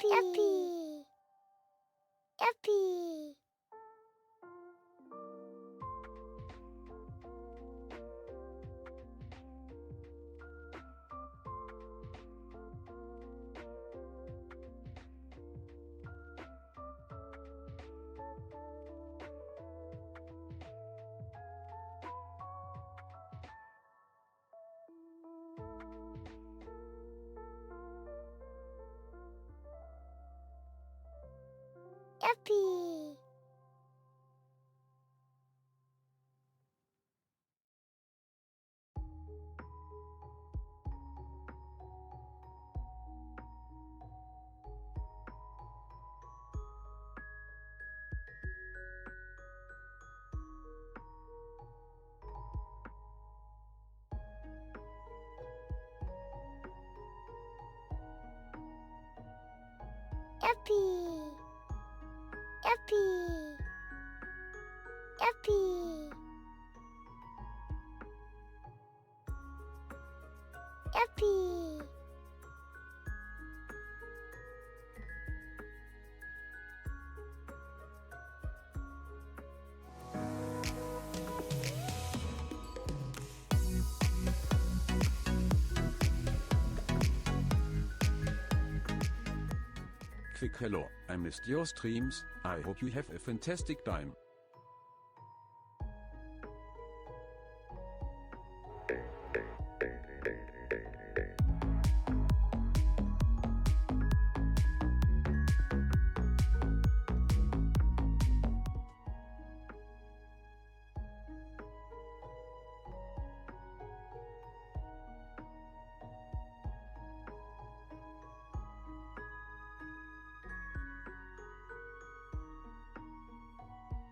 Yappy! Yappy! Yappy! Yappy! Yappy! Yappy! Yappy! Quick hello, I missed your streams, I hope you have a fantastic time.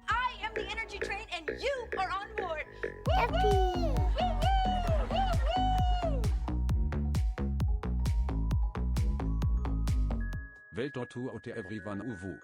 I am the energy train and you are on board. Yappy! Welttour to everyone uwu.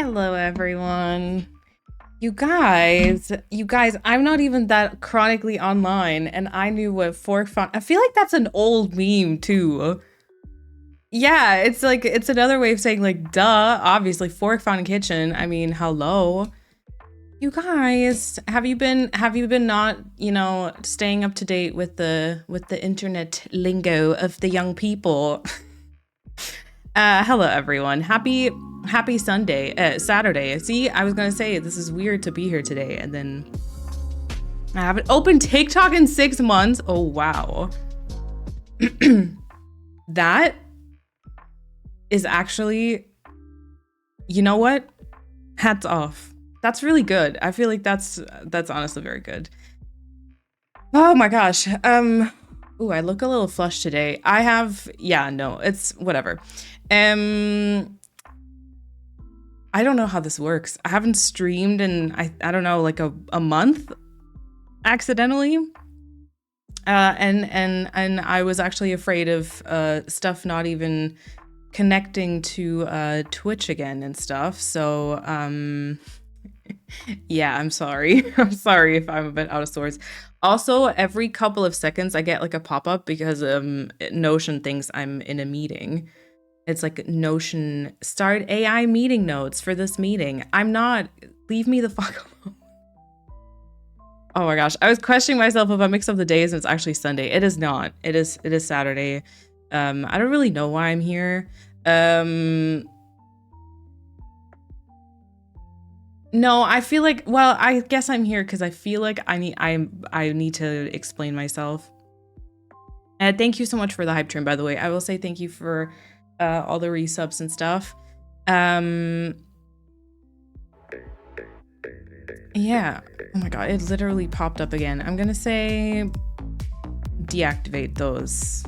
Hello, everyone. You guys, I'm not even that chronically online, and I knew what fork font. I feel like that's an old meme too. Yeah, it's like it's another way of saying like, duh. Obviously, fork fountain kitchen. I mean, hello. You guys, have you been not, you know, staying up to date with the internet lingo of the young people? Hello everyone. Happy Sunday, Saturday. See, I was gonna say this is weird to be here today, and then I haven't opened TikTok in 6 months. Oh wow. That is actually, you know what? Hats off. That's really good. I feel like that's honestly very good. Oh my gosh. Ooh, I look a little flushed today. I have, yeah, no, it's whatever. I don't know how this works. I haven't streamed in, I don't know, like a month accidentally. And I was actually afraid of stuff not even connecting to Twitch again and stuff. So yeah, I'm sorry. I'm sorry if I'm a bit out of sorts. Also, every couple of seconds I get like a pop-up because Notion thinks I'm in a meeting. It's like Notion, start AI meeting notes for this meeting. I'm not. Leave me the fuck alone. Oh my gosh. I was questioning myself if I mix up the days and it's actually Sunday. It is not. It is Saturday. I don't really know why I'm here. No, I feel like, well, I guess I'm here because I feel like I need to explain myself. Thank you so much for the hype train, by the way. I will say thank you for all the resubs and stuff. Yeah. Oh my god, it literally popped up again. I'm gonna say deactivate those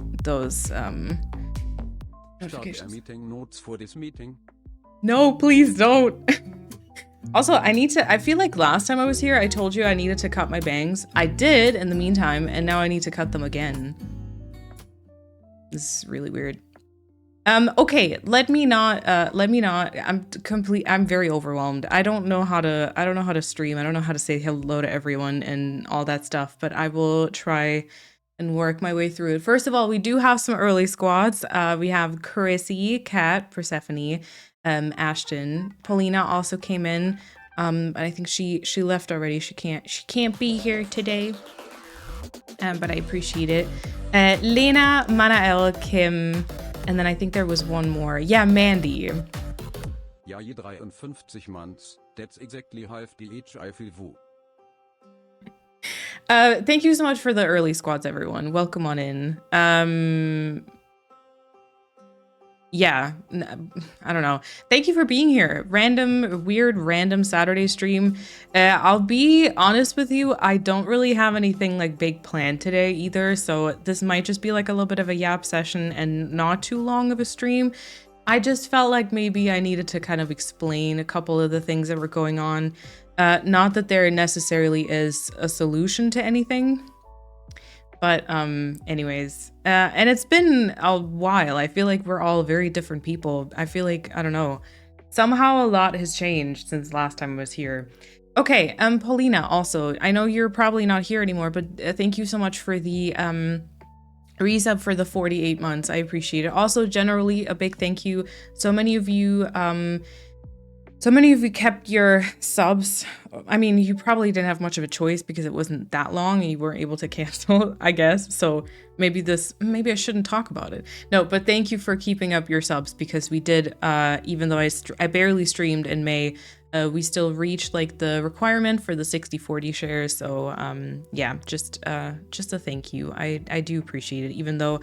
notifications. Meeting notes for this meeting. No, please don't. Also, I feel like last time I was here, I told you I needed to cut my bangs. I did in the meantime, and now I need to cut them again. This is really weird. Okay, let me not, I'm very overwhelmed. I don't know how to stream. I don't know how to say hello to everyone and all that stuff, but I will try and work my way through it. First of all, we do have some early squads. We have Chrissy, Kat, Persephone, Ashton. Paulina also came in, but I think she left already. She can't be here today, but I appreciate it. Lena, Manael, Kim, and then I think there was one more. Yeah, Mandy. Ja, je 53 months. That's exactly half the age I feel woo. Thank you so much for the early squads, everyone. Welcome on in. Yeah, I don't know. Thank you for being here. Weird random Saturday stream. I'll be honest with you, I don't really have anything like big planned today either, so this might just be like a little bit of a yap session and not too long of a stream. I just felt like maybe I needed to kind of explain a couple of the things that were going on. Not that there necessarily is a solution to anything. But anyways, and it's been a while. I feel like we're all very different people. I feel like, I don't know, somehow a lot has changed since last time I was here. Okay, Paulina, also, I know you're probably not here anymore, but thank you so much for the resub for the 48 months. I appreciate it. Also, generally, a big thank you. So many of you kept your subs. I mean, you probably didn't have much of a choice because it wasn't that long and you weren't able to cancel, I guess. So maybe I shouldn't talk about it. No, but thank you for keeping up your subs because we did, even though I barely streamed in May, we still reached like the requirement for the 60-40 shares. So yeah, just a thank you. I do appreciate it, even though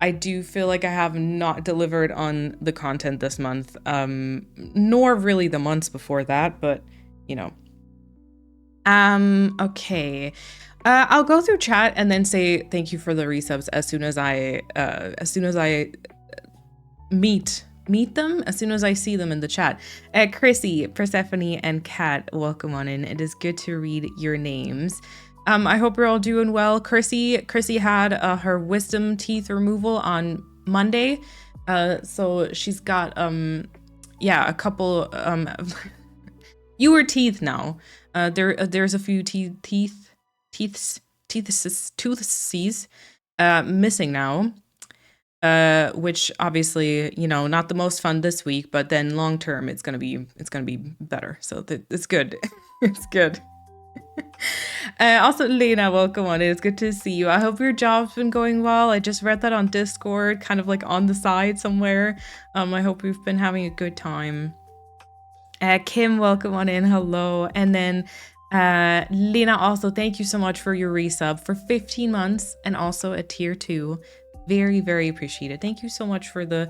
I do feel like I have not delivered on the content this month, nor really the months before that, but you know. Okay. I'll go through chat and then say thank you for the resubs as soon as I meet them, as soon as I see them in the chat. Chrissy, Persephone, and Kat, welcome on in. It is good to read your names. I hope you're all doing well. Chrissy had her wisdom teeth removal on Monday. So she's got yeah, a couple fewer teeth now. There's a few teeths missing now. Which obviously, you know, not the most fun this week, but then long term it's gonna be better. So it's good. It's good. Also, Lena, welcome on it. It's good to see you. I hope your job's been going well. I just read that on Discord, kind of like on the side somewhere. I hope you've been having a good time. Kim, welcome on in. Hello. And then Lena, also thank you so much for your resub for 15 months and also a tier 2. Very, very appreciated. Thank you so much for the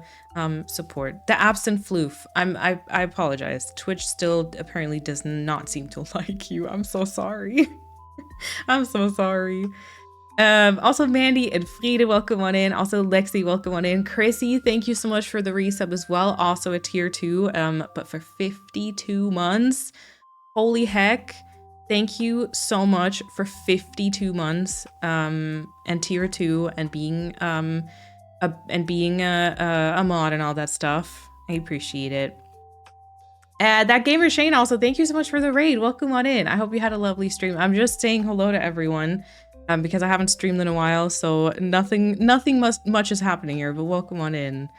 support. The absent floof. I apologize. Twitch still apparently does not seem to like you. I'm so sorry. I'm so sorry. Also Mandy and Frida, welcome on in. Also Lexi, welcome on in. Chrissy, thank you so much for the resub as well. Also a tier 2, but for 52 months. Holy heck. Thank you so much for 52 months and tier 2 and being a mod and all that stuff. I appreciate it. That gamer Shane, also thank you so much for the raid. Welcome on in. I hope you had a lovely stream. I'm just saying hello to everyone because I haven't streamed in a while, so nothing much is happening here, but welcome on in.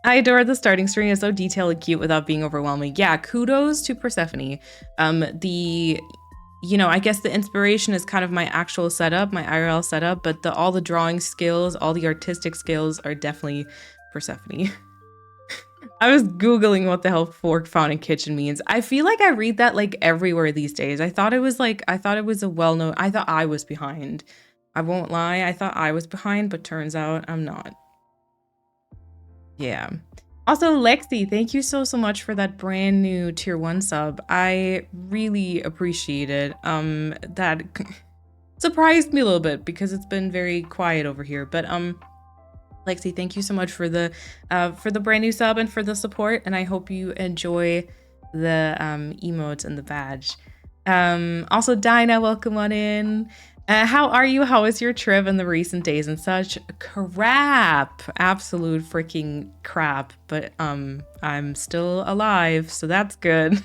I adore the starting screen. It's so detailed and cute without being overwhelming. Yeah, kudos to Persephone. You know, I guess the inspiration is kind of my actual setup, my IRL setup, but all the drawing skills, all the artistic skills are definitely Persephone. I was Googling what the hell fork fountain kitchen means. I feel like I read that like everywhere these days. I thought it was a well-known, I thought I was behind. I won't lie, I thought I was behind, but turns out I'm not. Yeah. Also, Lexi, thank you so much for that brand new tier 1 sub. I really appreciate it. That surprised me a little bit because it's been very quiet over here. But Lexi, thank you so much for the brand new sub and for the support. And I hope you enjoy the emotes and the badge. Also, Dinah, welcome on in. How are you? How was your trip in the recent days and such? Crap. Absolute freaking crap. But I'm still alive, so that's good.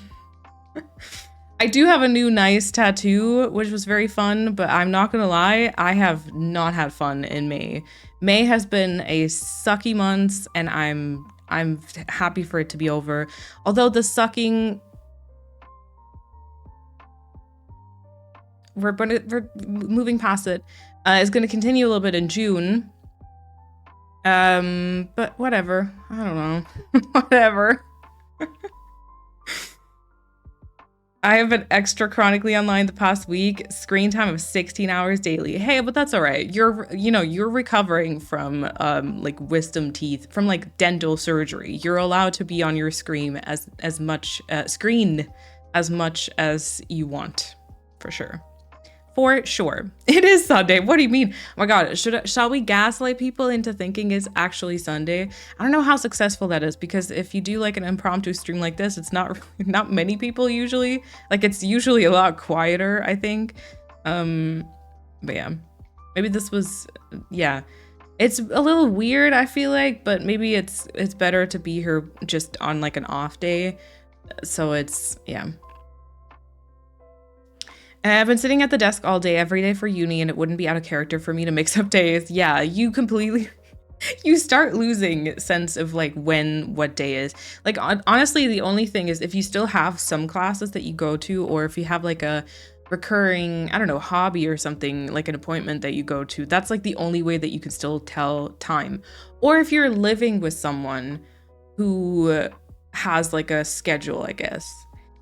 I do have a new nice tattoo, which was very fun, but I'm not gonna lie, I have not had fun in May. May has been a sucky month, and I'm happy for it to be over. Although the sucking, we're moving past it. It's going to continue a little bit in June. But whatever. I don't know. Whatever. I have been extra chronically online the past week. Screen time of 16 hours daily. Hey, but that's all right. You're recovering from like wisdom teeth, from like dental surgery. You're allowed to be on your screen as much as you want, for sure. For sure. It is Sunday. What do you mean? Oh my God, shall we gaslight people into thinking it's actually Sunday? I don't know how successful that is, because if you do like an impromptu stream like this, it's not many people usually. Like, it's usually a lot quieter, I think. But yeah, maybe this was, yeah. It's a little weird, I feel like, but maybe it's better to be here just on like an off day. So it's, yeah. I've been sitting at the desk all day, every day for uni, and it wouldn't be out of character for me to mix up days. Yeah, you start losing sense of like what day is. Like, honestly, the only thing is if you still have some classes that you go to, or if you have like a recurring, I don't know, hobby or something, like an appointment that you go to, that's like the only way that you can still tell time. Or if you're living with someone who has like a schedule, I guess.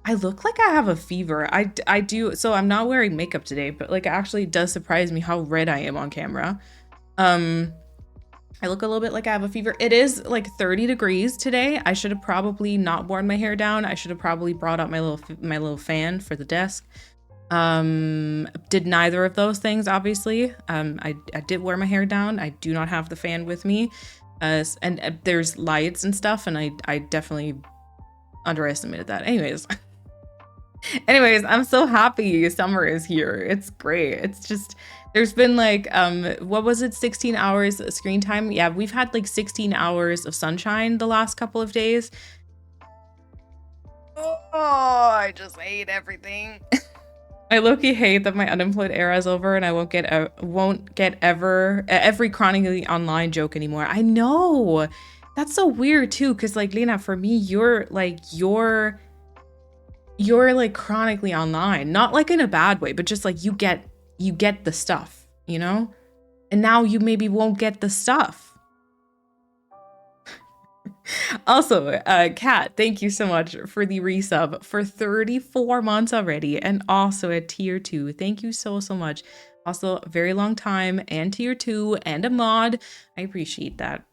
I look like I have a fever. I do. So I'm not wearing makeup today, but like, it actually does surprise me how red I am on camera. I look a little bit like I have a fever. It is like 30 degrees today. I should have probably not worn my hair down. I should have probably brought out my little fan for the desk. Did neither of those things, obviously. I did wear my hair down. I do not have the fan with me. And there's lights and stuff, and I definitely underestimated that. Anyways. Anyways, I'm so happy summer is here. It's great. It's just there's been like what was it, 16 hours screen time? Yeah, we've had like 16 hours of sunshine the last couple of days. Oh, I just hate everything. I low-key hate that my unemployed era is over and I won't get ever every chronically online joke anymore. I know. That's so weird too, because like Lena, for me, you're like chronically online, not like in a bad way, but just like you get the stuff, you know? And now you maybe won't get the stuff. Also, Kat, thank you so much for the resub for 34 months already, and also at tier 2. Thank you so much. Also, a very long time, and tier 2, and a mod. I appreciate that.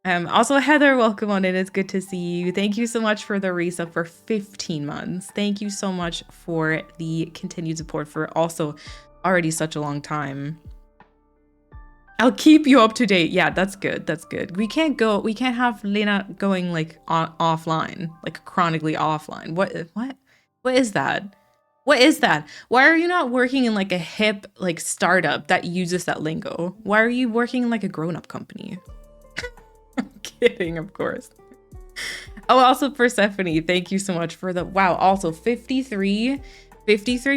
Also, Heather, welcome on in. It's good to see you. Thank you so much for the resub for 15 months. Thank you so much for the continued support for also already such a long time. I'll keep you up to date. Yeah, that's good. That's good. We can't have Lena going like offline, like chronically offline. What is that? What is that? Why are you not working in like a hip like startup that uses that lingo? Why are you working in like a grown-up company? I'm kidding, of course. Oh, also Persephone, thank you so much for the wow. Also 53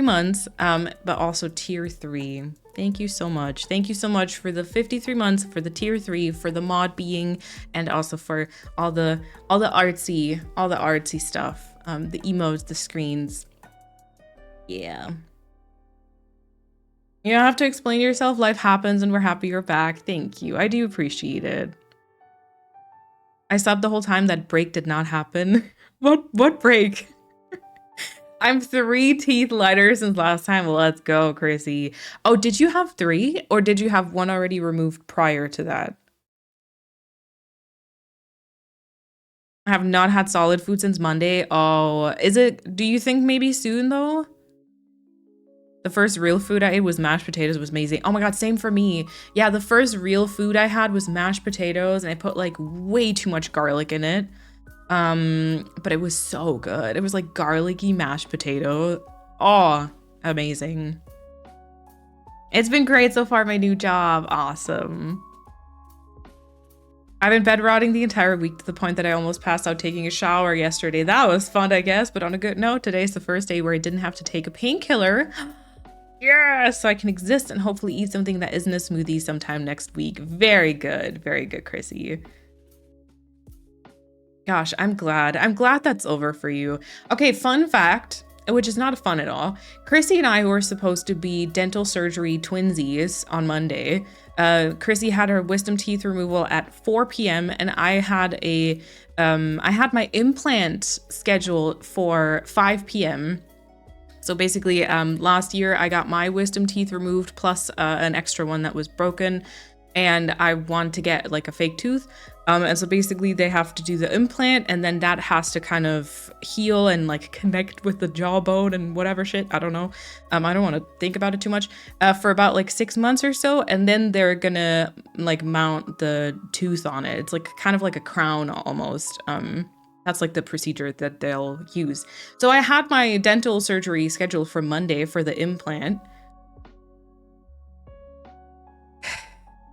months, but also tier 3. Thank you so much. Thank you so much for the 53 months, for the tier 3, for the mod being, and also for all the artsy stuff. The emotes, the screens. Yeah. You don't have to explain yourself. Life happens and we're happy you're back. Thank you. I do appreciate it. I subbed the whole time that break did not happen. What break? I'm 3 teeth lighter since last time. Let's go, Chrissy. Oh, did you have 3 or did you have 1 already removed prior to that? I have not had solid food since Monday. Oh, do you think maybe soon though? The first real food I ate was mashed potatoes. Was amazing. Oh my God, same for me. Yeah, the first real food I had was mashed potatoes and I put like way too much garlic in it. But it was so good. It was like garlicky mashed potato. Oh, amazing. It's been great so far, my new job. Awesome. I've been bed rotting the entire week to the point that I almost passed out taking a shower yesterday. That was fun, I guess, but on a good note, today's the first day where I didn't have to take a painkiller. Yes, so I can exist and hopefully eat something that isn't a smoothie sometime next week. Very good, Chrissy. Gosh, I'm glad that's over for you. Okay, fun fact, which is not fun at all. Chrissy and I were supposed to be dental surgery twinsies on Monday. Chrissy had her wisdom teeth removal at 4 p.m. and I had my implant scheduled for 5 p.m. So basically, last year I got my wisdom teeth removed plus an extra one that was broken, and I want to get like a fake tooth. And so basically they have to do the implant and then that has to kind of heal and like connect with the jawbone and whatever shit. I don't know. I don't want to think about it too much for about like 6 months or so. And then they're gonna like mount the tooth on it. It's like kind of like a crown almost. That's like the procedure that they'll use. So I had my dental surgery scheduled for Monday for the implant.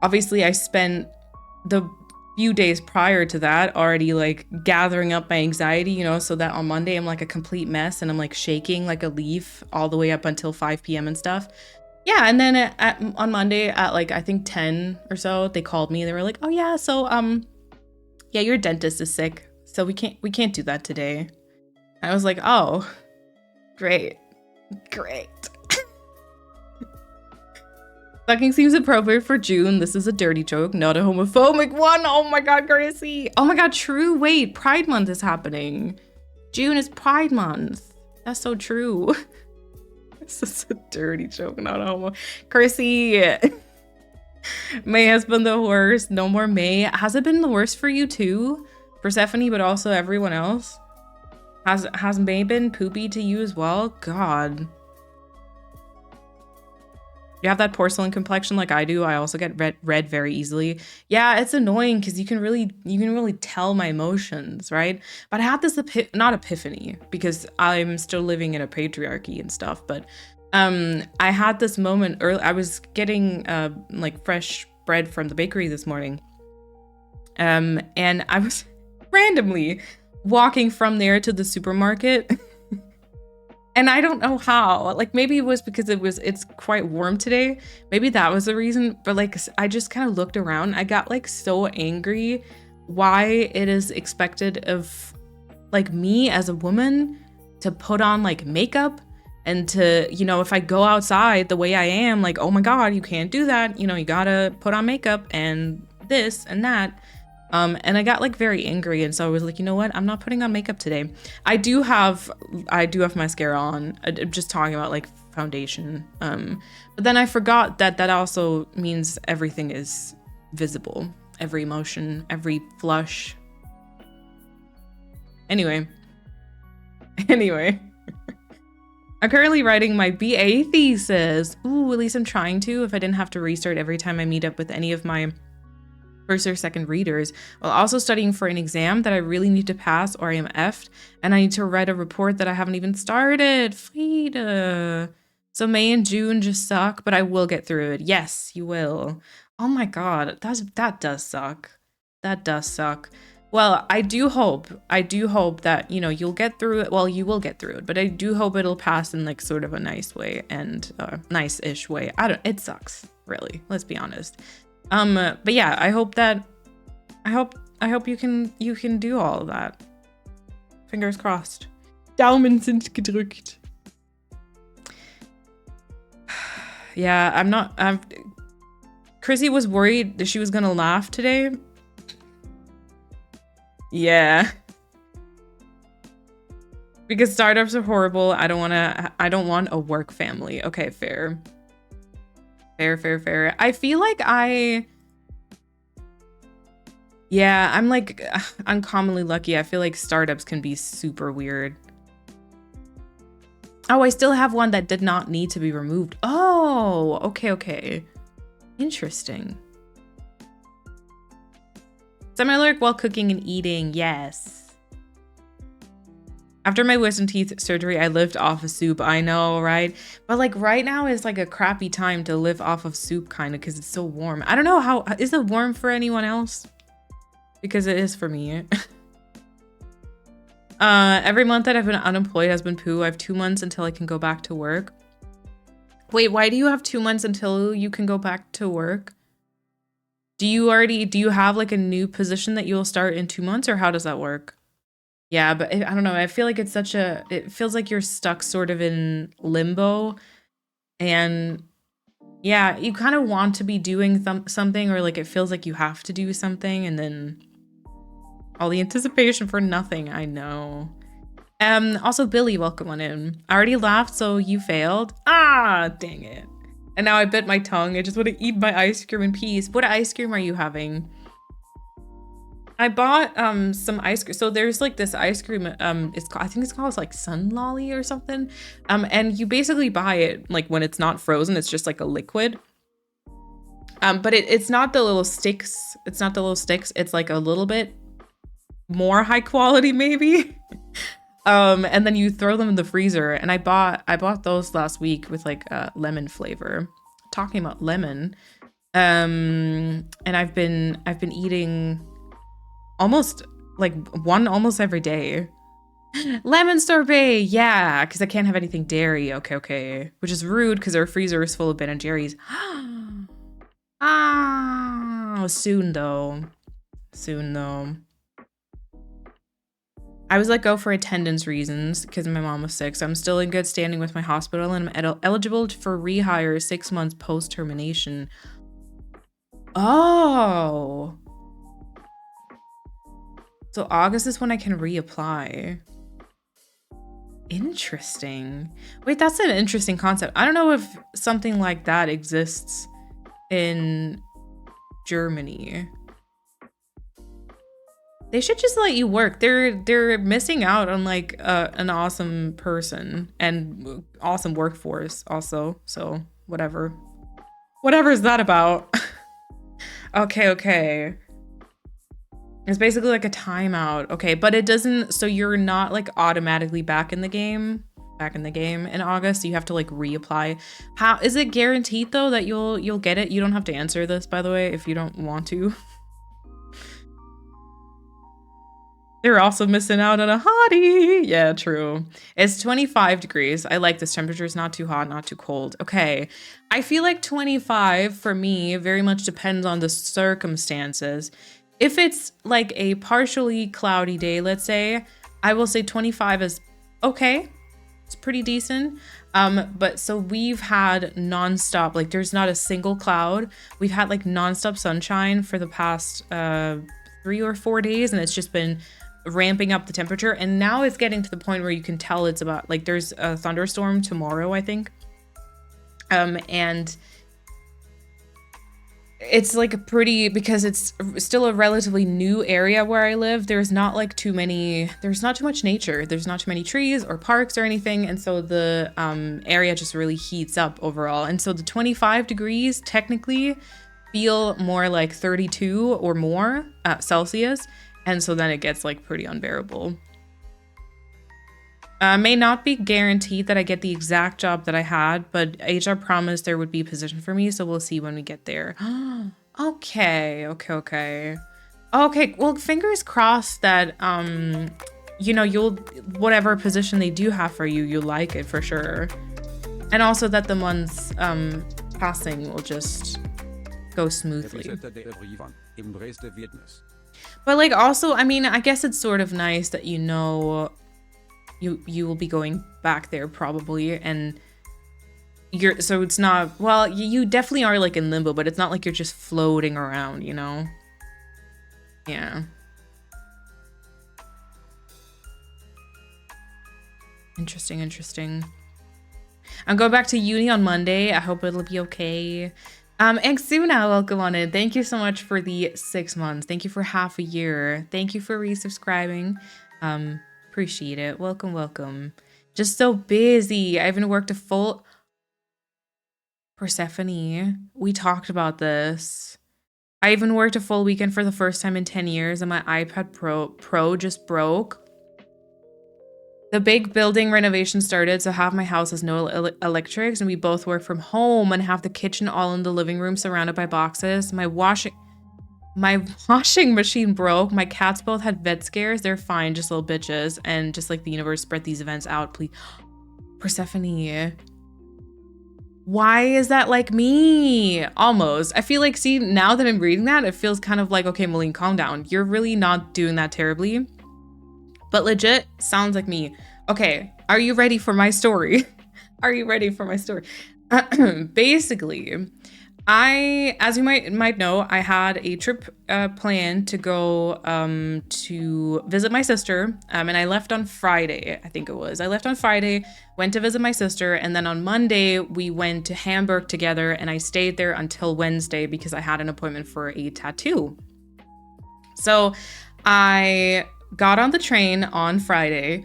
Obviously I spent the few days prior to that already like gathering up my anxiety, you know, so that on Monday I'm like a complete mess and I'm like shaking like a leaf all the way up until 5 p.m. and stuff. Yeah, and then on Monday at like I think 10 or so, they called me. They were like, "Oh yeah, so yeah, your dentist is sick, so we can't do that today." I was like, "Oh, great." Fucking seems appropriate for June. This is a dirty joke, not a homophobic one. Oh my God, Gracie. Oh my God, true. Wait, Pride Month is happening. June is Pride Month. That's so true. This is a dirty joke, not a homo. Gracie. May has been the worst. No more May. Has it been the worst for you too? Persephone, but also everyone else? Has May been poopy to you as well? God. You have that porcelain complexion like I do. I also get red very easily. Yeah, it's annoying because you can really tell my emotions, right? But I had this not epiphany because I'm still living in a patriarchy and stuff, but I had this moment early. I was getting like fresh bread from the bakery this morning. And I was randomly walking from there to the supermarket. And I don't know how, like maybe it was because it's quite warm today. Maybe that was the reason, but like I just kind of looked around. I got like so angry why it is expected of like me as a woman to put on like makeup and to, you know, if I go outside the way I am, like, oh my God, you can't do that. You know, you gotta put on makeup and this and that. And I got like very angry, and so I was like, you know what? I'm not putting on makeup today. I do have mascara on. I'm just talking about like foundation. But then I forgot that also means everything is visible. Every emotion, every flush. Anyway. I'm currently writing my BA thesis. Ooh, at least I'm trying to. If I didn't have to restart every time I meet up with any of my first or second readers, while also studying for an exam that I really need to pass or I am effed, and I need to write a report that I haven't even started. Frida. So May and June just suck, but I will get through it. Yes, you will. Oh my God, that does suck. That does suck. Well, I do hope that, you know, you'll get through it. Well, you will get through it, but I do hope it'll pass in like sort of a nice way and nice-ish way. It sucks, really. Let's be honest. But yeah, I hope you can do all of that. Fingers crossed. Daumen sind gedrückt. Yeah, Chrissy was worried that she was gonna laugh today. Yeah. Because startups are horrible. I don't want a work family. Okay, fair. Fair. I feel like I'm like uncommonly lucky. I feel like startups can be super weird. Oh, I still have one that did not need to be removed. Oh, okay. Interesting. Semi-alert while cooking and eating, yes. After my wisdom teeth surgery, I lived off of soup. I know, right? But like right now is like a crappy time to live off of soup kind of because it's so warm. I don't know how, is it warm for anyone else? Because it is for me. Every month that I've been unemployed has been poo. I have 2 months until I can go back to work. Wait, why do you have 2 months until you can go back to work? Do you have like a new position that you'll start in 2 months, or how does that work? Yeah, but I don't know. I feel like it feels like you're stuck sort of in limbo. And yeah, you kind of want to be doing something, or like it feels like you have to do something, and then all the anticipation for nothing. I know. Also, Billy, welcome on in. I already laughed, so you failed. Ah, dang it. And now I bit my tongue. I just want to eat my ice cream in peace. What ice cream are you having? I bought some ice cream. So there's like this ice cream. I think it's called like Sun Lolly or something. And you basically buy it like when it's not frozen. It's just like a liquid. But it's not the little sticks. It's not the little sticks. It's like a little bit more high quality maybe. And then you throw them in the freezer. And I bought those last week with like lemon flavor. Talking about lemon. And I've been eating almost every day. Lemon sorbet, yeah, because I can't have anything dairy. Okay. Which is rude because our freezer is full of Ben and Jerry's. Soon though. I was let go for attendance reasons because my mom was sick, so I'm still in good standing with my hospital, and I'm eligible for rehire 6 months post-termination. Oh. So August is when I can reapply. Interesting. Wait, that's an interesting concept. I don't know if something like that exists in Germany. They should just let you work. They're missing out on like an awesome person and awesome workforce also. So whatever. Whatever is that about? Okay, okay. It's basically like a timeout. Okay, but it doesn't, so you're not like automatically back in the game in August. You have to like reapply. How is it guaranteed though that you'll get it? You don't have to answer this, by the way, if you don't want to. They're also missing out on a hottie. Yeah, true. It's 25 degrees. I like this temperature. It's not too hot, not too cold. Okay. I feel like 25 for me very much depends on the circumstances. If it's like a partially cloudy day, let's say, I will say 25 is okay. It's pretty decent. But so we've had nonstop, like there's not a single cloud. We've had like nonstop sunshine for the past 3 or 4 days, and it's just been ramping up the temperature, and now it's getting to the point where you can tell it's about like there's a thunderstorm tomorrow, I think, and it's like a pretty, because it's still a relatively new area where I live, there's not too much nature, there's not too many trees or parks or anything, and so the area just really heats up overall, and so the 25 degrees technically feel more like 32 or more Celsius. And so then it gets like pretty unbearable. May not be guaranteed that I get the exact job that I had, but HR promised there would be a position for me. So we'll see when we get there. Okay. Well, fingers crossed that, you know, whatever position they do have for you, you'll like it for sure. And also that the months passing will just go smoothly. But like also, I mean, I guess it's sort of nice that you know you will be going back there probably, and so it's not, well, you definitely are like in limbo, but it's not like you're just floating around, you know? Yeah. Interesting. I'm going back to uni on Monday. I hope it'll be okay. Exuna, welcome on in. Thank you so much for the 6 months. Thank you for half a year. Thank you for resubscribing. Appreciate it. Welcome. Just so busy. I haven't worked a full... Persephone, we talked about this. I even worked a full weekend for the first time in 10 years and my iPad Pro just broke. The big building renovation started, so half my house has no electrics, and we both work from home and have the kitchen all in the living room surrounded by boxes. My washing machine broke. My cats both had vet scares. They're fine, just little bitches. And just like the universe spread these events out, please. Persephone. Why is that like me? Almost. I feel like, see, now that I'm reading that, it feels kind of like, okay, Malene, calm down. You're really not doing that terribly. But legit, sounds like me. Okay, are you ready for my story? Are you ready for my story? Basically, as you might know, I had a trip planned to go to visit my sister, and I left on Friday, I think it was. I left on Friday, went to visit my sister, and then on Monday, we went to Hamburg together, and I stayed there until Wednesday because I had an appointment for a tattoo. So I got on the train on Friday.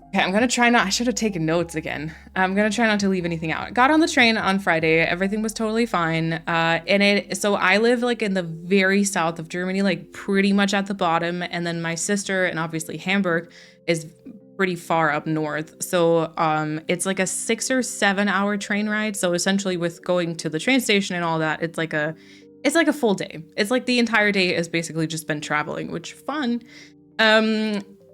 Okay, I'm gonna try not, I should have taken notes again. I'm gonna try not to leave anything out. Got on the train on Friday, everything was totally fine. So I live like in the very south of Germany, like pretty much at the bottom. And then my sister, and obviously Hamburg, is pretty far up north. So it's like a 6 or 7 hour train ride. So essentially with going to the train station and all that, it's like a full day. It's like the entire day has basically just been traveling, which fun.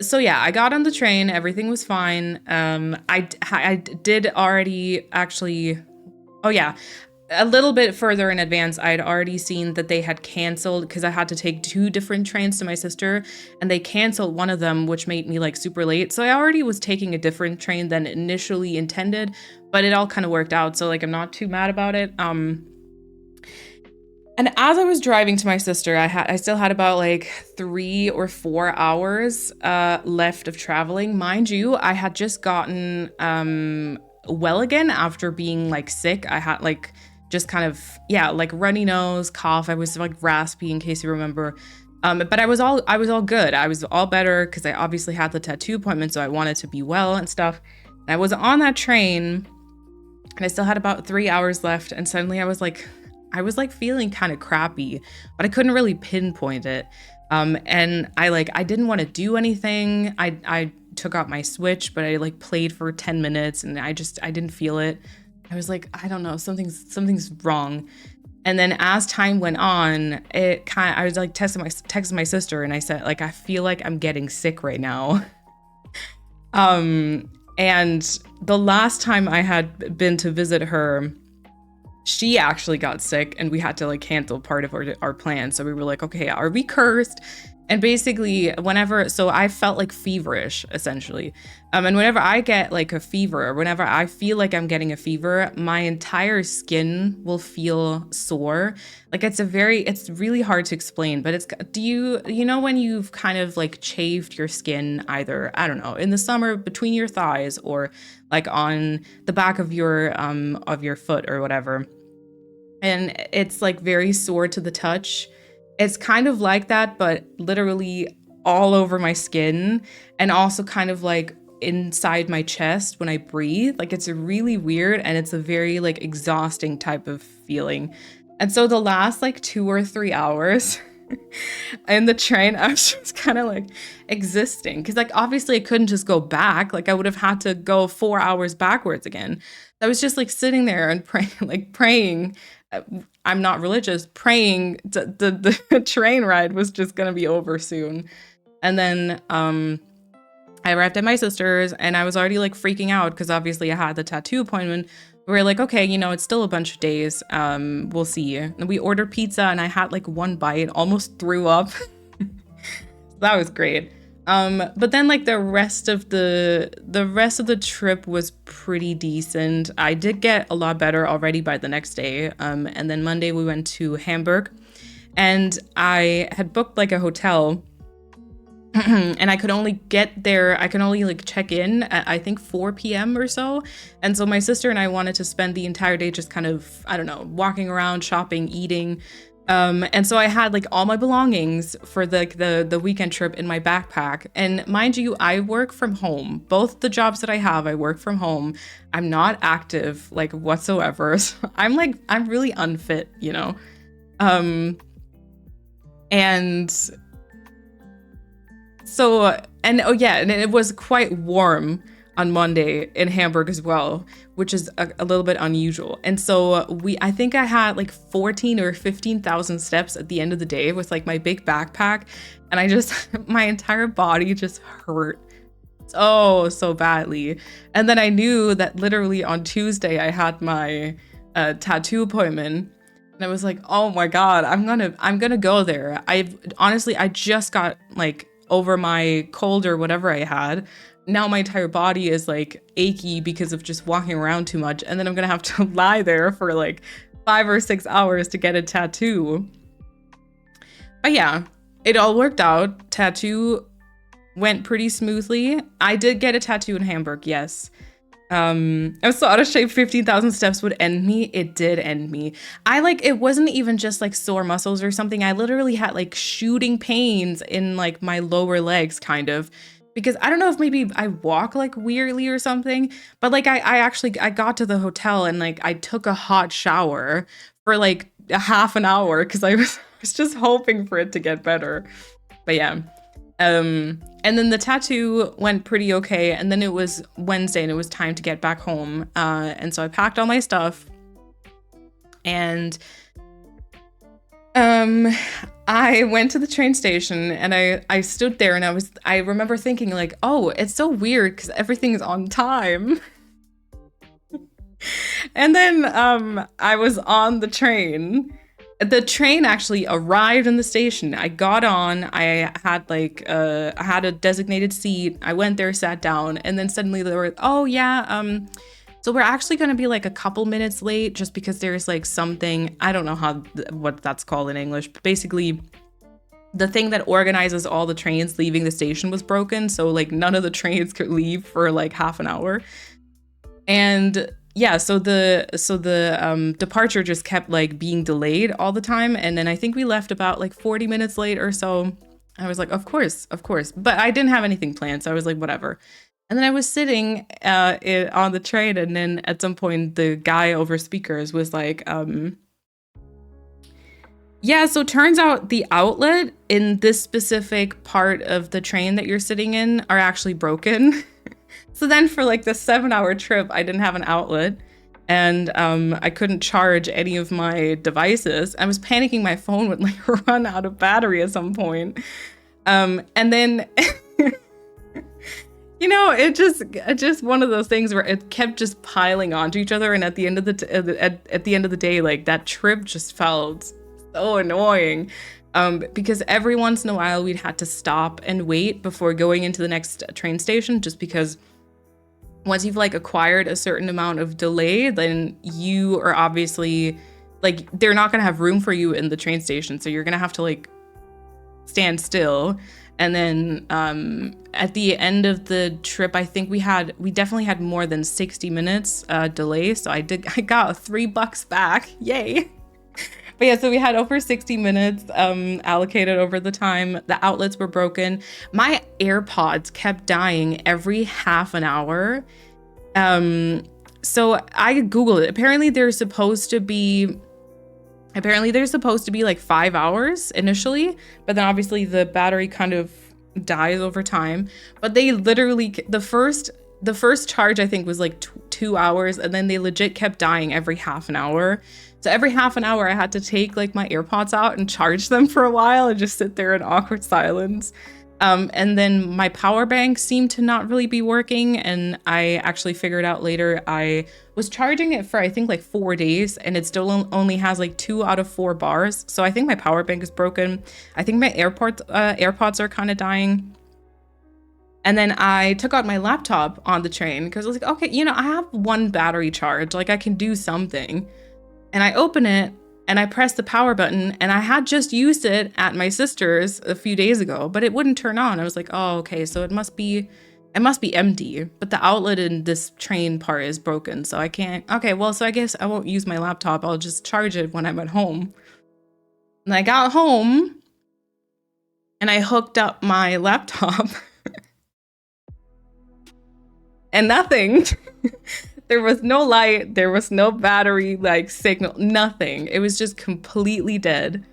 So yeah, I got on the train, everything was fine. I did already actually, oh yeah, a little bit further in advance, I'd already seen that they had canceled, because I had to take 2 different trains to my sister, and they canceled one of them, which made me like super late. So I already was taking a different train than initially intended, but it all kind of worked out. So like, I'm not too mad about it. And as I was driving to my sister, I still had about like 3 or 4 hours left of traveling. Mind you, I had just gotten well again after being like sick. I had like just kind of, yeah, like runny nose, cough. I was like raspy, in case you remember. But I was all good. I was all better because I obviously had the tattoo appointment, so I wanted to be well and stuff. And I was on that train, and I still had about 3 hours left, and suddenly I was like feeling kind of crappy, but I couldn't really pinpoint it. And I didn't want to do anything. I took out my Switch, but I like played for 10 minutes and I didn't feel it. I was like, I don't know, something's wrong. And then as time went on, I was like texting my sister, and I said, like, I feel like I'm getting sick right now. And the last time I had been to visit her, she actually got sick and we had to like cancel part of our plan. So we were like, okay, are we cursed? And basically so I felt like feverish essentially. And whenever I get like a fever, or whenever I feel like I'm getting a fever, my entire skin will feel sore. Like it's really hard to explain, but do you know when you've kind of like chafed your skin either, I don't know, in the summer between your thighs or like on the back of your foot or whatever. And it's like very sore to the touch. It's kind of like that, but literally all over my skin, and also kind of like inside my chest when I breathe. Like it's really weird, and it's a very like exhausting type of feeling. And so the last like 2 or 3 hours in the train, I was just kind of like existing, because like obviously I couldn't just go back. Like I would have had to go 4 hours backwards again. I was just like sitting there and praying. I'm not religious, praying the train ride was just gonna be over soon. And then I arrived at my sister's, and I was already like freaking out because obviously I had the tattoo appointment. We were like, okay, you know, it's still a bunch of days. We'll see. And we ordered pizza, and I had like one bite, almost threw up. That was great. But then like the rest of the trip was pretty decent. I did get a lot better already by the next day. And then Monday we went to Hamburg, and I had booked like a hotel, and I could only get there. I could only like check in at I think 4 p.m. or so. And so my sister and I wanted to spend the entire day just kind of, I don't know, walking around, shopping, eating. And so I had like all my belongings for the weekend trip in my backpack. And mind you, I work from home. Both the jobs that I have, I work from home. I'm not active like whatsoever. So I'm really unfit, you know? And so, and oh yeah, and it was quite warm on Monday in Hamburg as well, which is a little bit unusual. And so I think I had like 14 or 15,000 steps at the end of the day with like my big backpack. And my entire body just hurt so badly. And then I knew that literally on Tuesday I had my tattoo appointment. And I was like, oh my God, I'm gonna go there. I just got like over my cold or whatever I had. Now my entire body is like achy because of just walking around too much. And then I'm gonna have to lie there for like 5 or 6 hours to get a tattoo. But yeah, it all worked out. Tattoo went pretty smoothly. I did get a tattoo in Hamburg, yes. I was so out of shape. 15,000 steps would end me. It did end me. It wasn't even just like sore muscles or something. I literally had like shooting pains in like my lower legs kind of, because I don't know if maybe I walk like weirdly or something, but like I got to the hotel and like I took a hot shower for like a half an hour because I was just hoping for it to get better. But yeah. And then the tattoo went pretty okay. And then it was Wednesday and it was time to get back home. And so I packed all my stuff and I went to the train station and I stood there and I remember thinking like, oh, it's so weird because everything's on time. And then I was on the train. The train actually arrived in the station. I got on. I had a designated seat. I went there, sat down, and then suddenly they were, oh yeah, so we're actually going to be like a couple minutes late just because there's like something, I don't know what that's called in English, but basically the thing that organizes all the trains leaving the station was broken. So like none of the trains could leave for like half an hour. And yeah, so the departure just kept like being delayed all the time. And then I think we left about like 40 minutes late or so. I was like, of course. But I didn't have anything planned. So I was like, whatever. And then I was sitting on the train, and then at some point the guy over speakers was like, yeah, so turns out the outlet in this specific part of the train that you're sitting in are actually broken. So then for like the 7-hour trip, I didn't have an outlet, and I couldn't charge any of my devices. I was panicking my phone would like run out of battery at some point. And then, you know, it just one of those things where it kept just piling onto each other. And at the end of at the end of the day, like that trip just felt so annoying. Because every once in a while we'd had to stop and wait before going into the next train station, just because once you've like acquired a certain amount of delay, then you are obviously like, they're not going to have room for you in the train station. So you're going to have to like stand still. And then at the end of the trip, I think we definitely had more than 60 minutes delay. So I got $3 back. Yay. But yeah, so we had over 60 minutes allocated over the time. The outlets were broken. My AirPods kept dying every half an hour. So I Googled it. Apparently they're supposed to be like 5 hours initially, but then obviously the battery kind of dies over time. But they literally, the first charge I think was like 2 hours, and then they legit kept dying every half an hour. So every half an hour I had to take like my AirPods out and charge them for a while and just sit there in awkward silence. And then my power bank seemed to not really be working. And I actually figured out later I was charging it for, I think like 4 days, and it still only has like 2 out of 4 bars. So I think my power bank is broken. I think my AirPods are kind of dying. And then I took out my laptop on the train because I was like, okay, you know, I have 1 battery charge, like I can do something. And I open it and I press the power button, and I had just used it at my sister's a few days ago, but it wouldn't turn on. I was like, oh, okay, so it must be empty, but the outlet in this train part is broken, so I can't. Okay, well, so I guess I won't use my laptop. I'll just charge it when I'm at home. And I got home and I hooked up my laptop and nothing. There was no light, there was no battery, like signal, nothing. It was just completely dead.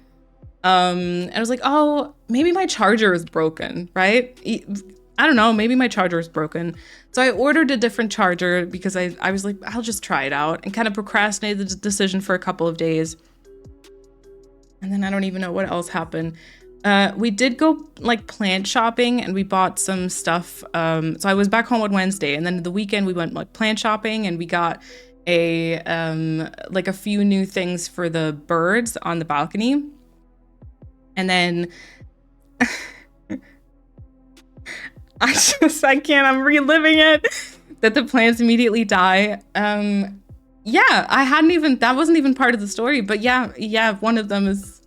And I was like, oh, maybe my charger is broken, right? I don't know, maybe my charger is broken. So I ordered a different charger because I was like, I'll just try it out, and kind of procrastinated the decision for a couple of days. And then I don't even know what else happened. We did go like plant shopping, and we bought some stuff. So I was back home on Wednesday, and then the weekend we went like plant shopping, and we got like a few new things for the birds on the balcony. And then I can't, I'm reliving it, that the plants immediately die. Yeah, that wasn't even part of the story, but yeah, one of them is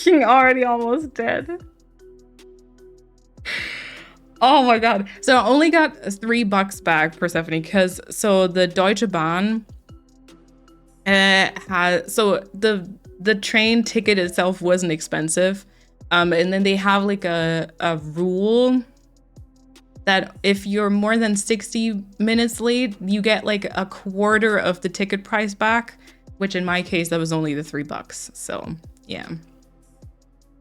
already almost dead. Oh my god. So I only got $3 back, Persephone, because so the Deutsche Bahn has, so the train ticket itself wasn't expensive. And then they have like a rule that if you're more than 60 minutes late, you get like a quarter of the ticket price back, which in my case, that was only the $3. So yeah.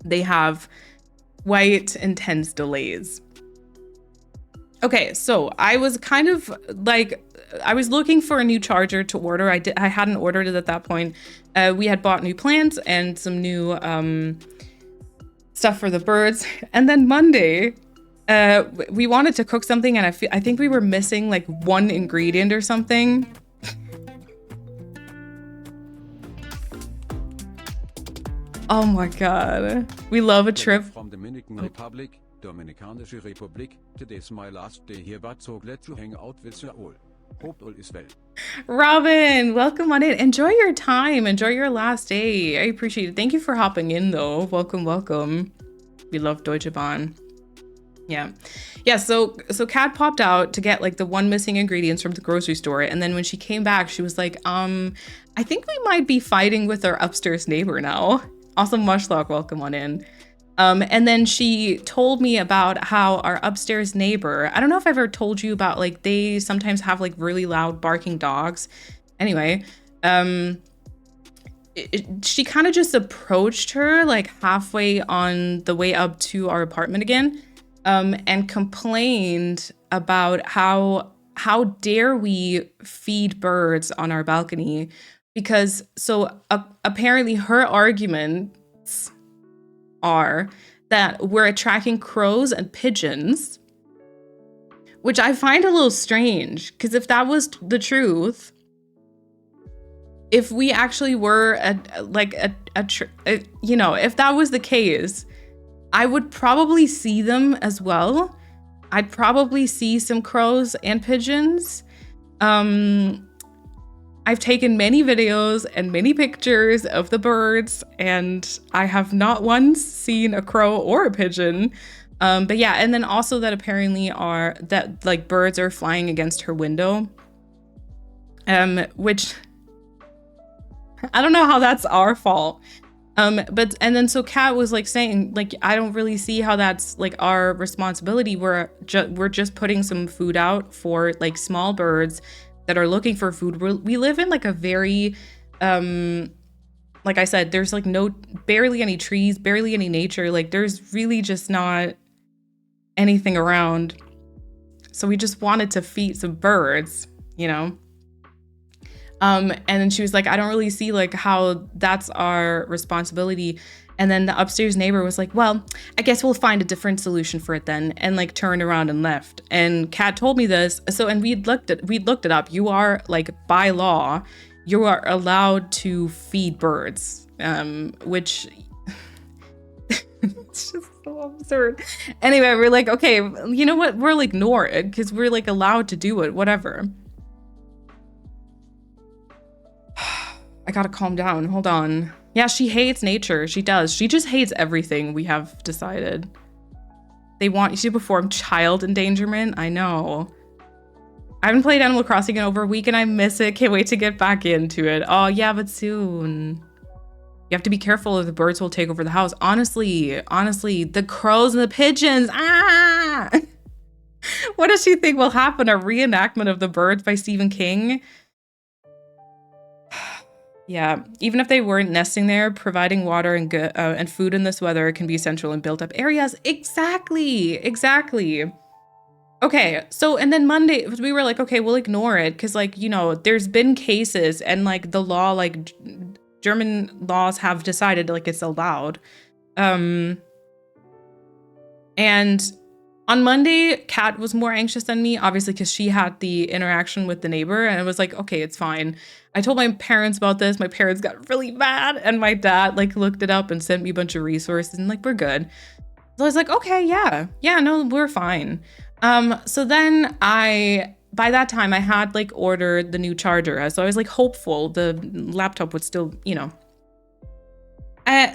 They have quite intense delays. Okay, so I was kind of like, I was looking for a new charger to order. I hadn't ordered it at that point. We had bought new plants and some new stuff for the birds. And then Monday, we wanted to cook something, and I think we were missing like one ingredient or something. Oh my god. We love a trip. From Dominican Republic, Dominikanische Republik. Today's my last day here, but so glad to hang out with you all. Hope all is well. Robin, welcome on in. Enjoy your time. Enjoy your last day. I appreciate it. Thank you for hopping in though. Welcome, welcome. We love Deutsche Bahn. Yeah. So Kat popped out to get like the one missing ingredients from the grocery store, and then when she came back, she was like, I think we might be fighting with our upstairs neighbor now. Awesome Mushlock, welcome on in. And then she told me about how our upstairs neighbor, I don't know if I've ever told you about, like, they sometimes have like really loud barking dogs. Anyway, she kind of just approached her like halfway on the way up to our apartment again, and complained about how dare we feed birds on our balcony, because apparently her arguments are that we're attracting crows and pigeons, which I find a little strange, because if that was the truth, if we actually were if that was the case, I would probably see them as well. I'd probably see some crows and pigeons. I've taken many videos and many pictures of the birds, and I have not once seen a crow or a pigeon. But yeah, and then also that apparently like birds are flying against her window. Which I don't know how that's our fault. And then so Kat was like saying, like, I don't really see how that's like our responsibility. We're just putting some food out for like small birds that are looking for food. We live in like a very, like I said, there's like barely any trees, barely any nature. Like there's really just not anything around. So we just wanted to feed some birds, you know? And then she was like, I don't really see like how that's our responsibility. And then the upstairs neighbor was like, well, I guess we'll find a different solution for it then, and like turned around and left. And Kat told me this. So, and we'd looked it up. You are like, by law, you are allowed to feed birds, which it's just so absurd. Anyway, we're like, okay, you know what? We'll ignore it because we're like allowed to do it, whatever. I gotta calm down. Hold on. Yeah, she hates nature. She does. She just hates everything, we have decided. They want you to perform child endangerment. I know. I haven't played Animal Crossing in over a week and I miss it. Can't wait to get back into it. Oh, yeah, but soon. You have to be careful or the birds will take over the house. Honestly, the crows and the pigeons. Ah! What does she think will happen? A reenactment of The Birds by Stephen King? Yeah, even if they weren't nesting there, providing water and food in this weather can be essential in built-up areas. Exactly. Okay, so and then Monday we were like, okay, we'll ignore it because, like, you know, there's been cases and like the law, like German laws have decided like it's allowed. And on Monday, Kat was more anxious than me, obviously, because she had the interaction with the neighbor, and it was like, okay, it's fine. I told my parents about this. My parents got really mad, and my dad like looked it up and sent me a bunch of resources, and like, we're good. So I was like, okay, yeah, no, we're fine. So then by that time, I had like ordered the new charger, so I was like hopeful the laptop would still, you know.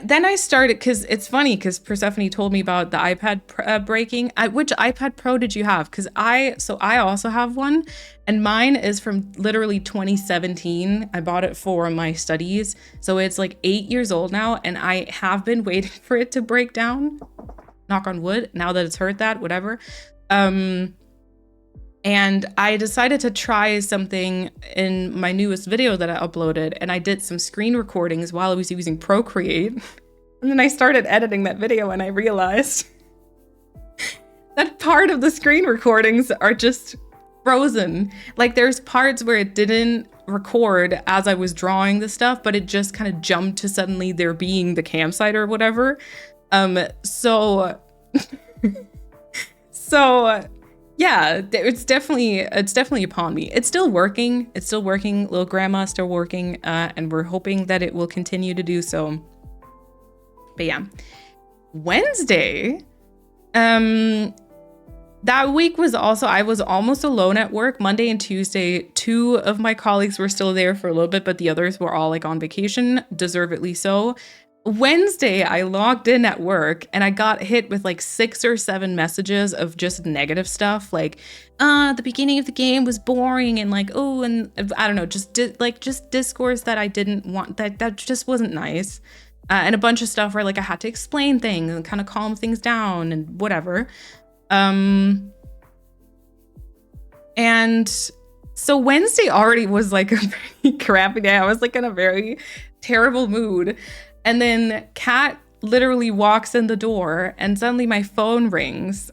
Then I started, because it's funny, because Persephone told me about the iPad breaking. Which iPad Pro did you have? Because I also have one, and mine is from literally 2017. I bought it for my studies, so it's like 8 years old now, and I have been waiting for it to break down. Knock on wood, now that it's heard that, whatever. And I decided to try something in my newest video that I uploaded, and I did some screen recordings while I was using Procreate. And then I started editing that video and I realized that part of the screen recordings are just frozen. Like there's parts where it didn't record as I was drawing the stuff, but it just kind of jumped to suddenly there being the campsite or whatever. So yeah, it's definitely upon me. It's still working. Little grandma's still working, and we're hoping that it will continue to do so. But yeah, Wednesday, that week was also, I was almost alone at work. Monday and Tuesday, 2 of my colleagues were still there for a little bit, but the others were all like on vacation, deservedly so. Wednesday, I logged in at work and I got hit with like 6 or 7 messages of just negative stuff. Like, the beginning of the game was boring, and like, oh, and I don't know, just discourse that I didn't want, that just wasn't nice. and a bunch of stuff where like I had to explain things and kind of calm things down and whatever. And so Wednesday already was like a pretty crappy day. I was like in a very terrible mood. And then Kat literally walks in the door and suddenly my phone rings.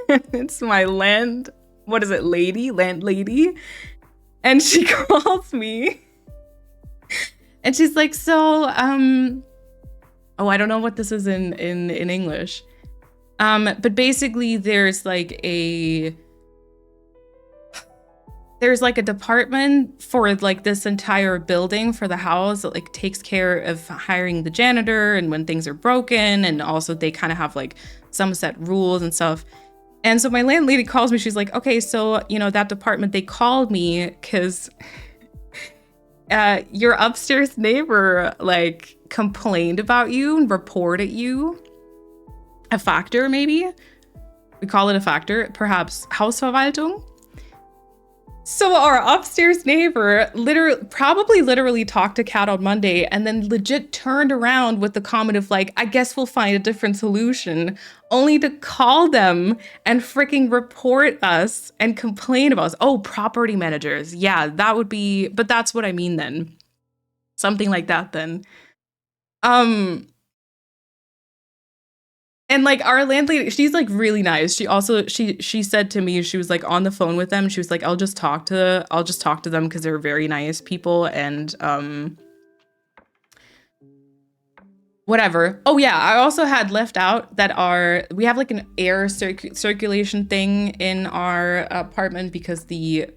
It's my landlady. And she calls me. And she's like, so, oh, I don't know what this is in English. But basically there's like a department for like this entire building for the house that like takes care of hiring the janitor and when things are broken. And also they kind of have like some set rules and stuff. And so my landlady calls me. She's like, okay, so, you know, that department, they called me because your upstairs neighbor like complained about you and reported you. A factor, maybe? We call it a factor, perhaps Hausverwaltung. So our upstairs neighbor literally talked to Kat on Monday and then legit turned around with the comment of like, I guess we'll find a different solution, only to call them and freaking report us and complain about us. Oh, property managers. Yeah, that would be, but that's what I mean then. Something like that then. And like our landlady, she's like really nice. She also she said to me, she was like on the phone with them. She was like, I'll just talk to them because they're very nice people and whatever. Oh yeah, I also had left out that we have like an air circulation thing in our apartment because I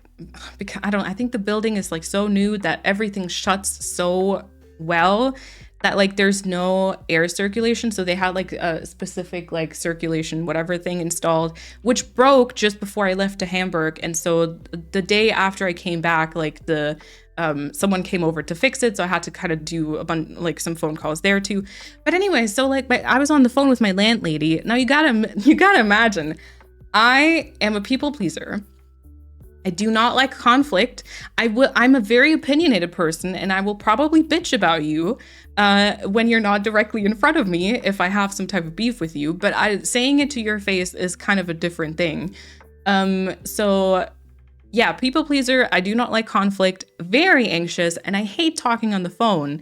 think the building is like so new that everything shuts so well that like there's no air circulation. So they had like a specific like circulation whatever thing installed, which broke just before I left to Hamburg. And so the day after I came back, like someone came over to fix it. So I had to kind of do a bunch, like some phone calls there too. But anyway, so like I was on the phone with my landlady. Now you gotta imagine, I am a people pleaser. I do not like conflict. I'm a very opinionated person and I will probably bitch about you when you're not directly in front of me if I have some type of beef with you, but saying it to your face is kind of a different thing. So yeah, people pleaser. I do not like conflict, very anxious, and I hate talking on the phone.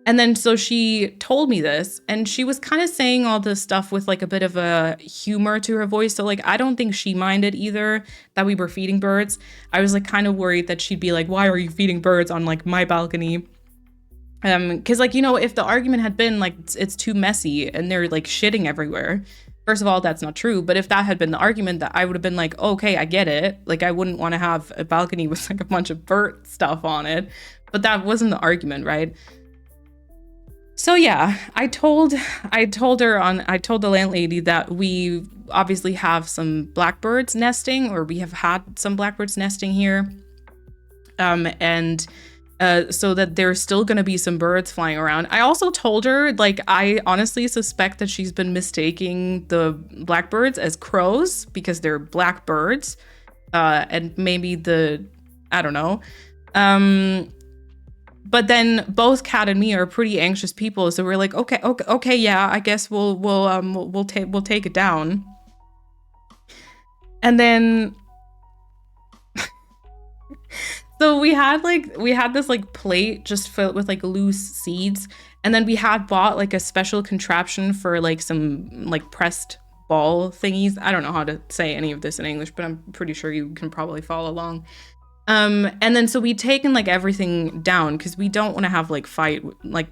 And then so she told me this and she was kind of saying all this stuff with like a bit of a humor to her voice. So like, I don't think she minded either that we were feeding birds. I was like kind of worried that she'd be like, why are you feeding birds on like my balcony? Cause like, you know, if the argument had been like, it's too messy and they're like shitting everywhere. First of all, that's not true. But if that had been the argument, that I would have been like, okay, I get it. Like I wouldn't want to have a balcony with like a bunch of bird stuff on it, but that wasn't the argument, right? So yeah, I told the landlady that we obviously have some blackbirds nesting, or we have had some blackbirds nesting here. So that there's still gonna be some birds flying around. I also told her, like, I honestly suspect that she's been mistaking the blackbirds as crows because they're black birds. And maybe I don't know. But then both Kat and me are pretty anxious people, so we're like, okay, yeah, I guess we'll take it down. And then, so we had this like plate just filled with like loose seeds, and then we had bought like a special contraption for like some like pressed ball thingies. I don't know how to say any of this in English, but I'm pretty sure you can probably follow along. And then so we'd taken like everything down because we don't want to have like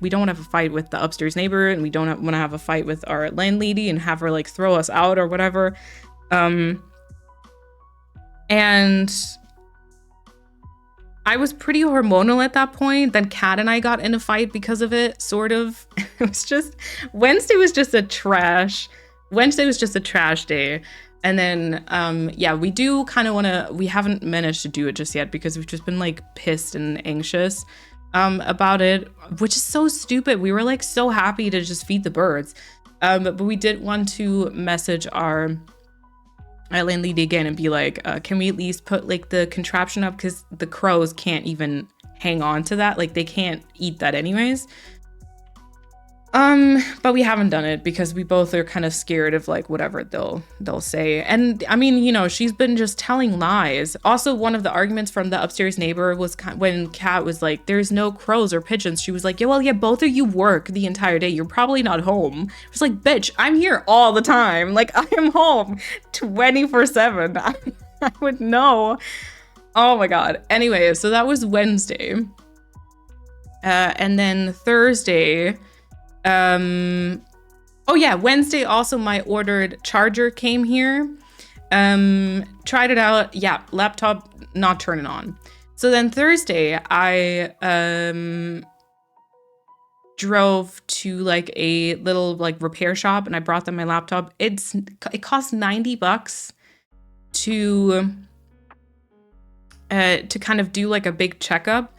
we don't want to have a fight with the upstairs neighbor, and we don't want to have a fight with our landlady and have her like throw us out or whatever. And I was pretty hormonal at that point. Then Kat and I got in a fight because of it, sort of. It was just, Wednesday was just a trash day. And then, yeah, we do kind of we haven't managed to do it just yet because we've just been like pissed and anxious about it, which is so stupid. We were like so happy to just feed the birds. But we did want to message our landlady again and be like, can we at least put like the contraption up? Because the crows can't even hang on to that. Like they can't eat that anyways. But we haven't done it because we both are kind of scared of like whatever they'll say. And I mean, you know, she's been just telling lies. Also, one of the arguments from the upstairs neighbor was when Kat was like, "There's no crows or pigeons." She was like, "Yeah, well, yeah, both of you work the entire day. You're probably not home." I was like, "Bitch, I'm here all the time. Like, I am home 24/7. I would know." Oh my god. Anyway, so that was Wednesday. And then Thursday. Oh yeah, Wednesday also my ordered charger came here. Tried it out. Yeah, laptop not turning on. So then Thursday I drove to like a little like repair shop and I brought them my laptop. It costs $90 to kind of do like a big checkup.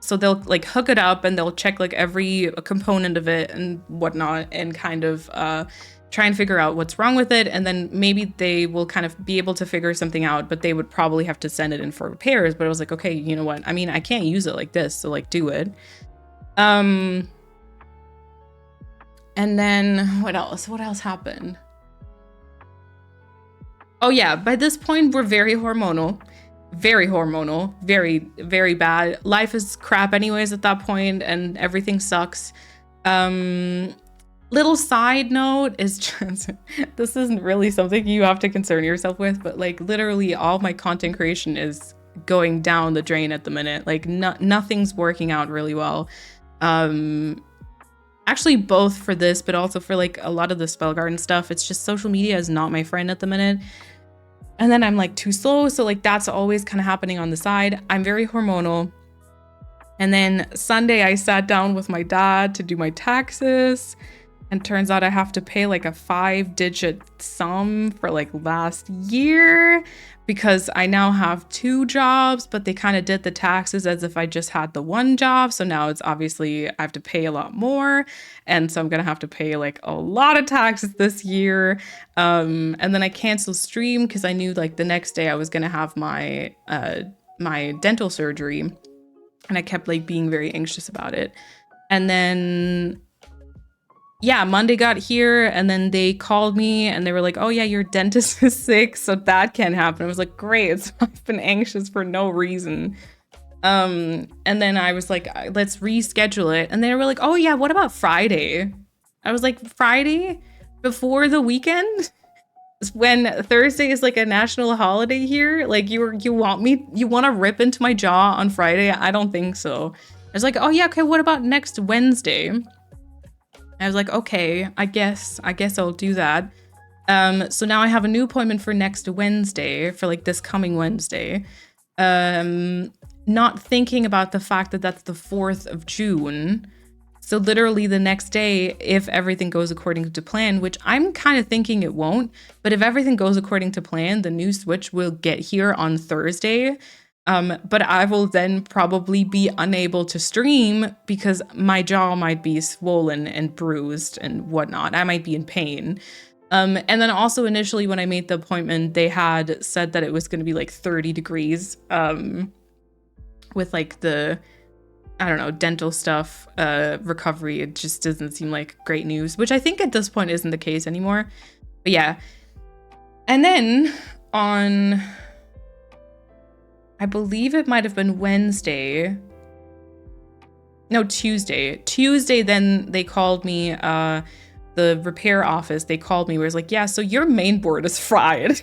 So they'll like hook it up and they'll check like every component of it and whatnot and kind of try and figure out what's wrong with it. And then maybe they will kind of be able to figure something out, but they would probably have to send it in for repairs. But I was like, okay, you know what? I mean, I can't use it like this, so like do it. And then what else? What else happened? Oh yeah, by this point we're very hormonal. Very hormonal, very, very bad. Life is crap anyways at that point and everything sucks. Little side note is just, this isn't really something you have to concern yourself with, but like literally all my content creation is going down the drain at the minute. Like nothing's working out really well. Actually both for this, but also for like a lot of the Spell Garden stuff. It's just social media is not my friend at the minute. And then I'm like too slow. So like that's always kind of happening on the side. I'm very hormonal. And then Sunday I sat down with my dad to do my taxes. And turns out I have to pay like a 5-digit sum for like last year because I now have 2 jobs, but they kind of did the taxes as if I just had the 1 job. So now it's obviously I have to pay a lot more. And so I'm going to have to pay like a lot of taxes this year. And then I canceled stream because I knew like the next day I was going to have my dental surgery. And I kept like being very anxious about it. And then yeah, Monday got here and then they called me and they were like, "Oh yeah, your dentist is sick, so that can't happen." I was like, "Great." So I've been anxious for no reason. And then I was like, "Let's reschedule it." And they were like, "Oh yeah, what about Friday?" I was like, "Friday? Before the weekend? When Thursday is like a national holiday here? Like you want to rip into my jaw on Friday? I don't think so." I was like, "Oh yeah, okay, what about next Wednesday?" I was like, okay, I guess I'll do that. So now I have a new appointment for next Wednesday, for like this coming Wednesday. Not thinking about the fact that that's the 4th of June. So literally the next day, if everything goes according to plan, which I'm kind of thinking it won't, but if everything goes according to plan, the new Switch will get here on Thursday. But I will then probably be unable to stream because my jaw might be swollen and bruised and whatnot. I might be in pain. And then also initially when I made the appointment, they had said that it was going to be like 30 degrees with like the, I don't know, dental stuff, recovery. It just doesn't seem like great news, which I think at this point isn't the case anymore. But yeah. And then on, I believe it might have been Wednesday. No, Tuesday. Tuesday, then they called me, the repair office, they called me where it's like, "Yeah, so your main board is fried."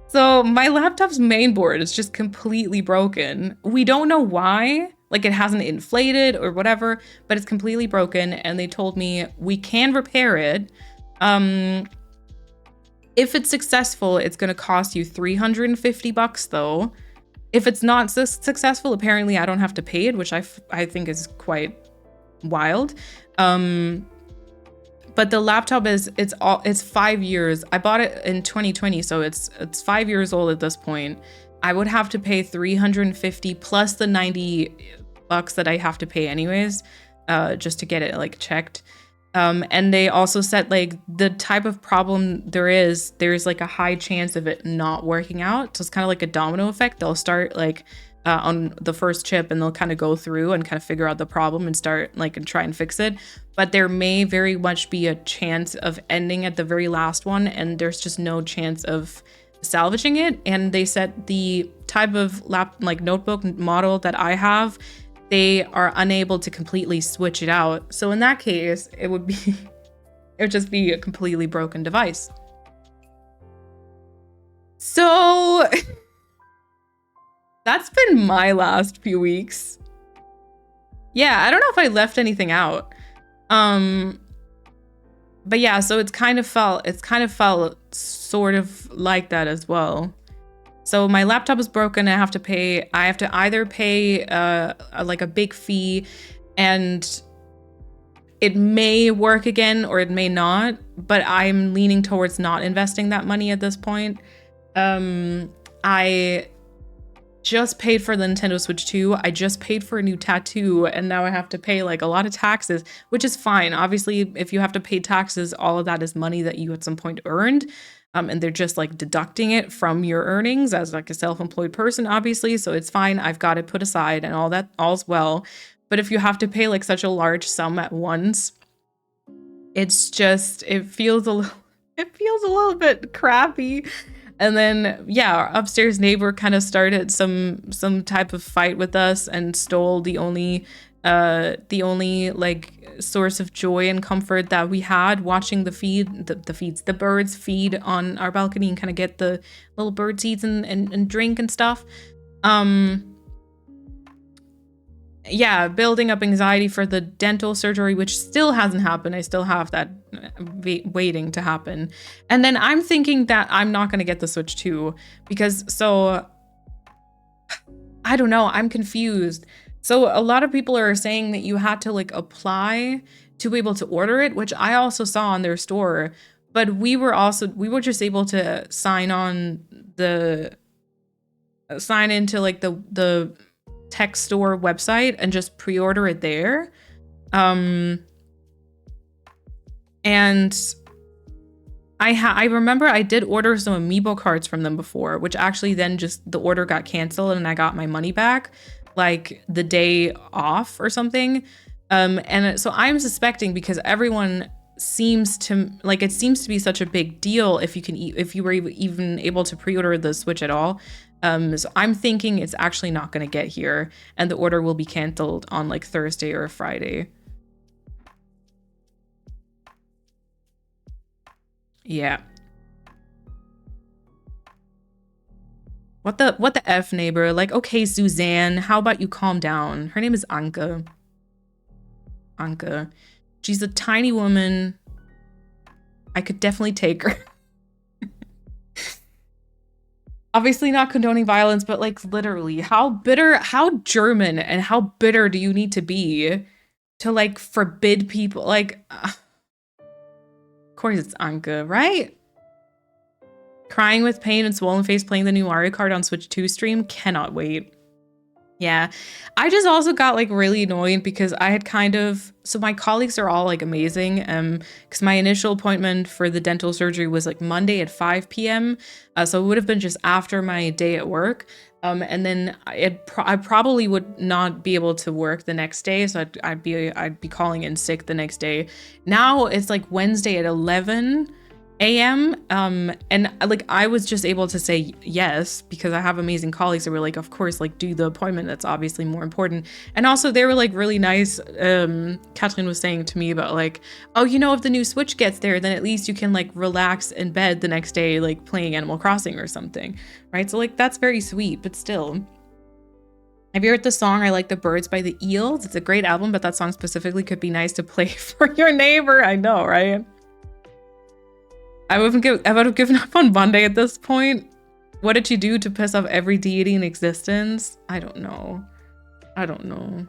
So my laptop's main board is just completely broken. We don't know why. Like it hasn't inflated or whatever, but it's completely broken. And they told me we can repair it. If it's successful, it's going to cost you $350 though. If it's not successful, apparently I don't have to pay it, which I think is quite wild. But the laptop it's 5 years. I bought it in 2020, so it's 5 years old at this point. I would have to pay $350 plus the $90 that I have to pay anyways, just to get it like checked. And they also said like the type of problem there's like a high chance of it not working out. So it's kind of like a domino effect. They'll start like on the first chip, and they'll kind of go through and kind of figure out the problem and start like and try and fix it. But there may very much be a chance of ending at the very last one, and there's just no chance of salvaging it. And they said the type of notebook model that I have, they are unable to completely switch it out. So in that case, it would just be a completely broken device. So that's been my last few weeks. Yeah, I don't know if I left anything out. But yeah, so it's kind of felt sort of like that as well. So my laptop is broken. I have to either pay like a big fee, and it may work again or it may not, but I'm leaning towards not investing that money at this point. I just paid for the Nintendo Switch 2. I just paid for a new tattoo, and now I have to pay like a lot of taxes, which is fine. Obviously, if you have to pay taxes, all of that is money that you at some point earned. And they're just like deducting it from your earnings as like a self-employed person, obviously. So it's fine. I've got it put aside and all's well. But if you have to pay like such a large sum at once, it feels a little bit crappy. And then, yeah, our upstairs neighbor kind of started some type of fight with us and stole the only like source of joy and comfort that we had, watching the birds feed on our balcony and kind of get the little bird seeds and drink and stuff. Yeah, building up anxiety for the dental surgery, which still hasn't happened. I still have that waiting to happen. And then I'm thinking that I'm not going to get the Switch 2 because I don't know. I'm confused. So a lot of people are saying that you had to like apply to be able to order it, which I also saw on their store. But we were just able to sign into like the tech store website and just pre-order it there. And I remember I did order some amiibo cards from them before, which actually then just the order got canceled and I got my money back like the day off or something. And so I'm suspecting, because everyone seems to like, it seems to be such a big deal if you were even able to pre-order the Switch at all. So I'm thinking it's actually not going to get here and the order will be canceled on like Thursday or Friday. Yeah. What the F, neighbor? Like, okay, Suzanne, how about you calm down? Her name is Anka. Anka. She's a tiny woman. I could definitely take her. Obviously not condoning violence, but like literally, how German and how bitter do you need to be to like forbid people like of course it's Anka, right? Crying with pain and swollen face playing the new Mario Kart on Switch 2 stream. Cannot wait. Yeah. I just also got like really annoyed because I had so my colleagues are all like amazing. Because my initial appointment for the dental surgery was like Monday at 5 p.m. So it would have been just after my day at work. And then I probably would not be able to work the next day. So I'd be calling in sick the next day. Now it's like Wednesday at 11 a.m. And like I was just able to say yes because I have amazing colleagues that were like, of course, like do the appointment. That's obviously more important. And also they were like really nice. Kathleen was saying to me about like, oh, you know, if the new Switch gets there, then at least you can like relax in bed the next day, like playing Animal Crossing or something, right? So like that's very sweet, but still. Have you heard the song I Like the Birds by the Eels? It's a great album, but that song specifically could be nice to play for your neighbor. I know, right? I would have given up on Monday at this point. What did you do to piss off every deity in existence? I don't know. I don't know.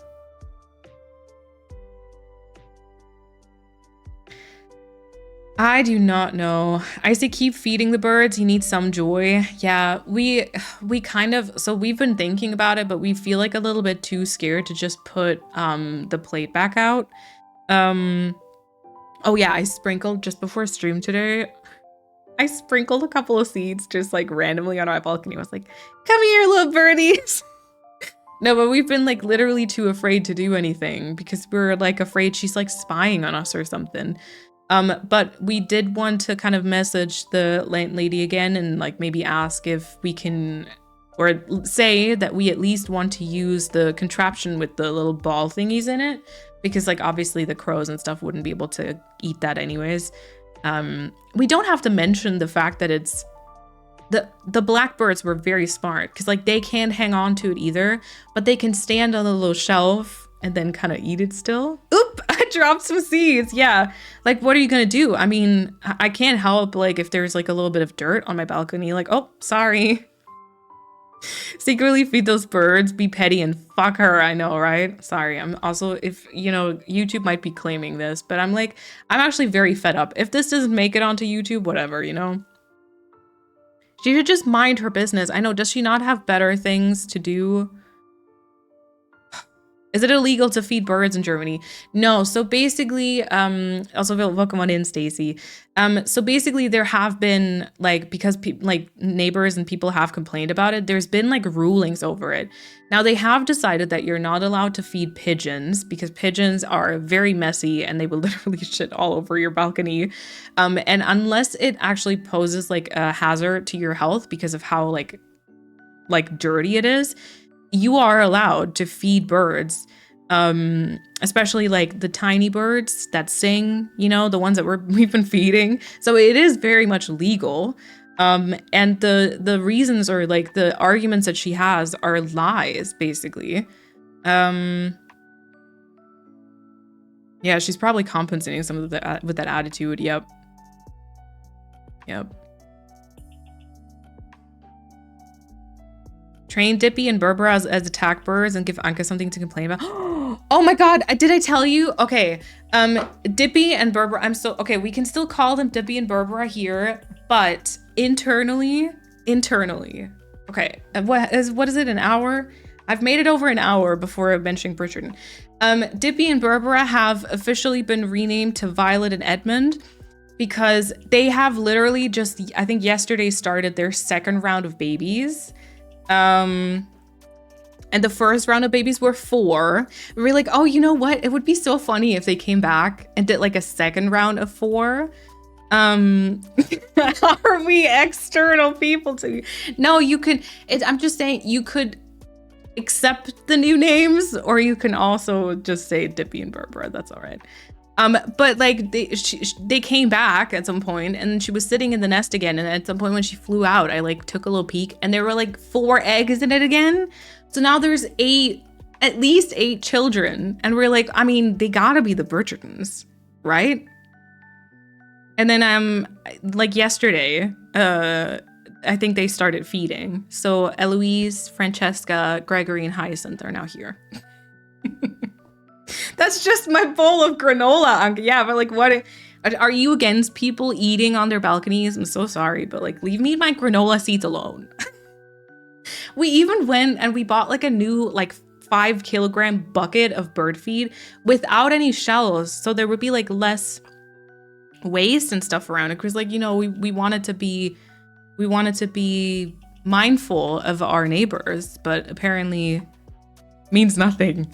I do not know. I say keep feeding the birds. You need some joy. Yeah, we kind of, so we've been thinking about it, but we feel like a little bit too scared to just put the plate back out. Oh yeah, I sprinkled just before stream today. I sprinkled a couple of seeds just like randomly on our balcony. I was like, come here, little birdies. No, but we've been like literally too afraid to do anything because we're like afraid she's like spying on us or something. But we did want to kind of message the landlady again and like maybe ask if we can, or say that we at least want to use the contraption with the little ball thingies in it, because like obviously the crows and stuff wouldn't be able to eat that anyways. We don't have to mention the fact that it's the blackbirds were very smart because like they can't hang on to it either, but they can stand on the little shelf and then kind of eat it still. Oop, I dropped some seeds. Yeah. Like, what are you going to do? I mean, I can't help like if there's like a little bit of dirt on my balcony, like, oh, sorry. Secretly feed those birds, be petty and fuck her. I know, right? Sorry. I'm also, if you know, YouTube might be claiming this, but I'm like, I'm actually very fed up. If this doesn't make it onto YouTube, whatever, you know? She should just mind her business. I know, does she not have better things to do? Is it illegal to feed birds in Germany? No. So basically, also welcome on in, Stacy. So basically there have been like, because like neighbors and people have complained about it, there's been like rulings over it. Now they have decided that you're not allowed to feed pigeons because pigeons are very messy and they will literally shit all over your balcony. And unless it actually poses like a hazard to your health because of how like dirty it is, you are allowed to feed birds, especially like the tiny birds that sing, you know, the ones that we've been feeding. So it is very much legal. And the reasons or like the arguments that she has are lies, basically. Yeah, she's probably compensating some of that with that attitude. Yep. Train Dippy and Berbera as attack birds and give Anka something to complain about. Oh my god, did I tell you? Okay, Dippy and Berbera, okay, we can still call them Dippy and Berbera here, but internally, okay, what is it, an hour? I've made it over an hour before mentioning Bridgerton. Dippy and Berbera have officially been renamed to Violet and Edmund because they have literally just, I think yesterday started their second round of babies. And the first round of babies were 4. We were like, oh, you know what? It would be so funny if they came back and did like a second round of 4. Are we external people to? No, you could. I'm just saying you could accept the new names, or you can also just say Dippy and Berbera. That's all right. But like they came back at some point and she was sitting in the nest again. And at some point when she flew out, I like took a little peek and there were like 4 eggs in it again. So now there's at least 8 children. And we're like, I mean, they gotta be the Bridgertons, right? And then like yesterday, I think they started feeding. So Eloise, Francesca, Gregory, and Hyacinth are now here. That's just my bowl of granola, Anka. Yeah, but like, what are you against people eating on their balconies? I'm so sorry, but like, leave me my granola seeds alone. We even went and we bought like a new like 5-kilogram bucket of bird feed without any shells, so there would be like less waste and stuff around it. Because like, you know, we wanted to be mindful of our neighbors, but apparently means nothing.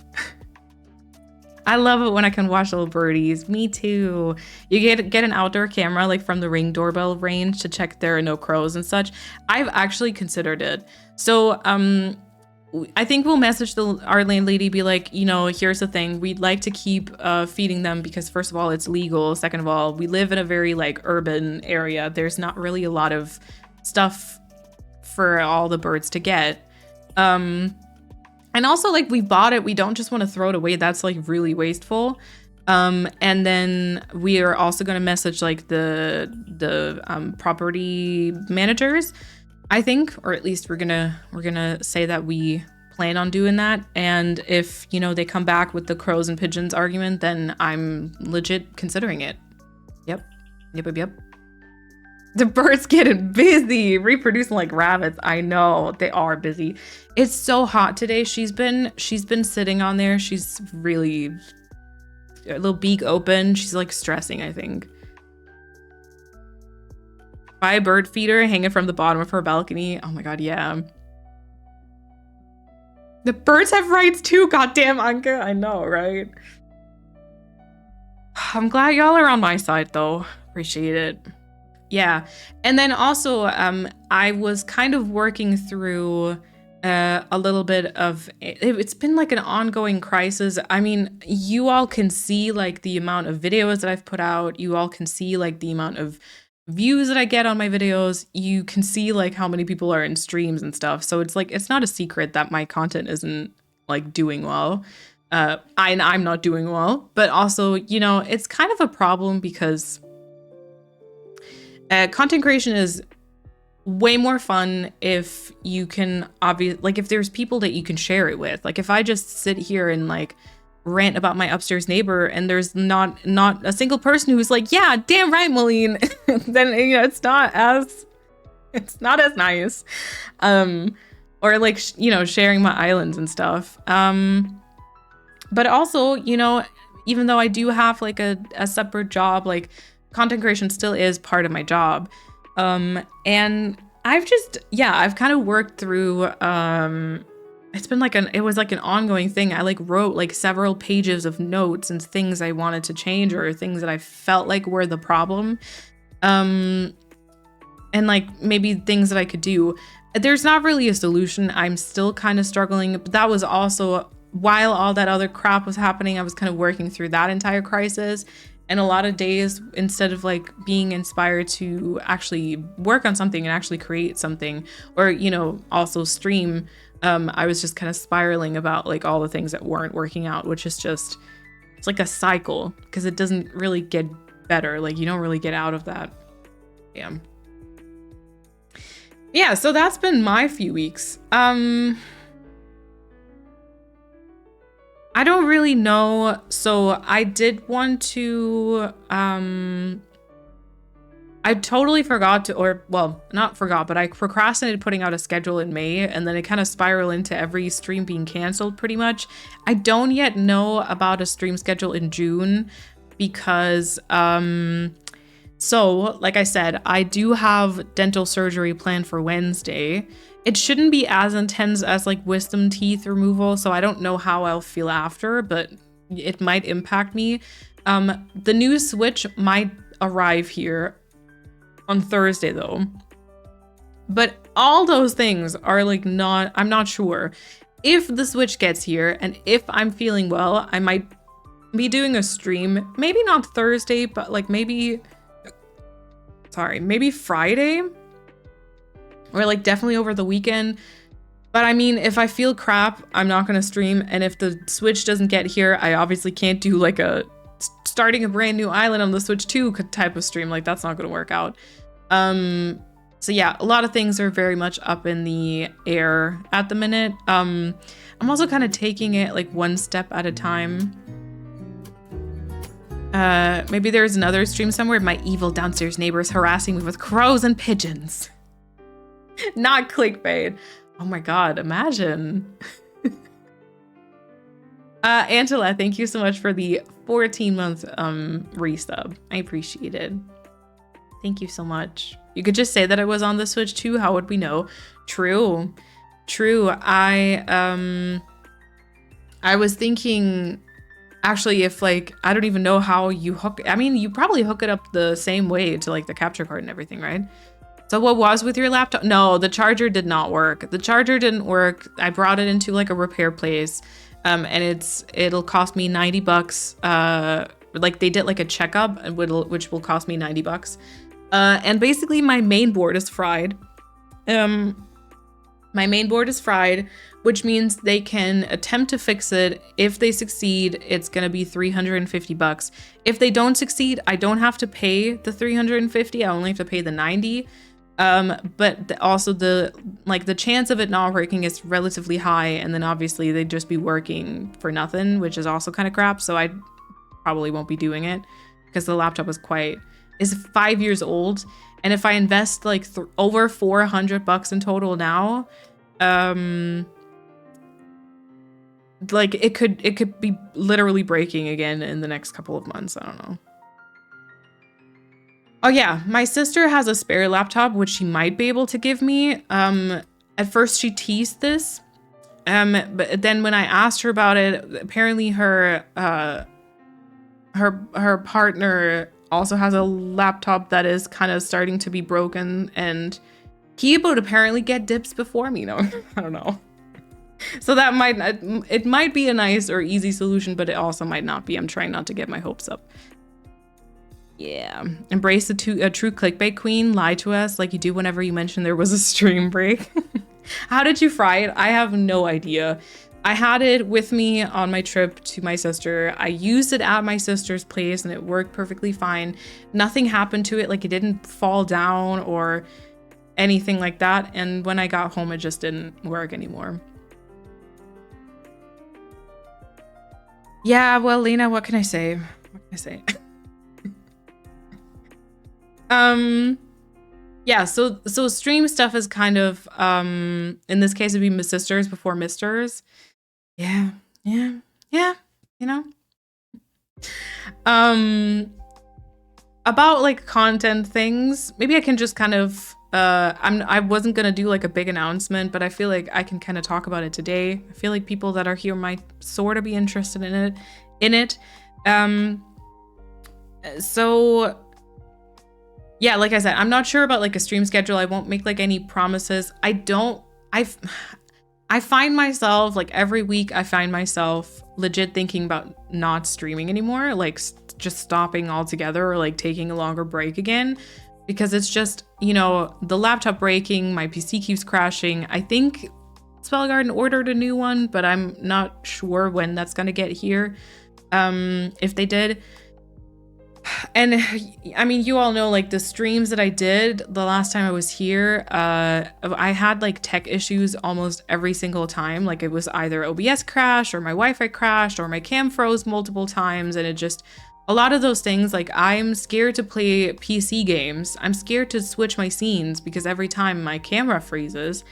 I love it when I can watch little birdies. Me too. You get an outdoor camera like from the Ring doorbell range to check there are no crows and such. I've actually considered it. So I think we'll message our landlady, be like, you know, here's the thing. We'd like to keep feeding them because first of all, it's legal. Second of all, we live in a very like urban area. There's not really a lot of stuff for all the birds to get. And also, like, we bought it. We don't just want to throw it away. That's, like, really wasteful. And then we are also going to message, like, the property managers, I think. Or at least we're gonna say that we plan on doing that. And if, you know, they come back with the crows and pigeons argument, then I'm legit considering it. Yep. The birds getting busy, reproducing like rabbits. I know, they are busy. It's so hot today. She's been sitting on there. She's really a little beak open. She's like stressing, I think. Buy a bird feeder, hang it from the bottom of her balcony. Oh my god, yeah. The birds have rights too, goddamn Anka. I know, right? I'm glad y'all are on my side though. Appreciate it. Yeah. And then also, I was kind of working through a little bit of it's been like an ongoing crisis. I mean, you all can see like the amount of videos that I've put out. You all can see like the amount of views that I get on my videos. You can see like how many people are in streams and stuff. So it's like it's not a secret that my content isn't like doing well. I'm not doing well, but also, you know, it's kind of a problem because content creation is way more fun if you can like if there's people that you can share it with. Like if I just sit here and like rant about my upstairs neighbor and there's not a single person who's like, yeah, damn right, Moline, then you know it's not as nice. Or like you know, sharing my islands and stuff. But also, you know, even though I do have like a separate job, like content creation still is part of my job. And I've kind of worked through, it's been like it was like an ongoing thing. I like wrote like several pages of notes and things I wanted to change or things that I felt like were the problem. And like maybe things that I could do. There's not really a solution. I'm still kind of struggling, but that was also while all that other crap was happening, I was kind of working through that entire crisis. And a lot of days, instead of like being inspired to actually work on something and actually create something, or, you know, also stream, I was just kind of spiraling about like all the things that weren't working out, which is just, it's like a cycle because it doesn't really get better. Like you don't really get out of that. Yeah, so that's been my few weeks. I don't really know. So I did want to, I totally forgot to, or well, not forgot, but I procrastinated putting out a schedule in May and then it kind of spiraled into every stream being canceled pretty much. I don't yet know about a stream schedule in June because, so like I said, I do have dental surgery planned for Wednesday. It shouldn't be as intense as like wisdom teeth removal, so I don't know how I'll feel after, but it might impact me. The new Switch might arrive here on Thursday though. But all those things are like I'm not sure. If the Switch gets here and if I'm feeling well, I might be doing a stream. Maybe not Thursday, but like maybe Friday. Or like definitely over the weekend. But I mean, if I feel crap, I'm not going to stream. And if the Switch doesn't get here, I obviously can't do like starting a brand new island on the Switch 2 type of stream. Like that's not going to work out. So yeah, a lot of things are very much up in the air at the minute. I'm also kind of taking it like one step at a time. Maybe there's another stream somewhere. My evil downstairs neighbor is harassing me with crows and pigeons. Not clickbait. Oh my god, imagine. Angela, thank you so much for the 14-month resub. I appreciate it. Thank you so much. You could just say that I was on the Switch too. How would we know? True. I was thinking actually if like I don't even know how you hook. I mean, you probably hook it up the same way to like the capture card and everything, right? So what was with your laptop? No, the charger did not work. The charger didn't work. I brought it into like a repair place, and it'll cost me $90. Like they did like a checkup, which will cost me $90. And basically my main board is fried. My main board is fried, which means they can attempt to fix it. If they succeed, it's gonna be $350. If they don't succeed, I don't have to pay the $350. I only have to pay the $90. But also the chance of it not working is relatively high, and then obviously they'd just be working for nothing, which is also kind of crap. So I probably won't be doing it because the laptop is 5 years old, and if I invest like over $400 in total now, like it could be literally breaking again in the next couple of months. I don't know. Oh yeah, my sister has a spare laptop, which she might be able to give me. At first she teased this, But then when I asked her about it, apparently her partner also has a laptop that is kind of starting to be broken, and he would apparently get dips before me. No, I don't know. So that it might be a nice or easy solution, but it also might not be. I'm trying not to get my hopes up. Yeah. Embrace a true clickbait queen. Lie to us like you do whenever you mention there was a stream break. How did you fry it? I have no idea. I had it with me on my trip to my sister. I used it at my sister's place and it worked perfectly fine. Nothing happened to it. Like, it didn't fall down or anything like that. And when I got home, it just didn't work anymore. Yeah, well, Lena, what can I say? Yeah, so stream stuff is kind of, in this case, it'd be Miss Sisters before Misters. Yeah, you know. About like content things, maybe I can just kind of, I wasn't gonna do like a big announcement, but I feel like I can kind of talk about it today. I feel like people that are here might sort of be interested in it. So yeah, like I said, I'm not sure about like a stream schedule. I won't make like any promises. I find myself like every week I find myself legit thinking about not streaming anymore, like just stopping altogether or like taking a longer break again, because it's just, you know, the laptop breaking, my PC keeps crashing. I think Spellgarden ordered a new one, but I'm not sure when that's going to get here. If they did. And I mean, you all know, like the streams that I did the last time I was here, I had like tech issues almost every single time. Like it was either OBS crash or my Wi-Fi crashed or my cam froze multiple times. And it just, a lot of those things, like I'm scared to play PC games. I'm scared to switch my scenes because every time my camera freezes.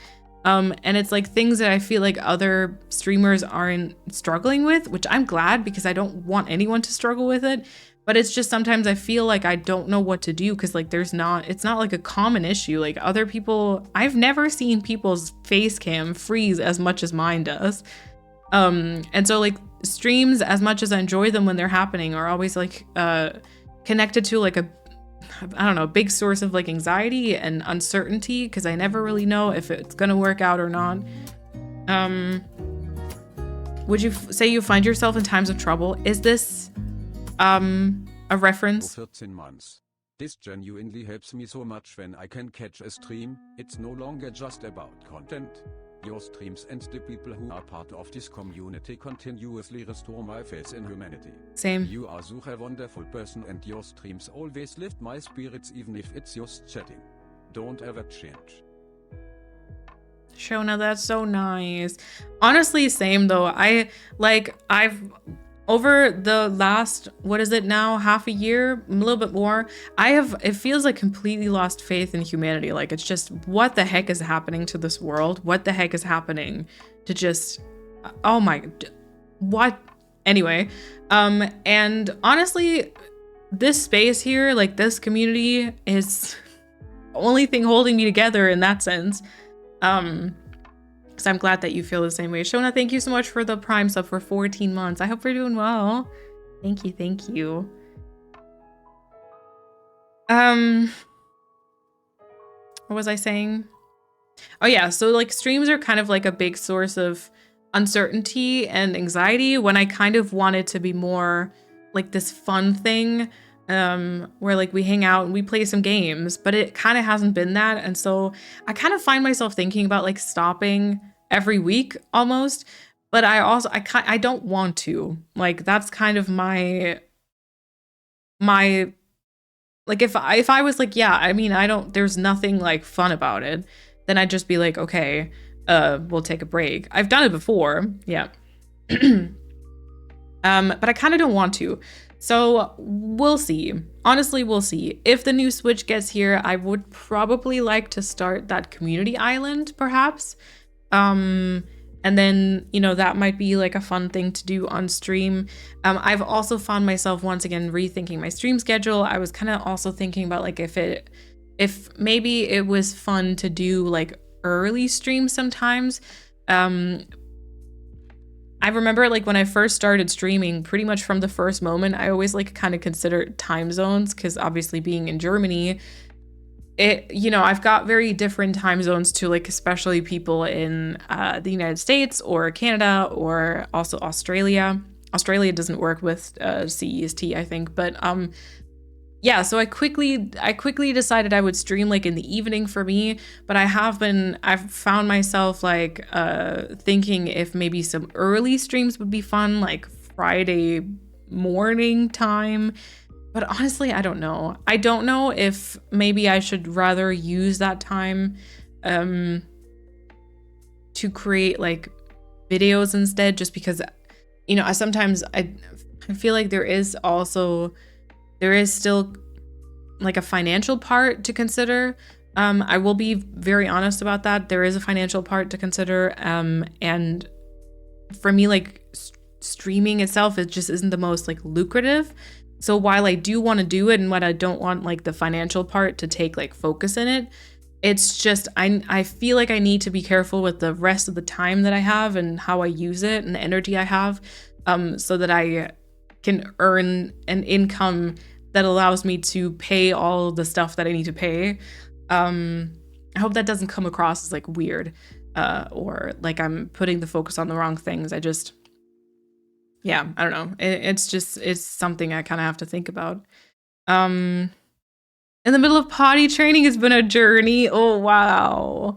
And it's like things that I feel like other streamers aren't struggling with, which I'm glad because I don't want anyone to struggle with it. But it's just sometimes I feel like I don't know what to do because like it's not like a common issue. Like other people, I've never seen people's face cam freeze as much as mine does. And so like streams, as much as I enjoy them when they're happening, are always like connected to like a big source of like anxiety and uncertainty because I never really know if it's gonna work out or not. Would you say you find yourself in times of trouble? Is this a reference? 14 months. This genuinely helps me so much when I can catch a stream. It's no longer just about content. Your streams and the people who are part of this community continuously restore my faith in humanity. Same. You are such a wonderful person and your streams always lift my spirits even if it's just chatting. Don't ever change. Shona, that's so nice. Honestly, same though. I've over the last, what is it now, half a year, a little bit more, it feels like completely lost faith in humanity. Like it's just, what the heck is happening to this world? What the heck is happening to just, oh my, what? Anyway, and honestly, this space here, like this community is the only thing holding me together in that sense. So I'm glad that you feel the same way. Shona, thank you so much for the Prime sub for 14 months. I hope you're doing well. Thank you. What was I saying? Oh yeah, so like streams are kind of like a big source of uncertainty and anxiety when I kind of want it to be more like this fun thing, where like we hang out and we play some games, but it kind of hasn't been that. And so I kind of find myself thinking about like stopping every week almost, but I don't want to. Like that's kind of my like if I was like, yeah, I mean, there's nothing like fun about it, then I'd just be like, okay, we'll take a break. I've done it before, yeah. But I kind of don't want to. So we'll see. Honestly, we'll see. If the new Switch gets here, I would probably like to start that community island, perhaps. And then, you know, that might be like a fun thing to do on stream. I've also found myself once again rethinking my stream schedule. I was kind of also thinking about like if maybe it was fun to do like early streams sometimes. I remember like when I first started streaming, pretty much from the first moment, I always like kind of considered time zones, because obviously being in Germany, I've got very different time zones to like, especially people in the United States or Canada or also Australia. Australia doesn't work with CEST, I think, but yeah, so I quickly decided I would stream like in the evening for me, but I've found myself like thinking if maybe some early streams would be fun, like Friday morning time. But honestly, I don't know. I don't know if maybe I should rather use that time to create like videos instead, just because, I sometimes I feel like there is still like a financial part to consider. I will be very honest about that. There is a financial part to consider. And for me, like streaming itself, it just isn't the most like lucrative. So while I do want to do it and what I don't want like the financial part to take like focus in it, it's just, I feel like I need to be careful with the rest of the time that I have and how I use it and the energy I have, so that I can earn an income that allows me to pay all the stuff that I need to pay. I hope that doesn't come across as like weird, or like I'm putting the focus on the wrong things. I don't know. It's something I kind of have to think about. In the middle of potty training has been a journey. Oh, wow.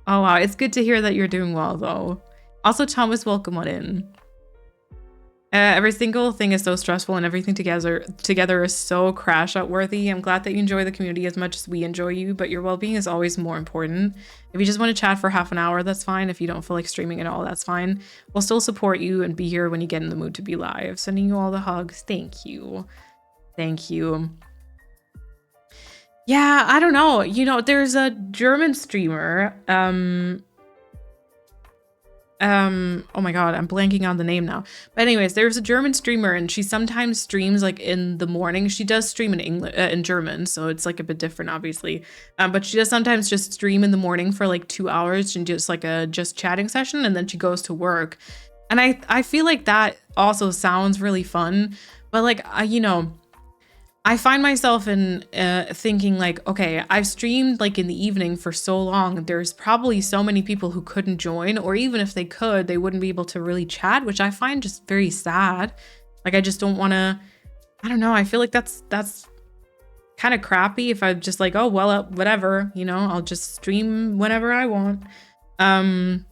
It's good to hear that you're doing well, though. Also, Thomas, welcome on in. Every single thing is so stressful and everything together is so crash out worthy. I'm glad that you enjoy the community as much as we enjoy you, but your well-being is always more important. If you just want to chat for half an hour, that's fine. If you don't feel like streaming at all, that's fine. We'll still support you and be here when you get in the mood to be live. Sending you all the hugs. Thank you. Thank you. Yeah, I don't know. There's a German streamer. Oh my god, I'm blanking on the name now. But anyways, there's a German streamer and she sometimes streams like in the morning. She does stream in English, in German, so it's like a bit different, obviously. But she does sometimes just stream in the morning for like 2 hours and just like a chatting session, and then she goes to work. And I feel like that also sounds really fun, but like I find myself in thinking like, okay, I've streamed like in the evening for so long. There's probably so many people who couldn't join, or even if they could, they wouldn't be able to really chat, which I find just very sad. Like, I just don't want to, I don't know. I feel like that's kind of crappy if I'm just like, oh, well, whatever, I'll just stream whenever I want. And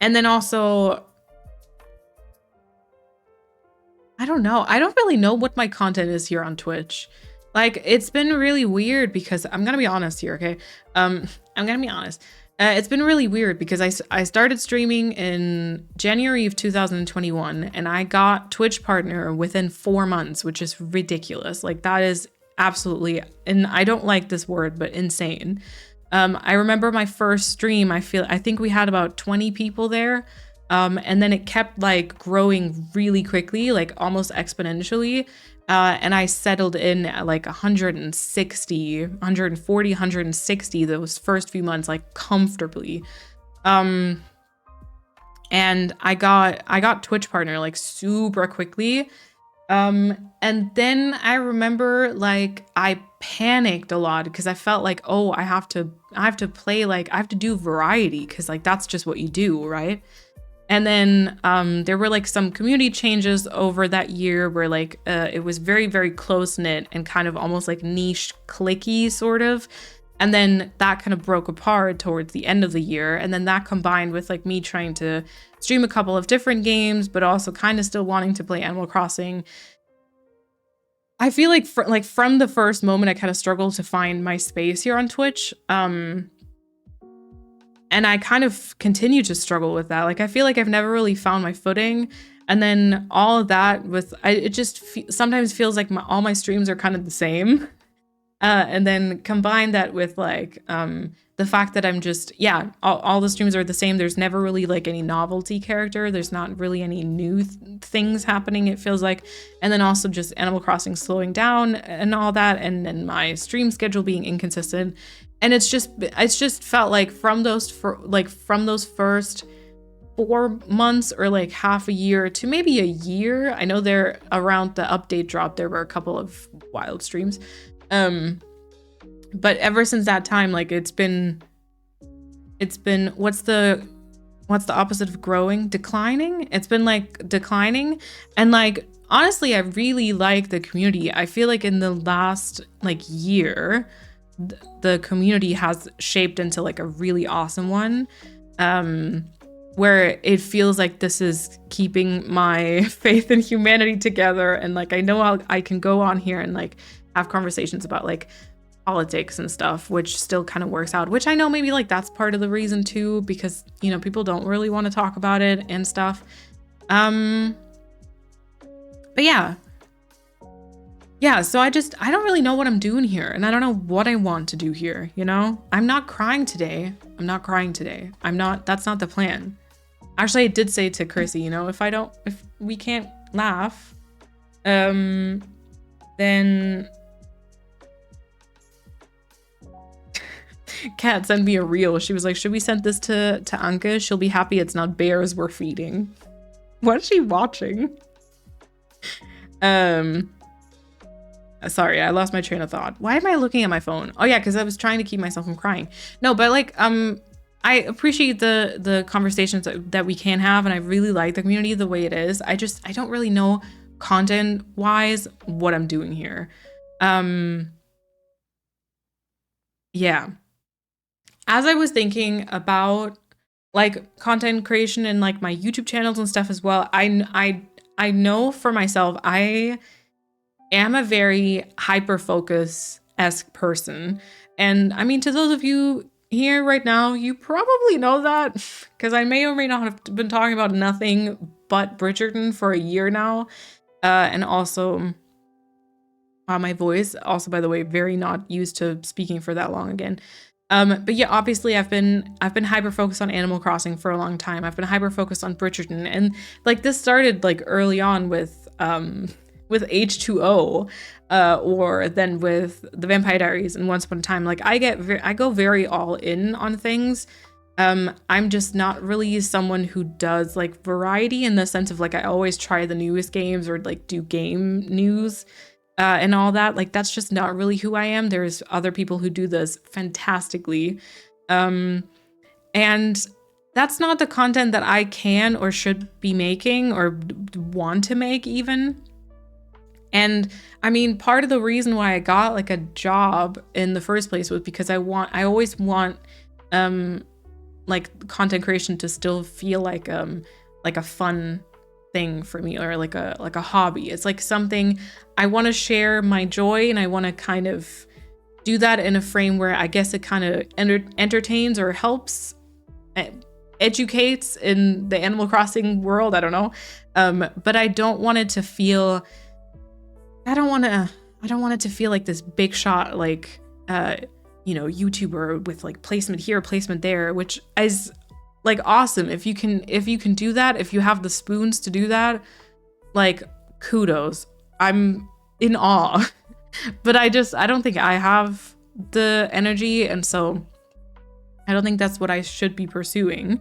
then also, I don't know. I don't really know what my content is here on Twitch. Like, it's been really weird because I'm going to be honest here, okay? I'm going to be honest. It's been really weird because I started streaming in January of 2021 and I got Twitch partner within 4 months, which is ridiculous. Like, that is absolutely, and I don't like this word, but insane. I remember my first stream, I think we had about 20 people there. And then it kept like growing really quickly, like almost exponentially. And I settled in at like 140, 160 those first few months, like comfortably. And I got Twitch partner like super quickly. And then I remember like I panicked a lot because I felt like, oh, I have to play, like I have to do variety because like that's just what you do, right? And then there were like some community changes over that year where like it was very, very close knit and kind of almost like niche clicky sort of. And then that kind of broke apart towards the end of the year. And then that combined with like me trying to stream a couple of different games, but also kind of still wanting to play Animal Crossing. I feel like from the first moment, I kind of struggled to find my space here on Twitch. And I kind of continue to struggle with that. Like, I feel like I've never really found my footing. And then all of that it just sometimes feels like all my streams are kind of the same. And then combine that with like the fact that I'm just, all the streams are the same. There's never really like any novelty character. There's not really any new things happening, it feels like. And then also just Animal Crossing slowing down and all that. And then my stream schedule being inconsistent. And it's just felt like from those first 4 months or like half a year to maybe a year. I know there around the update drop there were a couple of wild streams. But ever since that time, like it's been what's the opposite of growing? Declining? It's been like declining. And like honestly, I really like the community. I feel like in the last like year, the community has shaped into like a really awesome one. Where it feels like this is keeping my faith in humanity together. And like, I know I can go on here and like have conversations about like politics and stuff, which still kind of works out, which I know maybe like that's part of the reason too, because, you know, people don't really want to talk about it and stuff. But yeah. Yeah, so I don't really know what I'm doing here, and I don't know what I want to do here, you know? I'm not crying today. That's not the plan. Actually, I did say to Chrissy, you know, if we can't laugh, then Kat sent me a reel. She was like, should we send this to Anka? She'll be happy it's not bears we're feeding. What is she watching? Sorry, I lost my train of thought. Why am I looking at my phone? Oh yeah, because I was trying to keep myself from crying. No, but like, I appreciate the conversations that we can have, and I really like the community the way it is. I don't really know content wise what I'm doing here. Yeah. As I was thinking about like content creation and like my YouTube channels and stuff as well, I know for myself, I am a very hyper-focus-esque person. And I mean, to those of you here right now, you probably know that because I may or may not have been talking about nothing but Bridgerton for a year now. And also my voice, also by the way, very not used to speaking for that long again. But yeah, obviously I've been hyper focused on Animal Crossing for a long time. I've been hyper focused on Bridgerton, and like this started like early on with H2O, or then with The Vampire Diaries and Once Upon a Time. Like I go very all in on things. I'm just not really someone who does like variety in the sense of like I always try the newest games or like do game news and all that. Like that's just not really who I am. There's other people who do this fantastically. And that's not the content that I can or should be making or want to make even. And I mean, part of the reason why I got like a job in the first place was because I always want like content creation to still feel like a fun thing for me, or like a hobby. It's like something I want to share my joy, and I want to kind of do that in a frame where I guess it kind of entertains or helps, educates in the Animal Crossing world. I don't know. But I don't want it to feel I don't want it to feel like this big shot, like, you know, YouTuber with like placement here, placement there, which is like awesome. If you can do that, if you have the spoons to do that, like kudos. I'm in awe. But I don't think I have the energy, and so I don't think that's what I should be pursuing.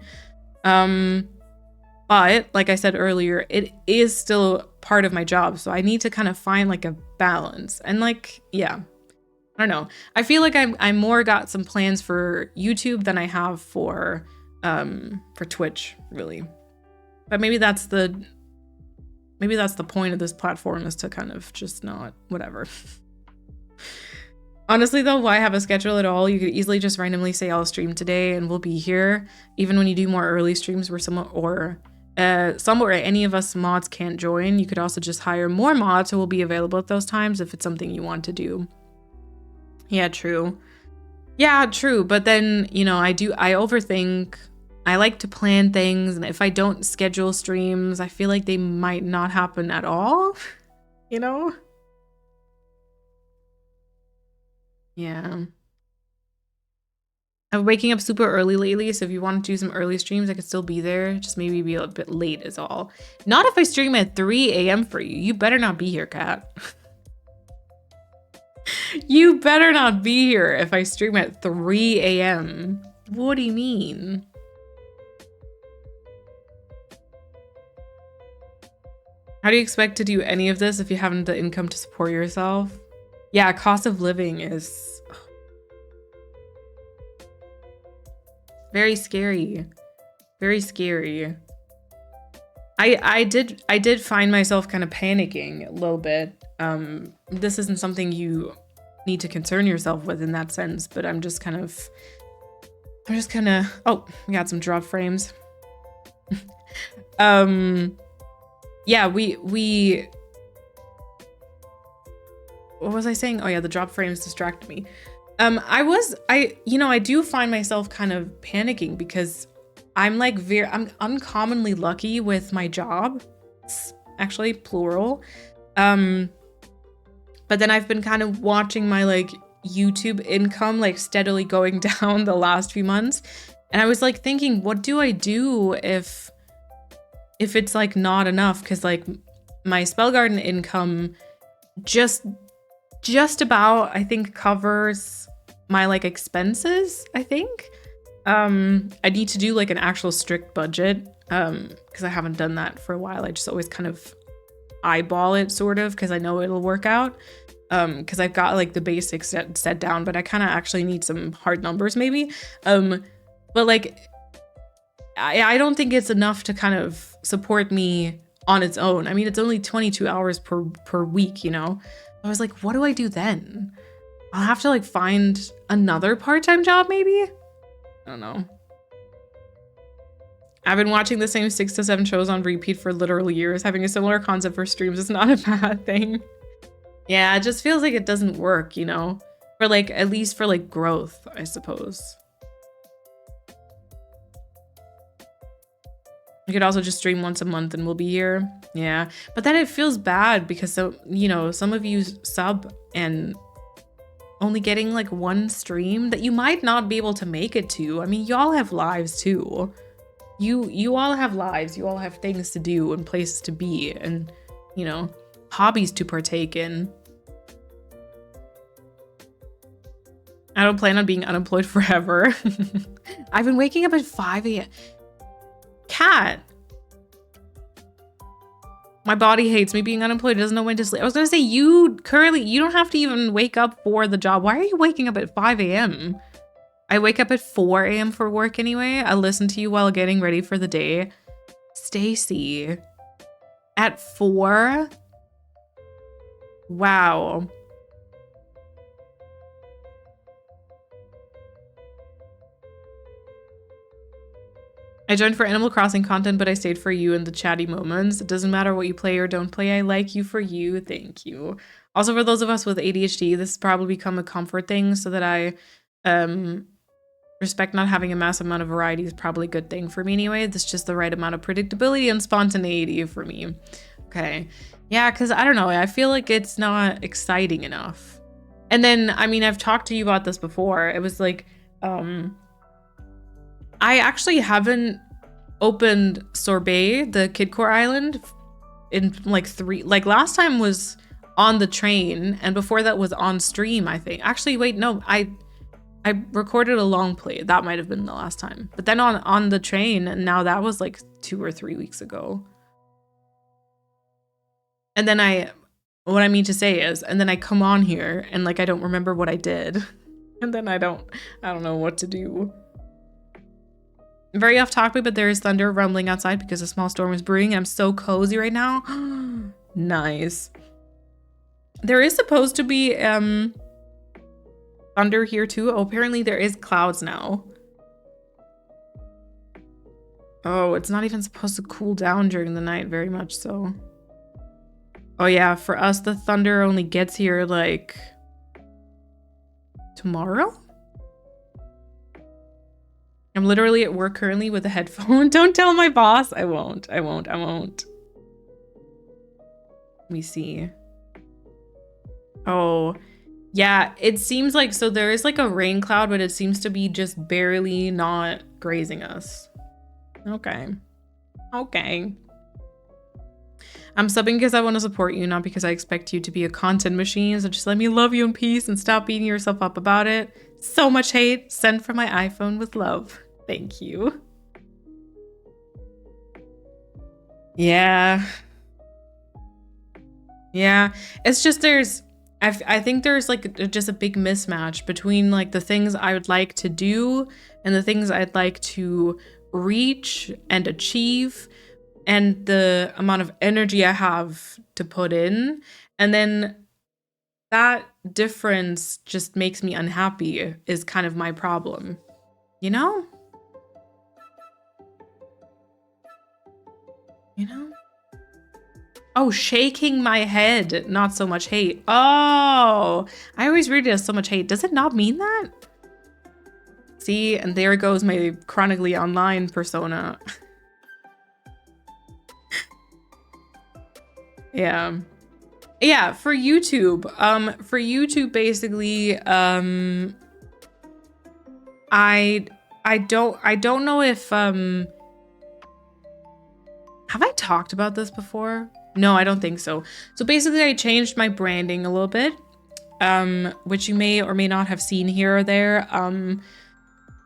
But like I said earlier, it is still part of my job. So I need to kind of find like a balance. And like, yeah, I don't know. I feel like I more got some plans for YouTube than I have for Twitch, really. But maybe that's the point of this platform, is to kind of just not whatever. Honestly though, why have a schedule at all? You could easily just randomly say I'll stream today and we'll be here. Even when you do more early streams where some or any of us mods can't join, you could also just hire more mods who will be available at those times if it's something you want to do. Yeah, true. Yeah, true. But then, you know, I overthink. I like to plan things, and if I don't schedule streams, I feel like they might not happen at all, you know? Yeah. I'm waking up super early lately, so if you want to do some early streams, I could still be there. Just maybe be a bit late is all. Not if I stream at 3 a.m. for you. You better not be here, Kat. You better not be here if I stream at 3 a.m. What do you mean? How do you expect to do any of this if you haven't the income to support yourself? Yeah, cost of living is very scary. Very scary. I did find myself kind of panicking a little bit. This isn't something you need to concern yourself with in that sense, but I'm just kind of oh, we got some drop frames. Yeah, we what was I saying? Oh yeah, the drop frames distracted me. I do find myself kind of panicking because I'm uncommonly lucky with my job. It's actually plural. But then I've been kind of watching my like YouTube income like steadily going down the last few months. And I was like thinking, what do I do if it's like not enough? Cause like my Spellgarden income just about, I think, covers my like expenses, I think. I need to do like an actual strict budget because I haven't done that for a while. I just always kind of eyeball it sort of because I know it'll work out because I've got like the basics set down, but I kind of actually need some hard numbers maybe. But like I don't think it's enough to kind of support me on its own. I mean, it's only 22 hours per week, you know? I was like, what do I do then? I'll have to like find another part-time job maybe? I don't know. I've been watching the same 6 to 7 shows on repeat for literal years. Having a similar concept for streams is not a bad thing. Yeah, it just feels like it doesn't work, you know? For like, at least for like growth, I suppose. You could also just stream once a month and we'll be here. Yeah, but then it feels bad because, so you know, some of you sub and only getting like one stream that you might not be able to make it to. I mean, y'all have lives too. You all have lives. You all have things to do and places to be and, you know, hobbies to partake in. I don't plan on being unemployed forever. I've been waking up at 5 a.m. Cat. My body hates me being unemployed. It doesn't know when to sleep. I was gonna say you don't have to even wake up for the job. Why are you waking up at 5 a.m.? I wake up at 4 a.m. for work anyway. I listen to you while getting ready for the day. Stacy. At 4? Wow. I joined for Animal Crossing content, but I stayed for you in the chatty moments. It doesn't matter what you play or don't play. I like you for you. Thank you. Also, for those of us with ADHD, this has probably become a comfort thing so that I respect not having a massive amount of variety is probably a good thing for me anyway. That's just the right amount of predictability and spontaneity for me. Okay. Yeah, because I don't know. I feel like it's not exciting enough. And then, I mean, I've talked to you about this before. It was like, I actually haven't opened Sorbet, the Kid Core Island, in like last time was on the train and before that was on stream, I think. Actually, wait, no, I recorded a long play. That might have been the last time. But then on the train, and now that was like 2 or 3 weeks ago. And then what I mean to say is, and then I come on here and like I don't remember what I did. And then I don't know what to do. Very off topic, but there is thunder rumbling outside because a small storm is brewing. I'm so cozy right now. Nice. There is supposed to be thunder here too. Oh, apparently there is clouds now. Oh, it's not even supposed to cool down during the night very much so. Oh yeah, for us the thunder only gets here like tomorrow? I'm literally at work currently with a headphone. Don't tell my boss. I won't. Let me see. Oh, yeah, it seems like, so there is like a rain cloud, but it seems to be just barely not grazing us. Okay. Okay. I'm subbing because I want to support you, not because I expect you to be a content machine. So just let me love you in peace and stop beating yourself up about it. So much hate. Send from my iPhone with love. Thank you. Yeah, it's just I think there's like just a big mismatch between like the things I would like to do and the things I'd like to reach and achieve and the amount of energy I have to put in. And then that difference just makes me unhappy is kind of my problem, you know? You know? Oh, shaking my head, not so much hate. Oh, I always read it as so much hate. Does it not mean that? See, and there goes my chronically online persona. Yeah. Yeah, for YouTube. For YouTube basically, I don't know if have I talked about this before? No, I don't think so. So basically I changed my branding a little bit, which you may or may not have seen here or there. I'm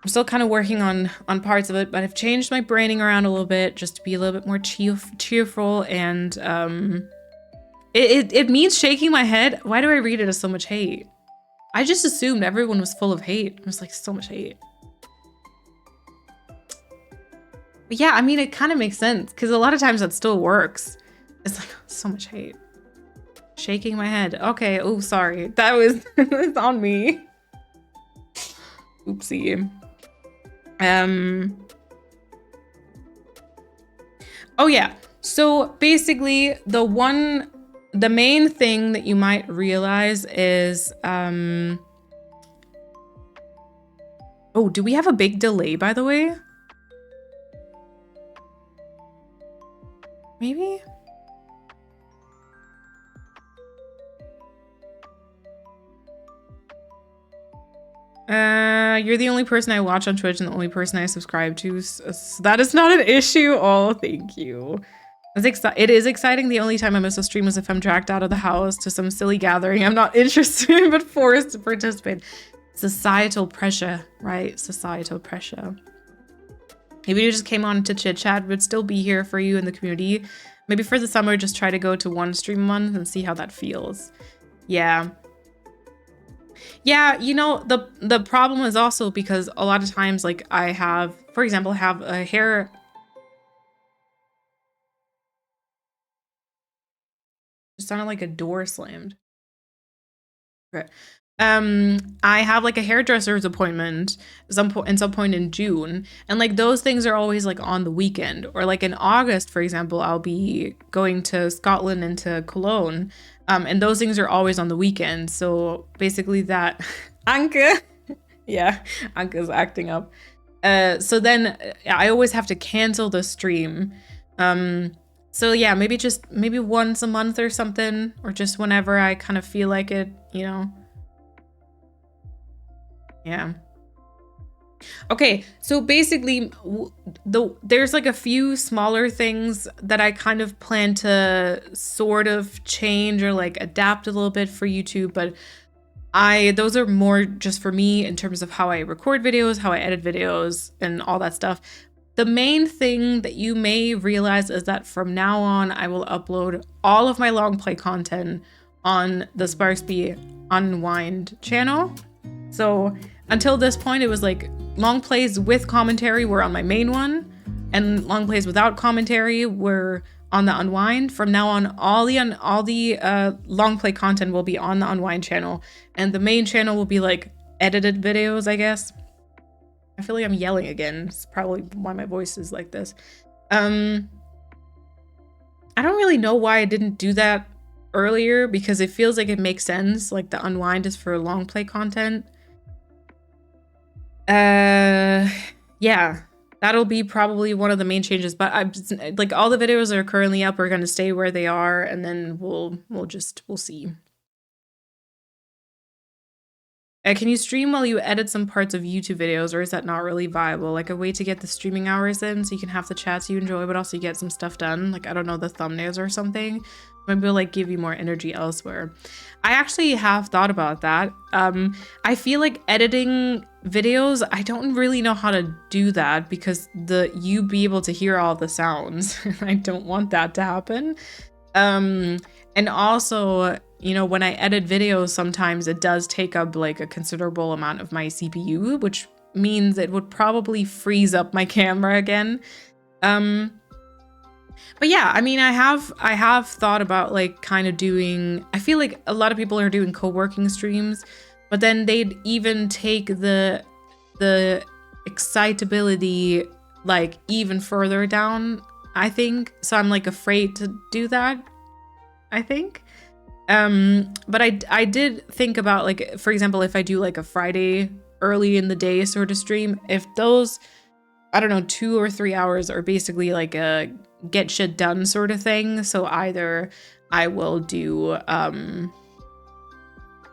still kind of working on parts of it, but I've changed my branding around a little bit just to be a little bit more cheerful and it means shaking my head. Why do I read it as so much hate? I just assumed everyone was full of hate. It was like so much hate. But yeah, I mean, it kind of makes sense because a lot of times that still works. It's like so much hate. Shaking my head. Okay. Oh, sorry. That was it's on me. Oopsie. Oh yeah. So basically, the main thing that you might realize is oh, do we have a big delay, by the way? Maybe? You're the only person I watch on Twitch and the only person I subscribe to. So that is not an issue. Oh, thank you. It is exciting. The only time I miss a stream is if I'm dragged out of the house to some silly gathering I'm not interested in but forced to participate. Societal pressure, right? Societal pressure. If you just came on to chit chat, would still be here for you in the community. Maybe for the summer, just try to go to one stream a month and see how that feels. Yeah. Yeah, you know, the problem is also because a lot of times, like I have, for example, have a hair. It sounded like a door slammed. Okay. I have like a hairdresser's appointment some point in June, and like those things are always like on the weekend, or like in August, for example, I'll be going to Scotland and to Cologne, and those things are always on the weekend. So basically that Anke, yeah, Anke's acting up. So then I always have to cancel the stream. So yeah, maybe once a month or something, or just whenever I kind of feel like it, you know. Yeah. Okay, so basically there's like a few smaller things that I kind of plan to sort of change or like adapt a little bit for YouTube, but those are more just for me in terms of how I record videos, how I edit videos, and all that stuff. The main thing that you may realize is that from now on, I will upload all of my long play content on the Sparksby Unwind channel. So until this point, it was like long plays with commentary were on my main one, and long plays without commentary were on the Unwind. From now on, all the long play content will be on the Unwind channel, and the main channel will be like edited videos, I guess. I feel like I'm yelling again. It's probably why my voice is like this. I don't really know why I didn't do that earlier, because it feels like it makes sense. Like the Unwind is for long play content. Yeah, that'll be probably one of the main changes, but I'm like all the videos that are currently up are going to stay where they are, and then we'll see. Can you stream while you edit some parts of YouTube videos, or is that not really viable? Like a way to get the streaming hours in so you can have the chats you enjoy, but also get some stuff done. Like, I don't know, the thumbnails or something. Maybe it'll like give you more energy elsewhere. I actually have thought about that. I feel like editing videos, I don't really know how to do that because you be able to hear all the sounds. I don't want that to happen. And also, you know, when I edit videos, sometimes it does take up like a considerable amount of my CPU, which means it would probably freeze up my camera again. But yeah, I mean, I have thought about like kind of doing, I feel like a lot of people are doing co-working streams, but then they'd even take the excitability like even further down, I think. So I'm like afraid to do that, I think. But I did think about like, for example, if I do like a Friday early in the day sort of stream, if those, I don't know, 2 or 3 hours are basically like a get shit done sort of thing. So either I will do, I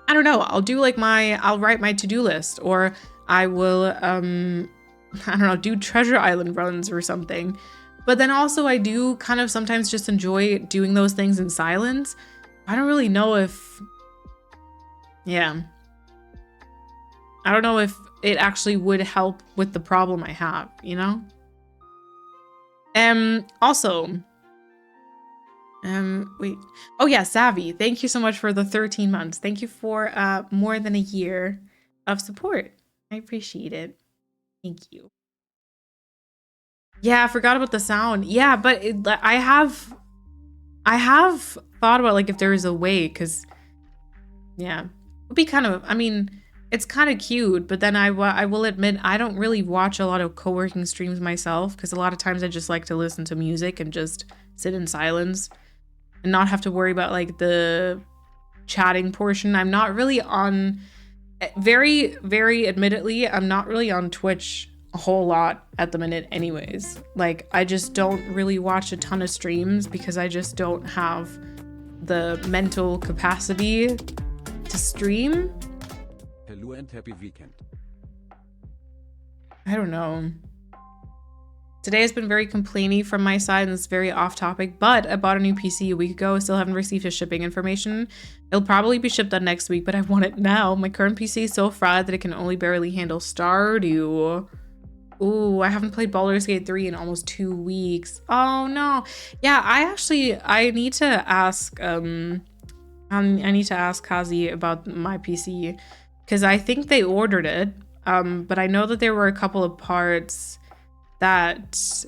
don't know, I'll do like I'll write my to-do list, or I will, I don't know, do treasure island runs or something. But then also I do kind of sometimes just enjoy doing those things in silence. I don't really know if, yeah. I don't know if it actually would help with the problem I have, you know? Also, wait. Oh yeah, Savvy, thank you so much for the 13 months. Thank you for more than a year of support. I appreciate it. Thank you. Yeah, I forgot about the sound. Yeah, but I have thought about like if there is a way, because yeah, it would be kind of, I mean, it's kind of cute, but then I will admit I don't really watch a lot of co-working streams myself, because a lot of times I just like to listen to music and just sit in silence and not have to worry about like the chatting portion. I'm not really on, very, very admittedly, I'm not really on Twitch a whole lot at the minute anyways. Like, I just don't really watch a ton of streams because I just don't have the mental capacity to stream. Hello and happy weekend. I don't know. Today has been very complainy from my side and it's very off topic, but I bought a new PC a week ago. I still haven't received his shipping information. It'll probably be shipped out next week, but I want it now. My current PC is so fried that it can only barely handle Stardew. Ooh, I haven't played Baldur's Gate 3 in almost 2 weeks. Oh no. Yeah, I need to ask, I need to ask Kazi about my PC, because I think they ordered it. But I know that there were a couple of parts that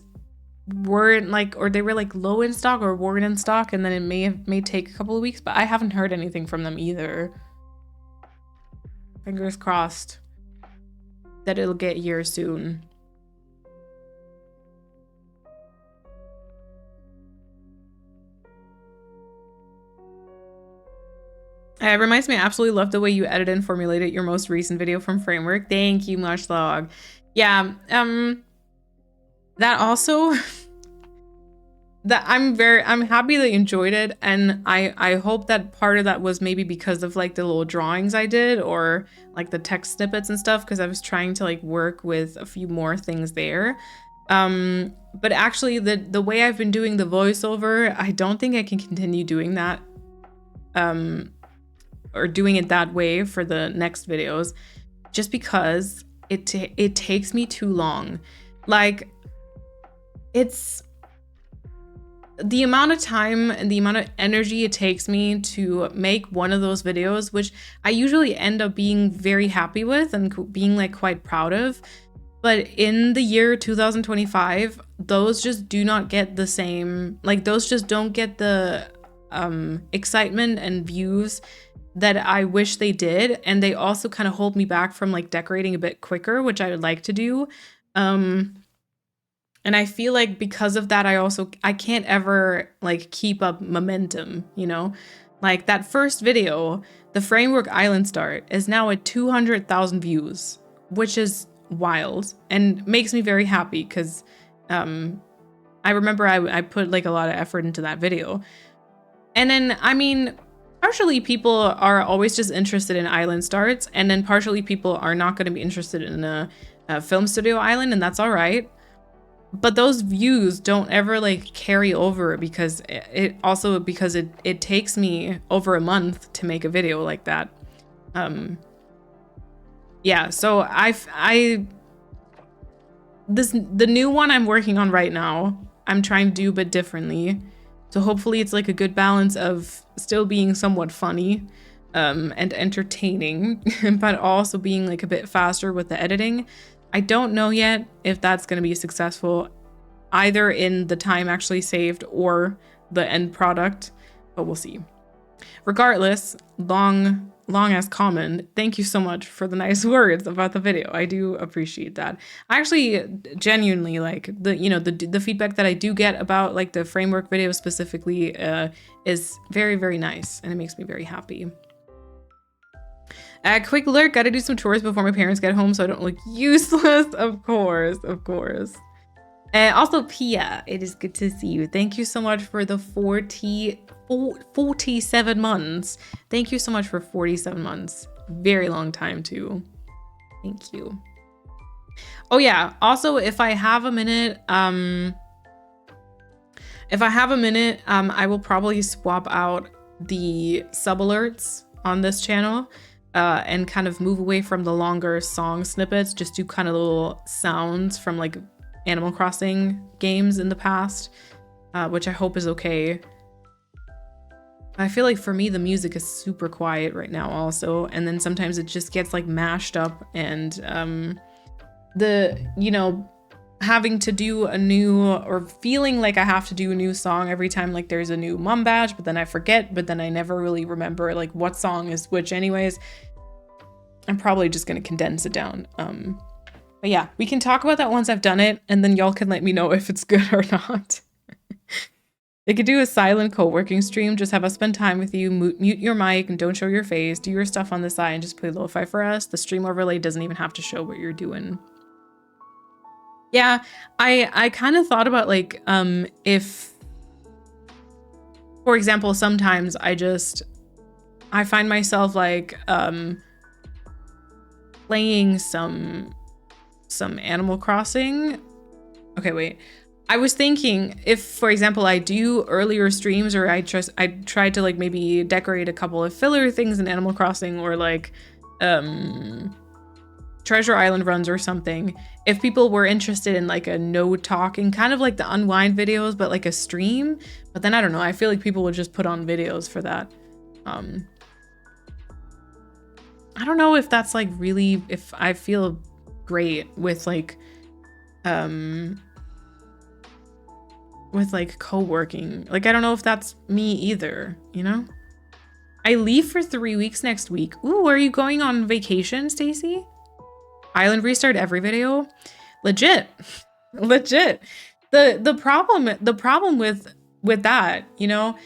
weren't like, or they were like low in stock or weren't in stock, and then it may take a couple of weeks, but I haven't heard anything from them either. Fingers crossed that it'll get here soon. It reminds me, I absolutely love the way you edited and formulated your most recent video from Framework. Thank you, Mushlog. Yeah, that also, that I'm happy that you enjoyed it, and I hope that part of that was maybe because of like the little drawings I did, or like the text snippets and stuff, because I was trying to like work with a few more things there. But actually the way I've been doing the voiceover, I don't think I can continue doing that. Or doing it that way for the next videos, just because it takes me too long. Like, it's the amount of time and the amount of energy it takes me to make one of those videos, which I usually end up being very happy with and being like quite proud of. But in the year 2025, those just do not get the same, like those just don't get the excitement and views that I wish they did. And they also kind of hold me back from like decorating a bit quicker, which I would like to do. And I feel like because of that, I can't ever like keep up momentum, you know? Like that first video, the Framework Island start, is now at 200,000 views, which is wild and makes me very happy, because I remember I put like a lot of effort into that video. And then, I mean, partially people are always just interested in island starts, and then partially people are not going to be interested in a film studio island, and that's all right. But those views don't ever like carry over, because it takes me over a month to make a video like that. Yeah, so the new one I'm working on right now, I'm trying to do a bit differently. So hopefully it's like a good balance of still being somewhat funny and entertaining, but also being like a bit faster with the editing. I don't know yet if that's going to be successful either in the time actually saved or the end product, but we'll see. Regardless, long as comment, thank you so much for the nice words about the video. I do appreciate that. I actually genuinely like the feedback that I do get about like the framework video specifically is very, very nice, and it makes me very happy. Quick alert, gotta do some chores before my parents get home so I don't look useless. Of course. Also, Pia, it is good to see you. Thank you so much for the 47 months. Thank you so much for 47 months. Very long time too. Thank you. Oh yeah, also if I have a minute, I will probably swap out the sub alerts on this channel and kind of move away from the longer song snippets, just do kind of little sounds from like Animal Crossing games in the past, which I hope is okay. I feel like for me, the music is super quiet right now also. And then sometimes it just gets like mashed up and having to do a new or feeling like I have to do a new song every time like there's a new mum badge, but then I forget, but then I never really remember like what song is which anyways. I'm probably just going to condense it down. But yeah, we can talk about that once I've done it, and then y'all can let me know if it's good or not. They could do a silent co-working stream, just have us spend time with you, mute your mic and don't show your face, do your stuff on the side and just play lo-fi for us. The stream overlay doesn't even have to show what you're doing. Yeah, I kind of thought about like, if, for example, sometimes I find myself like, playing some Animal Crossing. Okay, wait. I was thinking if, for example, I do earlier streams or I tried to like maybe decorate a couple of filler things in Animal Crossing or like Treasure Island runs or something, if people were interested in like a no talking, kind of like the Unwind videos, but like a stream. But then I don't know, I feel like people would just put on videos for that. I don't know if that's like really, if I feel great with like co-working. Like, I don't know if that's me either, you know? I leave for 3 weeks next week. Ooh, are you going on vacation, Stacy? Island restart every video? Legit. Legit. The problem with that, you know,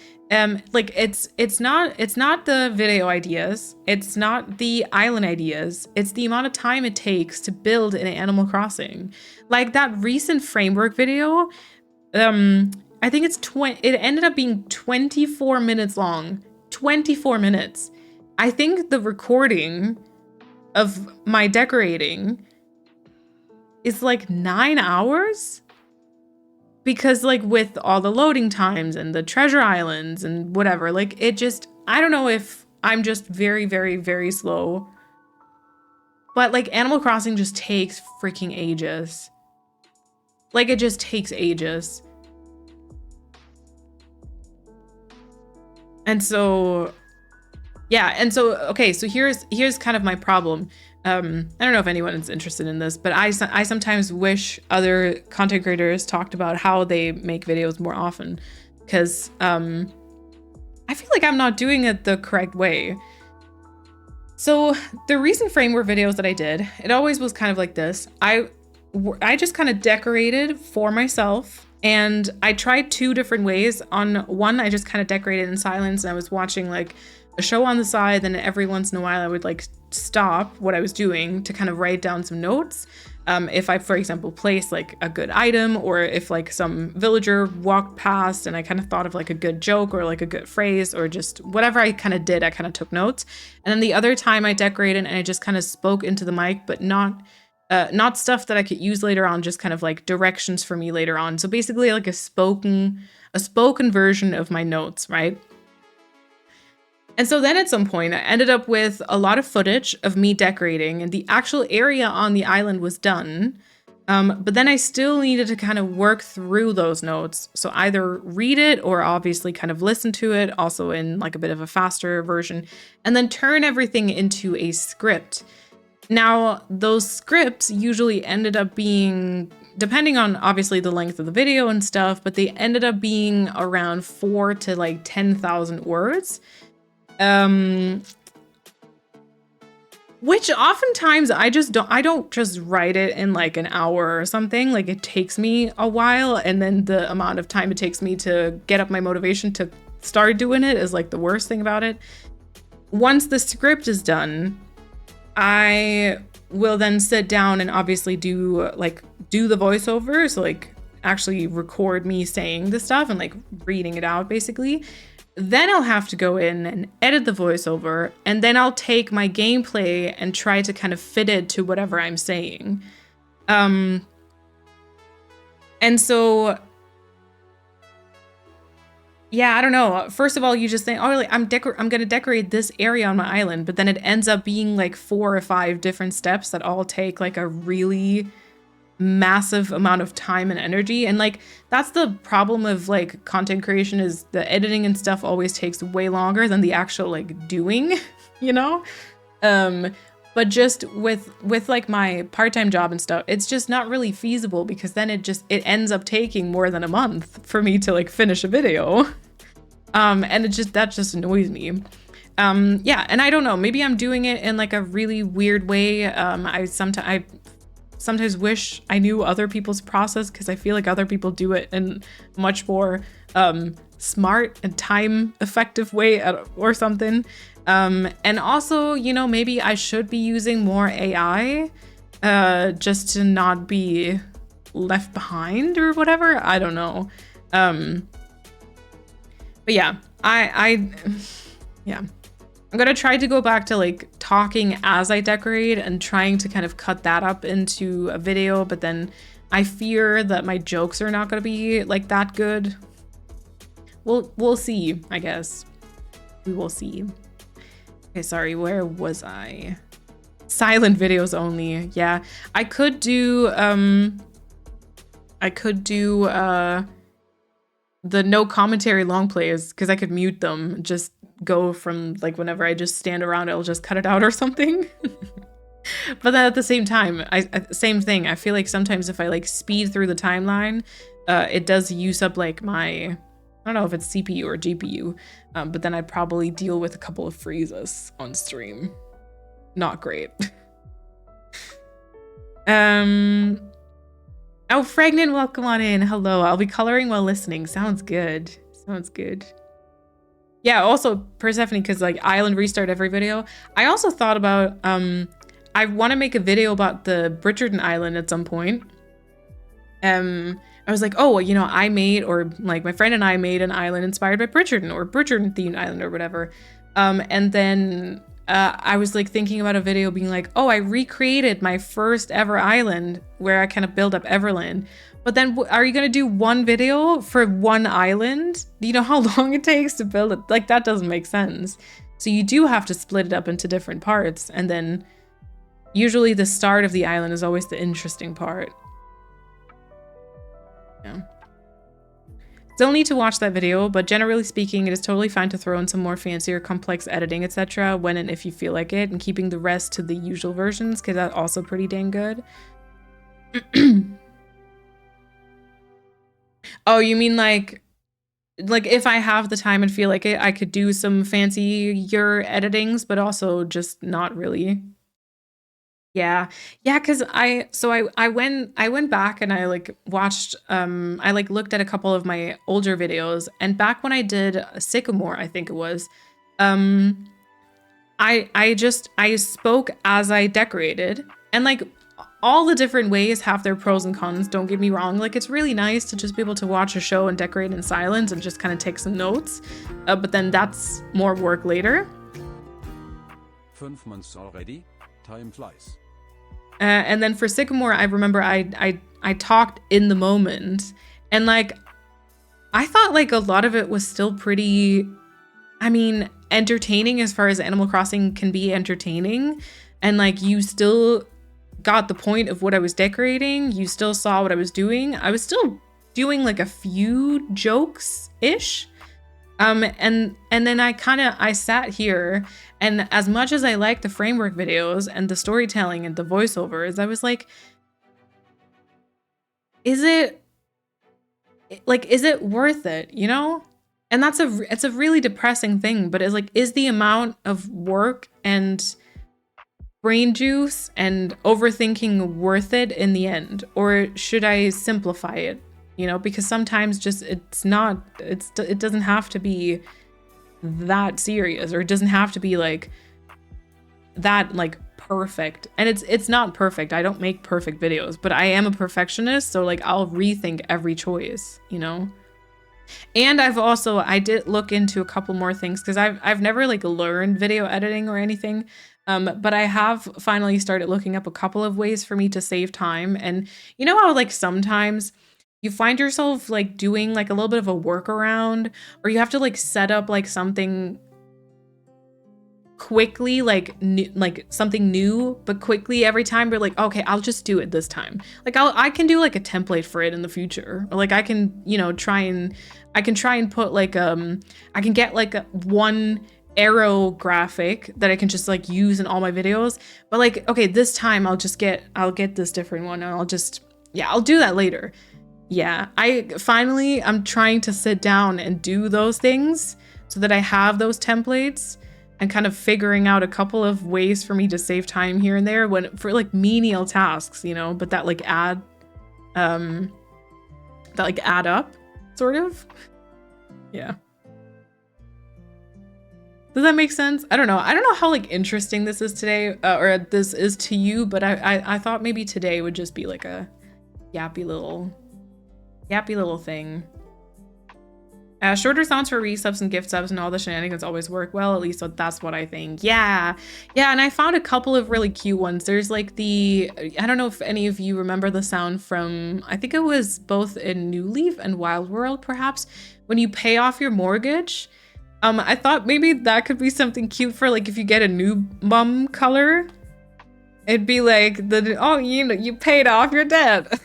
like it's not the video ideas, it's not the island ideas, it's the amount of time it takes to build an Animal Crossing. Like that recent framework video, I think it ended up being 24 minutes long. 24 minutes. I think the recording of my decorating is like 9 hours. Because like with all the loading times and the treasure islands and whatever, like it just, I don't know if I'm just very, very, very slow. But like Animal Crossing just takes freaking ages. Like it just takes ages. And so, yeah. And so, okay, so here's kind of my problem. I don't know if anyone is interested in this, but I sometimes wish other content creators talked about how they make videos more often, because I feel like I'm not doing it the correct way. So the recent framework videos that I did, it always was kind of like this. I just kind of decorated for myself, and I tried 2 different ways. On one, I just kind of decorated in silence, and I was watching like a show on the side, then every once in a while I would like stop what I was doing to kind of write down some notes. If I, for example, placed like a good item, or if like some villager walked past and I kind of thought of like a good joke or like a good phrase, or just whatever I kind of did, I kind of took notes. And then the other time I decorated and I just kind of spoke into the mic, but not stuff that I could use later on, just kind of like directions for me later on. So basically like a spoken version of my notes, right? And so then at some point I ended up with a lot of footage of me decorating, and the actual area on the island was done. But then I still needed to kind of work through those notes. So either read it or obviously kind of listen to it, also in like a bit of a faster version, and then turn everything into a script. Now, those scripts usually ended up being, depending on obviously the length of the video and stuff, but they ended up being around 4 to like 10,000 words. Which oftentimes I don't just write it in like an hour or something. Like it takes me a while, and then the amount of time it takes me to get up my motivation to start doing it is like the worst thing about it. Once the script is done, I will then sit down and obviously do the voiceover. So like actually record me saying the stuff and like reading it out basically. Then I'll have to go in and edit the voiceover, and then I'll take my gameplay and try to kind of fit it to whatever I'm saying. And so, yeah, I don't know. First of all, you just think, oh, like, I'm gonna decorate this area on my island, but then it ends up being like 4 or 5 different steps that all take like a really massive amount of time and energy. And like that's the problem of like content creation, is the editing and stuff always takes way longer than the actual like doing, you know. But just with like my part-time job and stuff, it's just not really feasible, because then it ends up taking more than a month for me to like finish a video. And that just annoys me. Yeah, and I don't know, maybe I'm doing it in like a really weird way. I sometimes wish I knew other people's process, because I feel like other people do it in much more smart and time effective way or something. And also, you know, maybe I should be using more AI just to not be left behind or whatever. I don't know. But yeah, yeah. I'm gonna try to go back to like talking as I decorate and trying to kind of cut that up into a video, but then I fear that my jokes are not gonna be like that good. We'll see, I guess. We will see. Okay, sorry, where was I? Silent videos only. Yeah, I could do the no commentary long plays, because I could mute them, just go from like whenever I just stand around, I'll just cut it out or something. But then at the same time, same thing. I feel like sometimes if I like speed through the timeline, it does use up like my, I don't know if it's CPU or GPU, but then I'd probably deal with a couple of freezes on stream. Not great. Oh, Fragnant, welcome on in. Hello, I'll be coloring while listening. Sounds good. Sounds good. Yeah, also Persephone, because like island restart every video. I also thought about, I want to make a video about the Bridgerton Island at some point. I was like, oh, you know, I made, or like my friend and I made an island inspired by Bridgerton, or Bridgerton themed island or whatever. And then I was like thinking about a video being like, oh, I recreated my first ever island where I kind of build up Everland. But then are you going to do one video for one island? Do you know how long it takes to build it? Like that doesn't make sense. So you do have to split it up into different parts. And then usually the start of the island is always the interesting part. Yeah. Still need to watch that video, but generally speaking, it is totally fine to throw in some more fancier, complex editing, etc. when and if you feel like it, and keeping the rest to the usual versions, because that's also pretty dang good. Oh, you mean like if I have the time and feel like it, I could do some fancier editings, but also just not really. Yeah, because I went back and I like watched, I like looked at a couple of my older videos, and back when I did Sycamore, I think it was, I spoke as I decorated, and like all the different ways have their pros and cons, don't get me wrong. Like it's really nice to just be able to watch a show and decorate in silence and just kind of take some notes, but then that's more work later. 5 months already, time flies. And then for Sycamore, I remember I talked in the moment, and like I thought like a lot of it was still pretty, I mean, entertaining as far as Animal Crossing can be entertaining, and like you still got the point of what I was decorating. You still saw what I was doing. I was still doing like a few jokes-ish. And then I sat here, and as much as I like the framework videos and the storytelling and the voiceovers, I was like, is it worth it, you know? And it's a really depressing thing, but it's like, is the amount of work and brain juice and overthinking worth it in the end? Or should I simplify it? You know, because sometimes just it doesn't have to be that serious, or it doesn't have to be like that like perfect. And it's not perfect. I don't make perfect videos, but I am a perfectionist, so like I'll rethink every choice, you know? And I did look into a couple more things, because I've never like learned video editing or anything. But I have finally started looking up a couple of ways for me to save time. And you know how like sometimes you find yourself like doing like a little bit of a workaround, or you have to like set up like something quickly, like something new, but quickly every time you're like, okay, I'll just do it this time. Like I can do like a template for it in the future, or like I can, you know, try and put like I can get like one arrow graphic that I can just like use in all my videos. But like, okay, this time I'll get this different one, and I'll do that later. Yeah, I'm trying to sit down and do those things so that I have those templates, and kind of figuring out a couple of ways for me to save time here and there for like menial tasks, you know, but that like add up, sort of. Yeah. Does that make sense? I don't know how like interesting this is today, or this is to you, but I thought maybe today would just be like a yappy little thing. Shorter sounds for resubs and gift subs and all the shenanigans always work well, at least that's what I think. Yeah, and I found a couple of really cute ones. There's like I don't know if any of you remember the sound from, I think it was both in New Leaf and Wild World, perhaps, when you pay off your mortgage. I thought maybe that could be something cute for like if you get a new bum color. It'd be like you paid off your debt.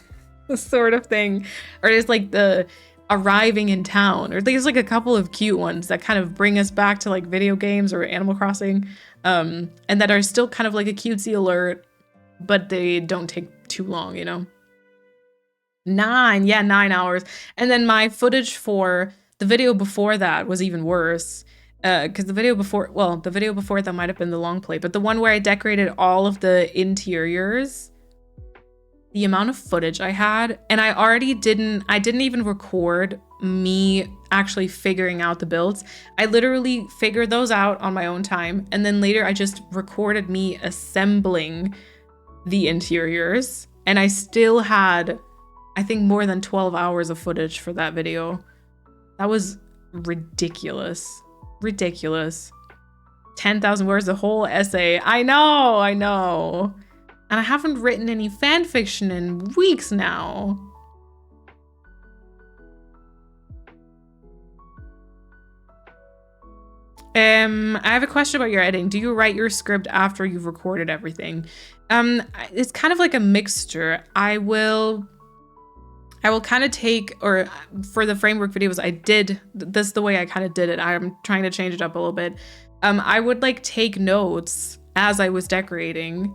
Sort of thing. Or there's like the arriving in town, or there's like a couple of cute ones that kind of bring us back to like video games or Animal Crossing, and that are still kind of like a cutesy alert, but they don't take too long, you know? 9 hours. And then my footage for the video before that was even worse, because the video before that might have been the long play, but the one where I decorated all of the interiors, the amount of footage I had, and I didn't even record me actually figuring out the builds. I literally figured those out on my own time, and then later I just recorded me assembling the interiors, and I still had, I think, more than 12 hours of footage for that video. That was ridiculous. 10,000 words, the whole essay. I know. And I haven't written any fan fiction in weeks now. I have a question about your editing. Do you write your script after you've recorded everything? It's kind of like a mixture. I will kind of take, or for the framework videos I did, this is the way I kind of did it. I'm trying to change it up a little bit. I would like take notes as I was decorating.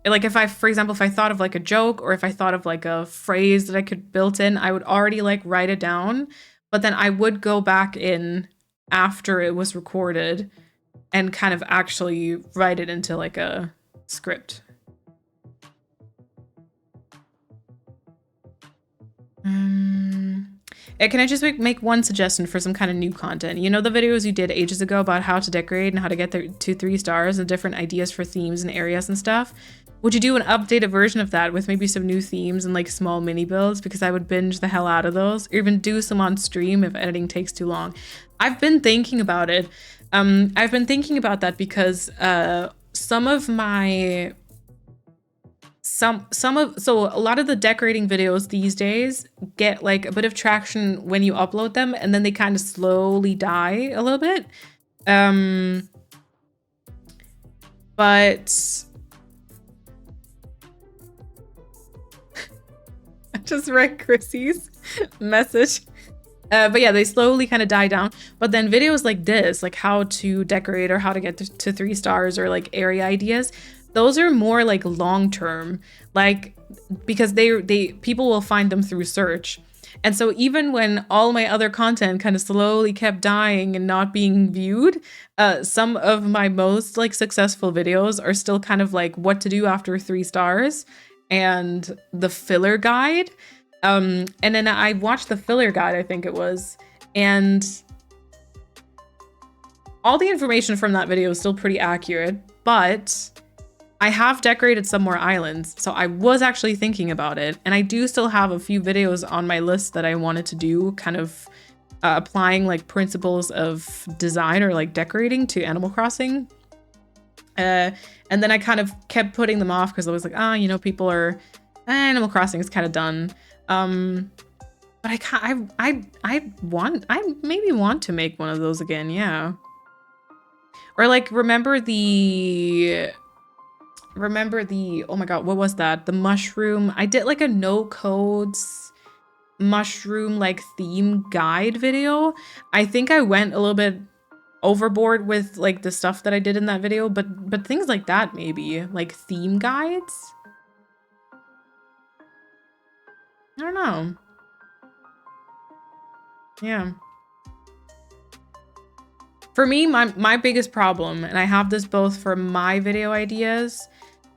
Like for example, if I thought of like a joke, or if I thought of like a phrase that I could build in, I would already like write it down, but then I would go back in after it was recorded and kind of actually write it into like a script. Can I just make one suggestion for some kind of new content? You know the videos you did ages ago about how to decorate and how to get to 3 stars and different ideas for themes and areas and stuff? Would you do an updated version of that with maybe some new themes and like small mini builds? Because I would binge the hell out of those, or even do some on stream if editing takes too long. I've been thinking about it. I've been thinking about that because some of my so a lot of the decorating videos these days get like a bit of traction when you upload them, and then they kind of slowly die a little bit. But I just read Chrissy's message. But yeah, they slowly kind of die down. But then videos like this, like how to decorate or how to get to 3 stars or like area ideas, those are more like long term, like because they people will find them through search. And so even when all my other content kind of slowly kept dying and not being viewed, some of my most like successful videos are still kind of like what to do after 3 stars and the filler guide. And then I watched the filler guide, I think it was, and all the information from that video is still pretty accurate, but I have decorated some more islands, so I was actually thinking about it, and I do still have a few videos on my list that I wanted to do, kind of applying like principles of design or like decorating to Animal Crossing. And then I kind of kept putting them off because I was like, you know, people are Animal Crossing is kind of done. But I maybe want to make one of those again, yeah. Or like remember the oh my god, what was that? The mushroom. I did like a no codes mushroom like theme guide video. I think I went a little bit overboard with like the stuff that I did in that video, but things like that, maybe like theme guides. I don't know. Yeah. For me, my biggest problem, and I have this both for my video ideas,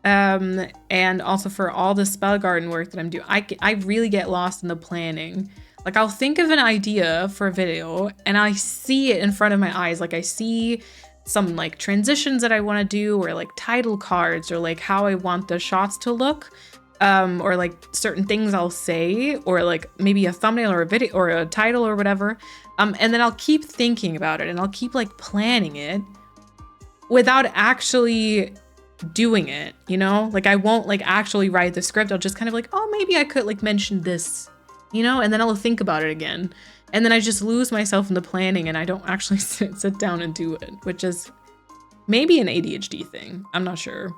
and also for all the spell garden work that I'm doing, I really get lost in the planning. Like I'll think of an idea for a video and I see it in front of my eyes. Like I see some like transitions that I want to do, or like title cards, or like how I want the shots to look. Or like certain things I'll say, or like maybe a thumbnail or a video or a title or whatever. And then I'll keep thinking about it and I'll keep like planning it without actually doing it, you know? Like I won't like actually write the script. I'll just kind of like, oh, maybe I could like mention this, you know? And then I'll think about it again. And then I just lose myself in the planning and I don't actually sit down and do it, which is maybe an ADHD thing. I'm not sure.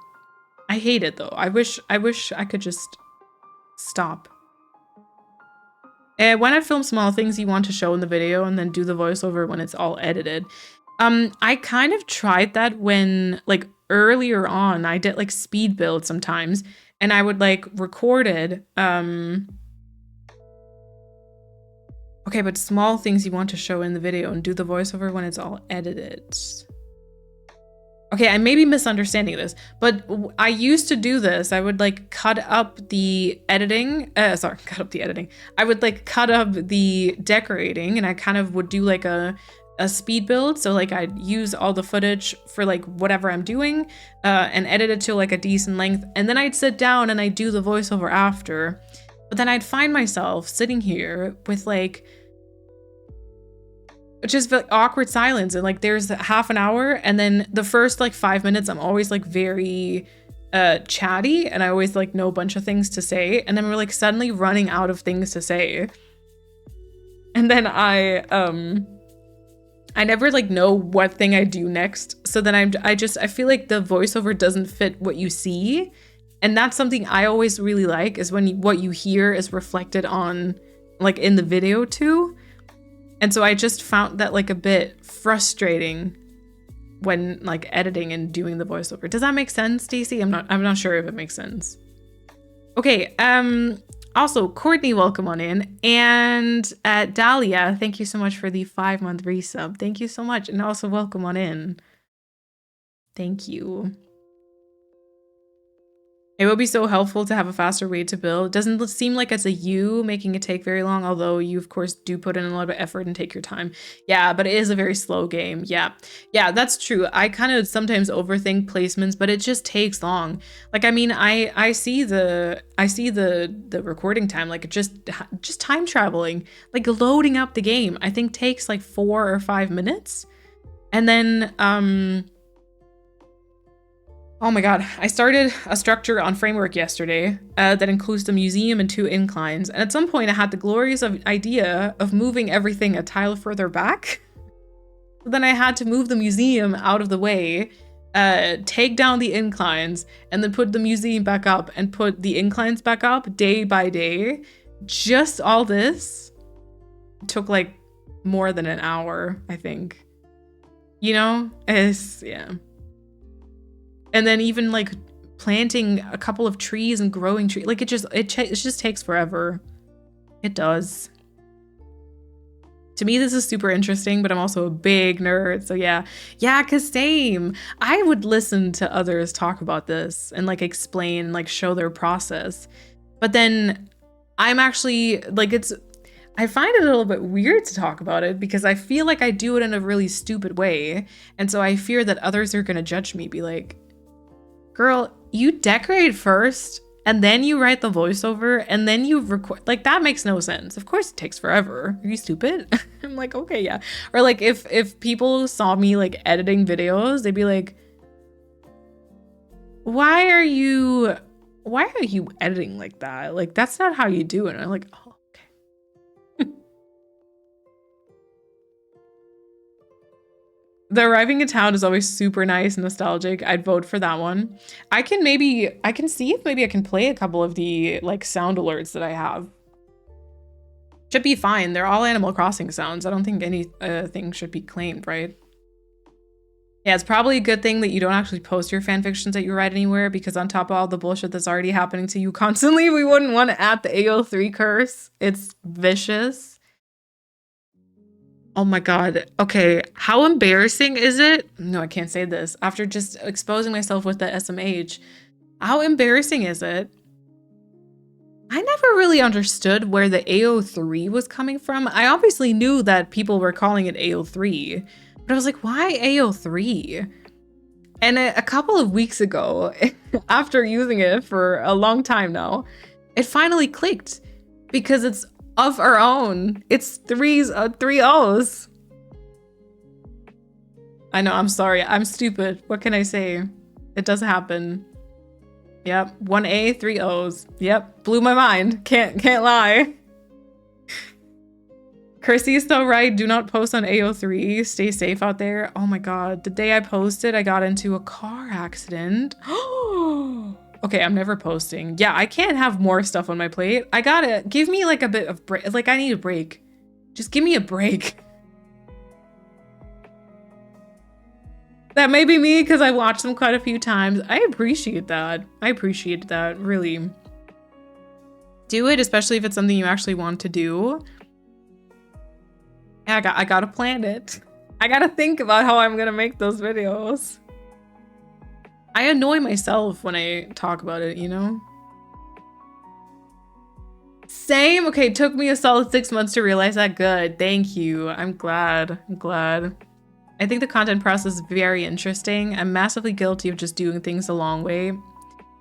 I hate it though. I wish I could just stop. When I film small things you want to show in the video and then do the voiceover when it's all edited. I kind of tried that when like earlier on I did like speed build sometimes and I would like record it. Okay, but small things you want to show in the video and do the voiceover when it's all edited. Okay, I may be misunderstanding this, but I used to do this. I would like cut up the editing. Cut up the editing. I would like cut up the decorating and I kind of would do like a speed build. So like I'd use all the footage for like whatever I'm doing and edit it to like a decent length. And then I'd sit down and I'd do the voiceover after. But then I'd find myself sitting here with like just like awkward silence, and like there's half an hour and then the first like 5 minutes I'm always like very chatty and I always like know a bunch of things to say, and then we're like suddenly running out of things to say, and then I never like know what thing I do next. So then I feel like the voiceover doesn't fit what you see, and that's something I always really like, is when what you hear is reflected on like in the video too. And so I just found that like a bit frustrating when like editing and doing the voiceover. Does that make sense, Stacey? I'm not sure if it makes sense. Okay, also Courtney, welcome on in. And Dahlia, thank you so much for the 5-month resub. Thank you so much. And also welcome on in. Thank you. It would be so helpful to have a faster way to build. It doesn't seem like it's a you making it take very long, although you, of course, do put in a lot of effort and take your time. Yeah, but it is a very slow game. Yeah, that's true. I kind of sometimes overthink placements, but it just takes long. Like, I mean, I see the recording time, like just time traveling, like loading up the game, I think takes like 4 or 5 minutes. And then, oh my god, I started a structure on Framework yesterday that includes the museum and 2 inclines. And at some point I had the glorious idea of moving everything a tile further back. Then I had to move the museum out of the way take down the inclines and then put the museum back up and put the inclines back up day by day. Just all this took like more than an hour, I think. You know, yeah. And then even like planting a couple of trees and growing trees, like it just takes forever. It does. To me, this is super interesting, but I'm also a big nerd. So yeah, cause same. I would listen to others talk about this and like explain, like show their process. But then I'm actually like, I find it a little bit weird to talk about it because I feel like I do it in a really stupid way. And so I fear that others are gonna judge me, be like, girl, you decorate first and then you write the voiceover and then you record. Like, that makes no sense. Of course it takes forever. Are you stupid? I'm like, okay, yeah. Or like if people saw me like editing videos, they'd be like, why are you editing like that? Like, that's not how you do it. And I'm like, oh, okay. The arriving in town is always super nice and nostalgic. I'd vote for that one. I can see if maybe I can play a couple of the like sound alerts that I have. Should be fine. They're all Animal Crossing sounds. I don't think any thing should be claimed, right? Yeah, it's probably a good thing that you don't actually post your fan fictions that you write anywhere, because on top of all the bullshit that's already happening to you constantly, we wouldn't want to add the AO3 curse. It's vicious. Oh my god. Okay, how embarrassing is it? No, I can't say this. After just exposing myself with the SMH, how embarrassing is it? I never really understood where the AO3 was coming from. I obviously knew that people were calling it AO3, but I was like, why AO3? And a couple of weeks ago, after using it for a long time now, it finally clicked because it's of our own. It's three O's. I know, I'm sorry. I'm stupid. What can I say? It does happen. Yep, 1A, 3 O's. Yep, blew my mind. Can't lie. Kirsty is so right. Do not post on AO3. Stay safe out there. Oh my god. The day I posted, I got into a car accident. Okay, I'm never posting. Yeah, I can't have more stuff on my plate. I gotta give me like a bit of break. Like, I need a break. Just give me a break. That may be me because I watched them quite a few times. I appreciate that. I appreciate that, really. Do it, especially if it's something you actually want to do. Yeah, I gotta plan it. I gotta think about how I'm gonna make those videos. I annoy myself when I talk about it, you know? Same. Okay, it took me a solid 6 months to realize that. Good. Thank you. I'm glad. I think the content process is very interesting. I'm massively guilty of just doing things the long way.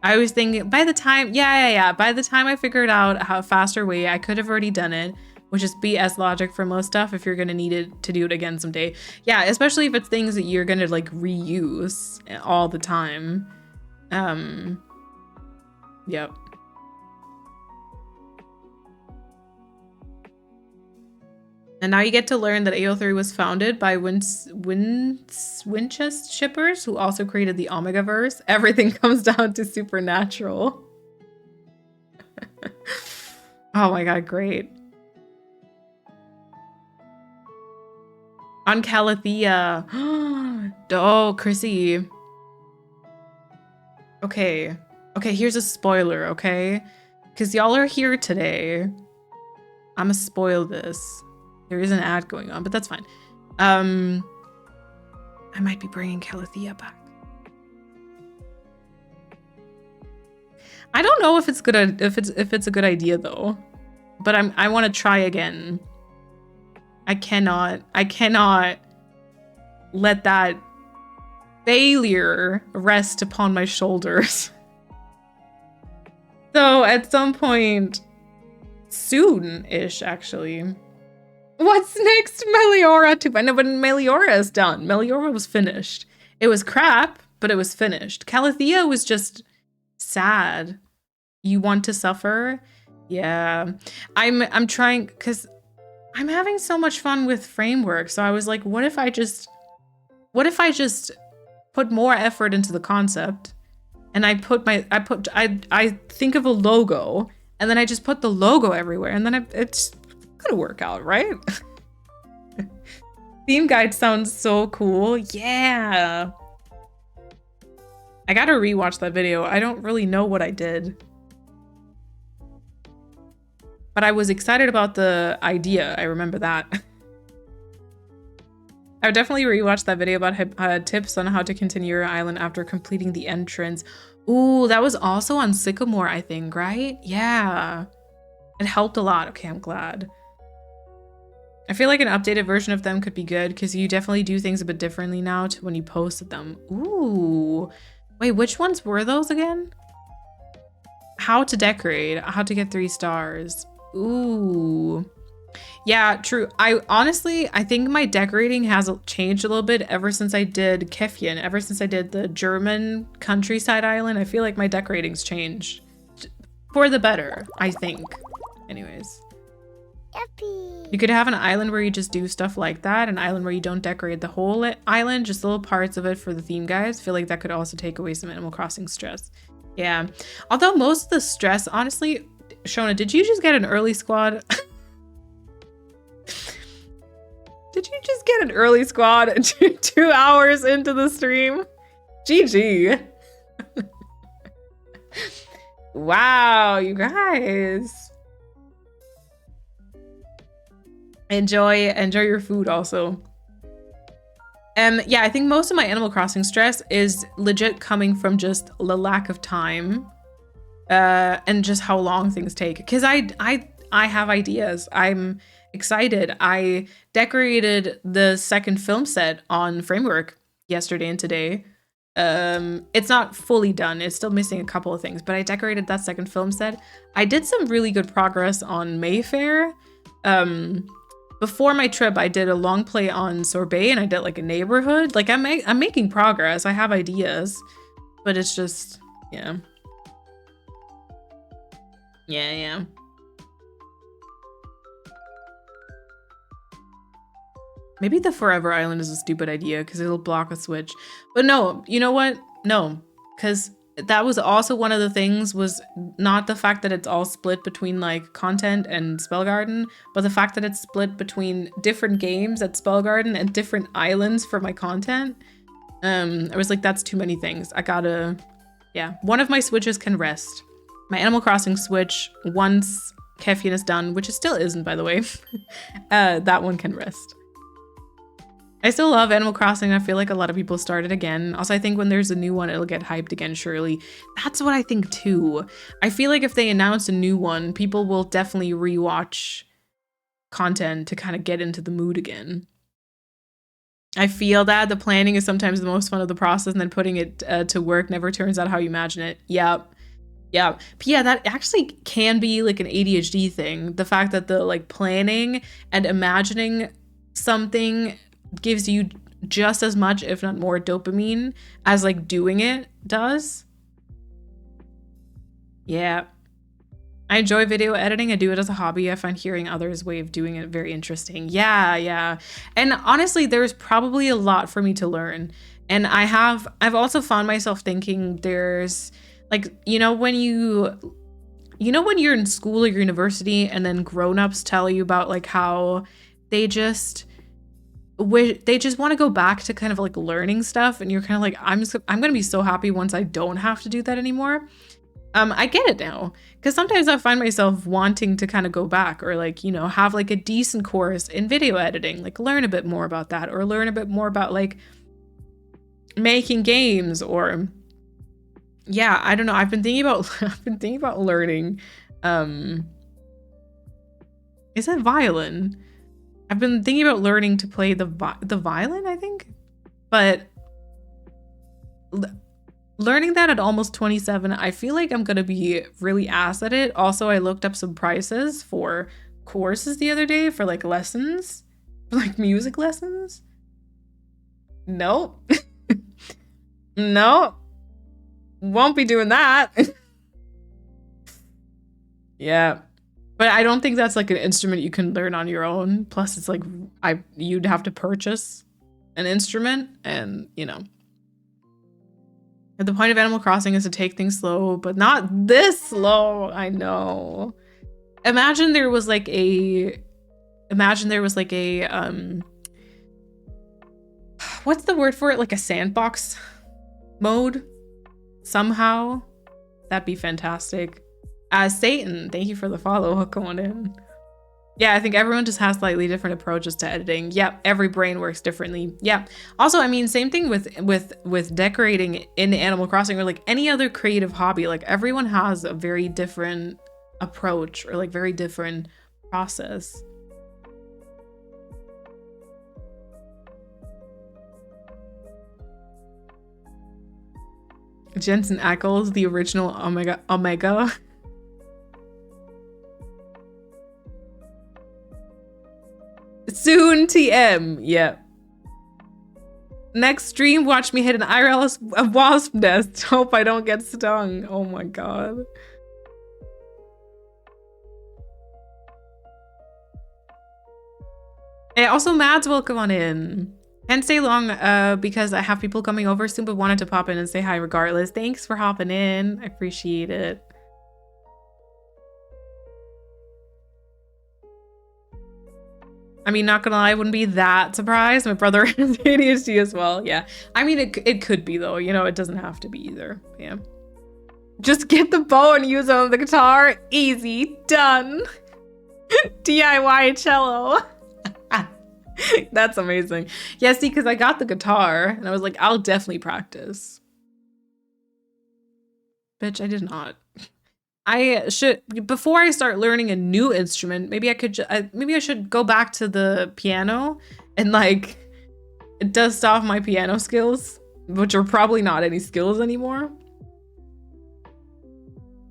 I was thinking by the time, by the time I figured out how faster way, I could have already done it, which is BS logic for most stuff if you're gonna need it to do it again someday. Yeah, especially if it's things that you're gonna like reuse all the time. Yep. And now you get to learn that AO3 was founded by Winchester shippers, who also created the Omegaverse. Everything comes down to supernatural. Oh my god, great. On Calathea. Oh, Chrissy. Okay, here's a spoiler, okay? Because y'all are here today. I'ma spoil this. There is an ad going on, but that's fine. I might be bringing Calathea back. I don't know if it's good, if it's a good idea though, but I want to try again. I cannot let that failure rest upon my shoulders. So at some point soon-ish, actually. What's next? Meliora 2. I know, but Meliora is done. Meliora was finished. It was crap, but it was finished. Calathea was just sad. You want to suffer? Yeah. I'm trying, because I'm having so much fun with framework. So I was like, what if I just put put more effort into the concept, and I think of a logo, and then I just put the logo everywhere, and then it's gonna work out, right? Theme guide sounds so cool. Yeah. I gotta rewatch that video. I don't really know what I did. But I was excited about the idea. I remember that. I would definitely rewatch that video about tips on how to continue your island after completing the entrance. Ooh, that was also on Sycamore, I think, right? Yeah. It helped a lot. Okay, I'm glad. I feel like an updated version of them could be good because you definitely do things a bit differently now to when you posted them. Ooh. Wait, which ones were those again? How to decorate, how to get 3 stars. Ooh. Yeah, true. I think my decorating has changed a little bit ever since I did Kefjen, ever since I did the German countryside island. I feel like my decorating's changed for the better, I think. Anyways. Yuppie. You could have an island where you just do stuff like that, an island where you don't decorate the whole island, just little parts of it for the theme guys. I feel like that could also take away some Animal Crossing stress. Yeah. Although most of the stress, honestly, Shona, did you just get an early squad? Did you just get an early squad 2 hours into the stream? GG. Wow, you guys. Enjoy your food also. Yeah, I think most of my Animal Crossing stress is legit coming from just the lack of time and just how long things take. Because I have ideas. I'm excited. I decorated the second film set on Framework yesterday and today. It's not fully done. It's still missing a couple of things, but I decorated that second film set. I did some really good progress on Mayfair. Before my trip, I did a long play on Sorbet and I did like a neighborhood. Like I'm making progress. I have ideas, but it's just, yeah. Yeah. Maybe the Forever Island is a stupid idea because it'll block a switch. But no, you know what? No, because that was also one of the things, was not the fact that it's all split between like content and Spellgarden, but the fact that it's split between different games at Spellgarden and different islands for my content. I was like, that's too many things. Yeah, one of my switches can rest. My Animal Crossing switch, once Kefjen is done, which it still isn't, by the way, that one can rest. I still love Animal Crossing. I feel like a lot of people start it again. Also, I think when there's a new one, it'll get hyped again, surely. That's what I think too. I feel like if they announce a new one, people will definitely rewatch content to kind of get into the mood again. I feel that the planning is sometimes the most fun of the process, and then putting it to work never turns out how you imagine it. Yep. Yeah. But yeah, that actually can be like an ADHD thing. The fact that the like planning and imagining something gives you just as much, if not more, dopamine as like doing it does. Yeah. I enjoy video editing. I do it as a hobby. I find hearing others' way of doing it very interesting. Yeah. And honestly, there's probably a lot for me to learn. And I've also found myself thinking there's like, when you're in school or university and then grown-ups tell you about like how they just want to go back to kind of like learning stuff, and you're kind of like, I'm gonna be so happy once I don't have to do that anymore. I get it now, because sometimes I find myself wanting to kind of go back or like, have like a decent course in video editing, like learn a bit more about that, or learn a bit more about like making games, or yeah, I don't know. I've been thinking about learning. Is it violin? I've been thinking about learning to play the violin, I think, but learning that at almost 27, I feel like I'm gonna be really ass at it. Also, I looked up some prices for courses the other day for like lessons, like music lessons. Nope. No, won't be doing that. Yeah. But I don't think that's like an instrument you can learn on your own. Plus, it's like you'd have to purchase an instrument, and The point of Animal Crossing is to take things slow, but not this slow. I know. Imagine there was like a what's the word for it? Like a sandbox mode somehow. That'd be fantastic. Satan, thank you for the follow. Come on in. Yeah, I think everyone just has slightly different approaches to editing. Yep, every brain works differently. Yeah. Also, I mean, same thing with decorating in Animal Crossing or like any other creative hobby. Like everyone has a very different approach or like very different process. Jensen Ackles, the original Omega. Soon TM. Yep. Next stream, watch me hit an IRL wasp nest. Hope I don't get stung. Oh my god. Hey, also Mads, welcome on in. Can't stay long because I have people coming over soon, but wanted to pop in and say hi regardless. Thanks for hopping in. I appreciate it. I mean, not gonna lie, I wouldn't be that surprised. My brother has ADHD as well. Yeah. I mean, it could be though. You know, it doesn't have to be either. Yeah. Just get the bow and use it on the guitar. Easy. Done. DIY cello. That's amazing. Yeah, see, because I got the guitar and I was like, I'll definitely practice. Bitch, I did not. I should, before I start learning a new instrument, maybe I should go back to the piano and like dust off my piano skills, which are probably not any skills anymore.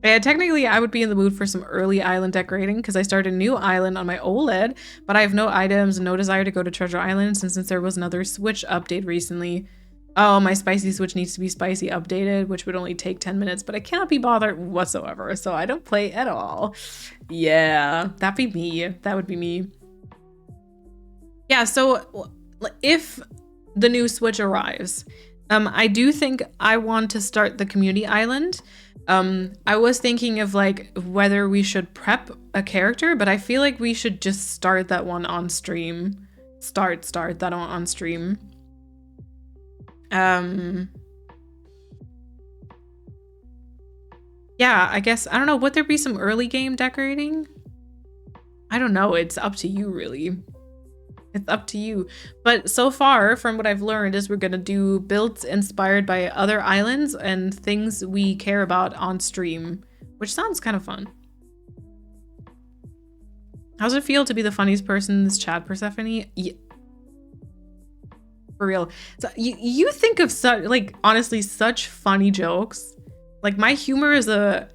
Yeah, technically I would be in the mood for some early island decorating because I started a new island on my OLED, but I have no items and no desire to go to Treasure Island since there was another Switch update recently. Oh, my spicy Switch needs to be spicy updated, which would only take 10 minutes, but I cannot be bothered whatsoever, so I don't play at all. Yeah, that'd be me. That would be me. Yeah, so if the new Switch arrives, I do think I want to start the community island. I was thinking of like whether we should prep a character, but I feel like we should just start that one on stream. Start that one on stream. Yeah, I guess, I don't know, would there be some early game decorating? I don't know, it's up to you really. It's up to you. But so far, from what I've learned, is we're gonna do builds inspired by other islands and things we care about on stream, which sounds kind of fun. How's it feel to be the funniest person in this chat, Persephone? Yeah. For real. So you think of such, like, honestly, such funny jokes. Like, my humor is I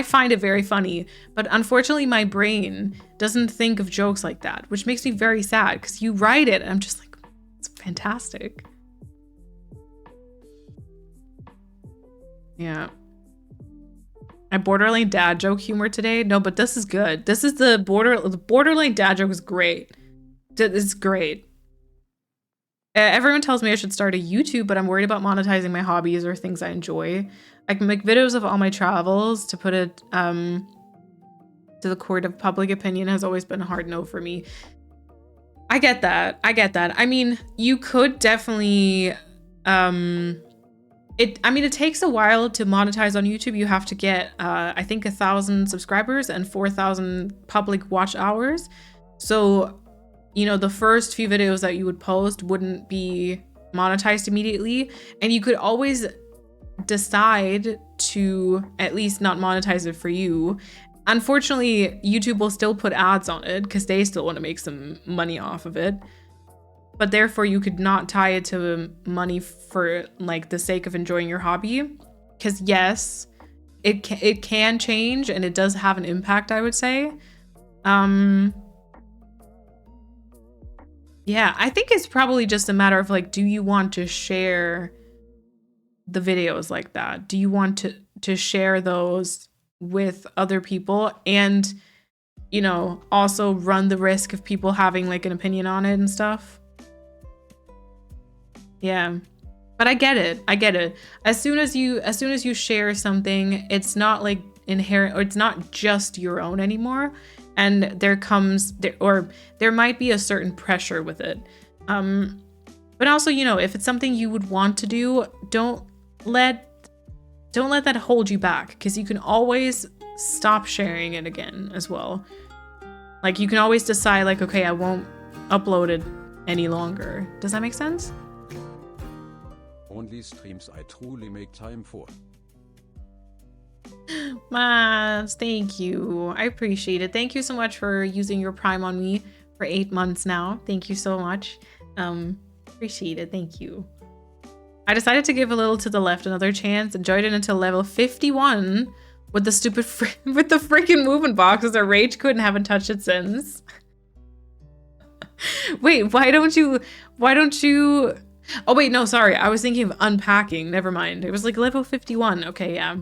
find it very funny, but unfortunately my brain doesn't think of jokes like that, which makes me very sad because you write it and I'm just like, it's fantastic. Yeah. My borderline dad joke humor today? No, but this is good. This is the borderline dad joke is great. It's great. Everyone tells me I should start a YouTube, but I'm worried about monetizing my hobbies or things I enjoy. I can make videos of all my travels. To put it to the court of public opinion has always been a hard no for me. I get that. I mean, you could definitely it takes a while to monetize on YouTube. You have to get I think 1,000 subscribers and 4,000 public watch hours. So, you know, the first few videos that you would post wouldn't be monetized immediately, and you could always decide to at least not monetize it for you. Unfortunately, YouTube will still put ads on it because they still want to make some money off of it. But therefore, you could not tie it to money for like the sake of enjoying your hobby. Because yes, it can change and it does have an impact, I would say. Yeah, I think it's probably just a matter of like, do you want to share the videos like that? Do you want to share those with other people and, you know, also run the risk of people having like an opinion on it and stuff? Yeah. But I get it. I get it. As soon as you share something, it's not like inherent, or it's not just your own anymore. And there might be a certain pressure with it. But also, you know, if it's something you would want to do, don't let that hold you back, because you can always stop sharing it again as well. Like, you can always decide, like, okay, I won't upload it any longer. Does that make sense? Only streams I truly make time for. Mas, thank you. I appreciate it. Thank you so much for using your Prime on me for 8 months now. Thank you so much. Appreciate it. Thank you. I decided to give A Little to the Left another chance. Enjoyed it until level 51 with the stupid with the freaking movement boxes. Or rage quit and haven't touched it since. Wait, why don't you? Oh wait, no, sorry. I was thinking of unpacking. Never mind. It was like level 51. Okay, yeah.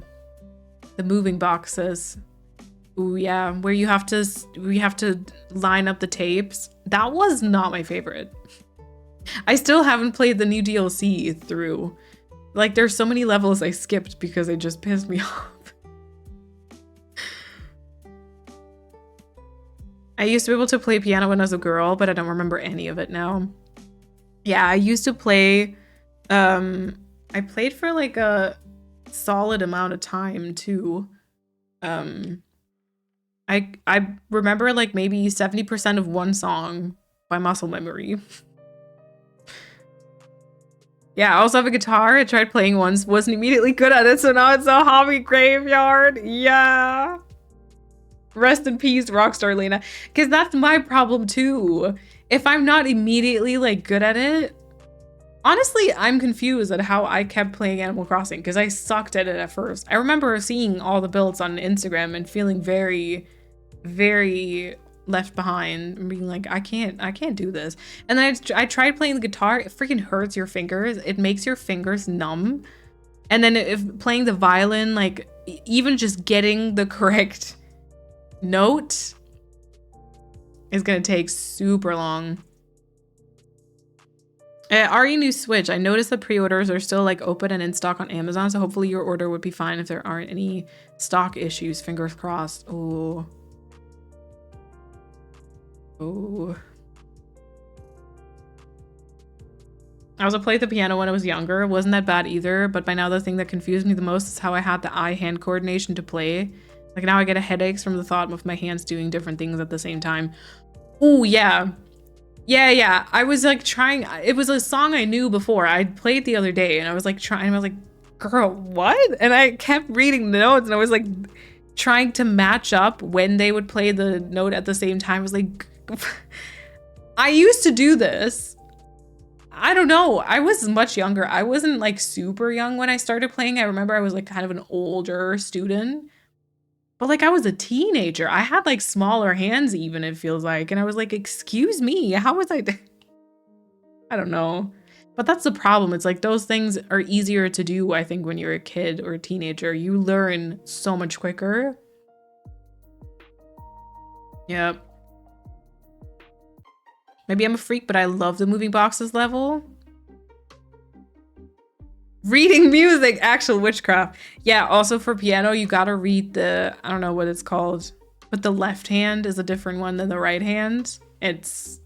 The moving boxes. Ooh, yeah, where you have to line up the tapes. That was not my favorite. I still haven't played the new DLC through. Like, there's so many levels I skipped because they just pissed me off. I used to be able to play piano when I was a girl, but I don't remember any of it now. Yeah, I used to play, I played for like a solid amount of time too. I remember like maybe 70% of one song by muscle memory. Yeah, I also have a guitar. I tried playing once, wasn't immediately good at it, so now it's a hobby graveyard. Yeah. Rest in peace, Rockstar Lena. Because that's my problem too. If I'm not immediately like good at it, honestly, I'm confused at how I kept playing Animal Crossing because I sucked at it at first. I remember seeing all the builds on Instagram and feeling very, very left behind and being like, I can't do this. And then I tried playing the guitar. It freaking hurts your fingers. It makes your fingers numb. And then if playing the violin, like even just getting the correct note is gonna take super long. RE new Switch. I noticed the pre-orders are still like open and in stock on Amazon, so hopefully your order would be fine if there aren't any stock issues. Fingers crossed. Oh. Oh. I also played the piano when I was younger. It wasn't that bad either, but by now the thing that confused me the most is how I had the eye-hand coordination to play. Like now I get headaches from the thought of my hands doing different things at the same time. Oh, yeah. Yeah. I was like trying, it was a song I knew before. I played the other day and I was like trying, I was like, girl, what? And I kept reading the notes and I was like trying to match up when they would play the note at the same time. I was like, I used to do this. I don't know. I was much younger. I wasn't like super young when I started playing. I remember I was like kind of an older student. But like I was a teenager. I had like smaller hands even, it feels like. And I was like, excuse me, how was I? I don't know. But that's the problem. It's like those things are easier to do, I think, when you're a kid or a teenager. You learn so much quicker. Yep. Maybe I'm a freak, but I love the moving boxes level. Reading music, actual witchcraft. Yeah, also for piano, you gotta read the, I don't know what it's called, but the left hand is a different one than the right hand. It's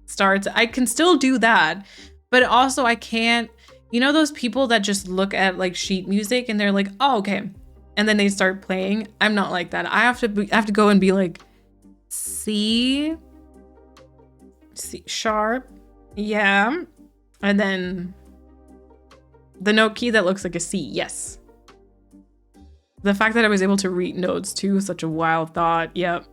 starts, I can still do that, but also I can't, you know those people that just look at like sheet music and they're like, oh, okay. And then they start playing. I'm not like that. I have to go and be like, C sharp, yeah. And then the note key that looks like a C, yes. The fact that I was able to read notes too is such a wild thought, yep.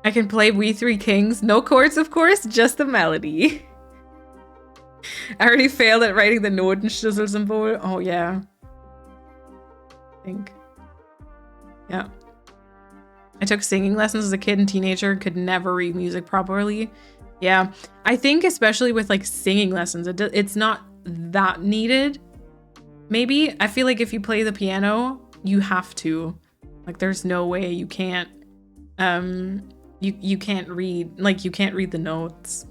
I can play We Three Kings, no chords of course, just the melody. I already failed at writing the Notenschlüsselsymbol. Oh yeah. I think. Yeah. I took singing lessons as a kid and teenager, could never read music properly. Yeah, I think especially with like singing lessons, it's not that needed. Maybe, I feel like if you play the piano, you have to. Like there's no way you can't, you can't read, like you can't read the notes.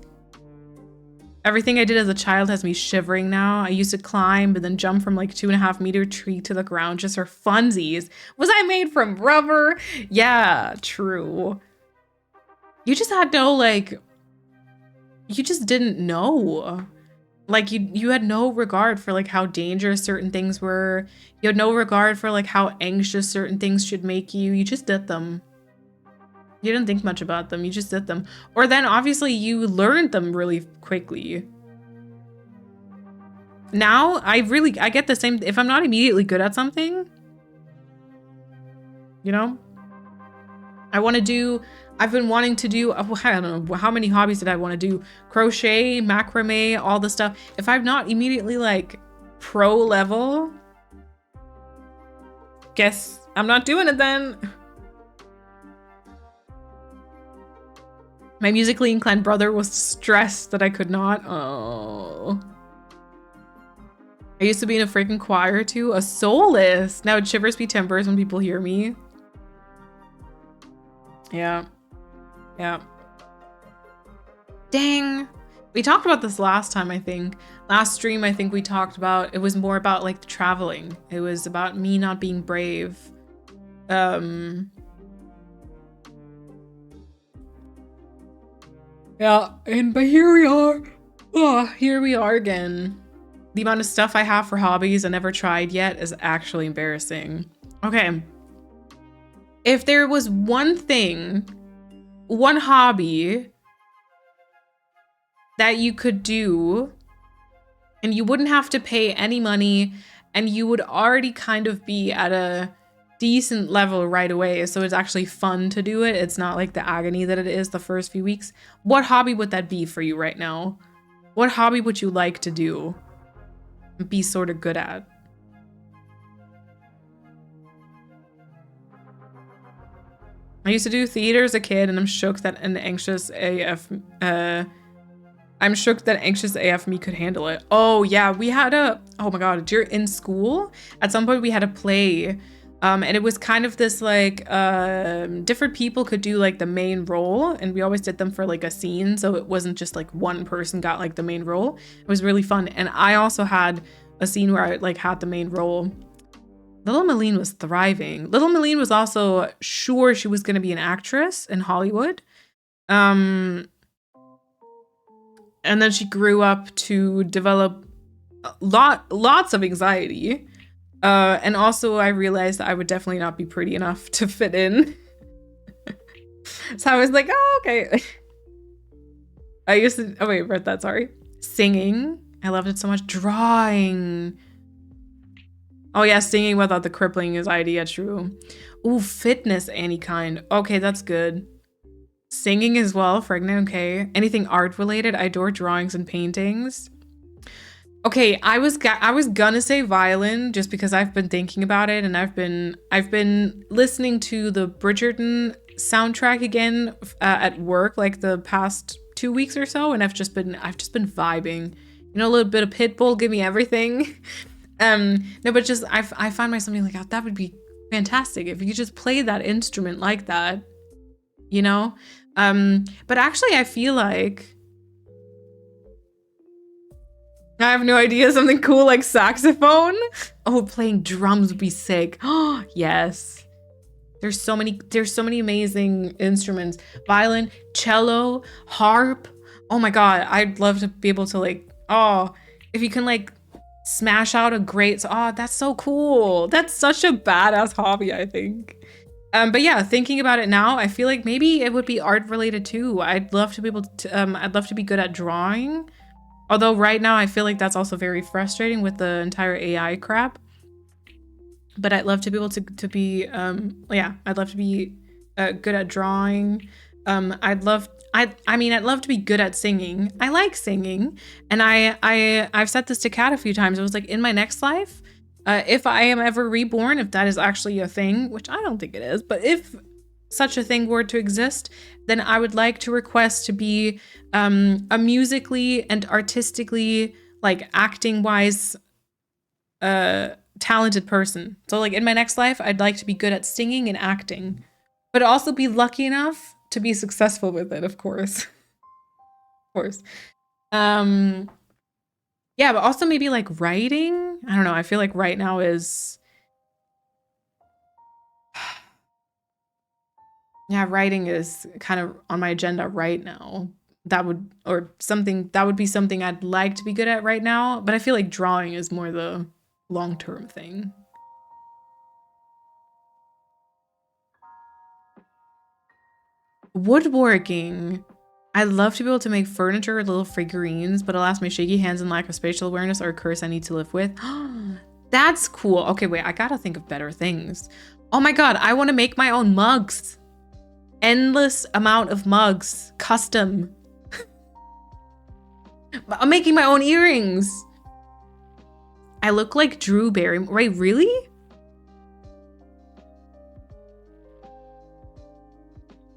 Everything I did as a child has me shivering now. I used to climb and then jump from like 2.5 meter tree to the ground just for funsies. Was I made from rubber? Yeah, true. You just had no like, you just didn't know. Like you had no regard for like how dangerous certain things were. You had no regard for like how anxious certain things should make you. You just did them. You didn't think much about them. You just did them. Or then obviously you learned them really quickly. Now I get the same. If I'm not immediately good at something, you know, I've been wanting to do, I don't know, how many hobbies did I want to do? Crochet, macrame, all the stuff. If I'm not immediately like pro level, guess I'm not doing it then. My musically inclined brother was stressed that I could not. Oh. I used to be in a freaking choir too. A soloist. Now it shivers me timbers when people hear me. Yeah. Yeah. Dang. We talked about this last time, I think. Last stream, I think we talked about, it was more about like the traveling. It was about me not being brave. Yeah, but here we are. Oh, here we are again. The amount of stuff I have for hobbies I never tried yet is actually embarrassing. Okay. If there was one thing, one hobby that you could do and you wouldn't have to pay any money and you would already kind of be at a decent level right away, so it's actually fun to do it. It's not like the agony that it is the first few weeks. What hobby would that be for you right now? What hobby would you like to do and be sort of good at? I used to do theater as a kid, and I'm shook that an anxious AF me could handle it. Oh yeah, we had oh my god, you're in school? At some point we had a play. And it was kind of this like, different people could do like the main role, and we always did them for like a scene. So it wasn't just like one person got like the main role. It was really fun. And I also had a scene where I like had the main role. Little Malene was thriving. Little Malene was also sure she was going to be an actress in Hollywood. And then she grew up to develop lots of anxiety. And also I realized that I would definitely not be pretty enough to fit in. So I was like, oh, okay. I used to, oh wait, read that, sorry. Singing, I loved it so much. Drawing. Oh yeah, singing without the crippling anxiety, yeah, true. Ooh, fitness, any kind. Okay, that's good. Singing as well, pregnant, okay. Anything art related, I adore drawings and paintings. Okay, I was gonna say violin just because I've been thinking about it, and I've been listening to the Bridgerton soundtrack again at work like the past 2 weeks or so, and I've just been vibing. You know, a little bit of Pitbull, give me everything. No, but just I find myself being like, oh, that would be fantastic if you could just play that instrument like that, you know? But actually I feel like I have no idea, something cool like saxophone. Oh, playing drums would be sick. Oh, yes. There's so many amazing instruments. Violin, cello, harp. Oh my god, I'd love to be able to like, oh, if you can like smash out a great, oh, that's so cool. That's such a badass hobby, I think. But yeah, thinking about it now, I feel like maybe it would be art related too. I'd love to be able to, I'd love to be good at drawing. Although right now I feel like that's also very frustrating with the entire AI crap. But I'd love to be able to be, yeah, I'd love to be good at drawing. I'd love to be good at singing. I like singing. And I've said this to Kat a few times. It was like, in my next life, if I am ever reborn, if that is actually a thing, which I don't think it is, but if such a thing were to exist, then I would like to request to be a musically and artistically, like acting wise, talented person. So like in my next life, I'd like to be good at singing and acting, but also be lucky enough to be successful with it, of course. Of course. Yeah, but also maybe like writing. I don't know. I feel like right now is yeah, writing is kind of on my agenda right now. That would be something I'd like to be good at right now, but I feel like drawing is more the long-term thing. Woodworking. I'd love to be able to make furniture or little figurines, but alas, my shaky hands and lack of spatial awareness are a curse I need to live with. That's cool. Okay, wait, I gotta think of better things. Oh my god, I want to make my own mugs. Endless amount of mugs. Custom. I'm making my own earrings. I look like Drew Barrymore. Wait, really?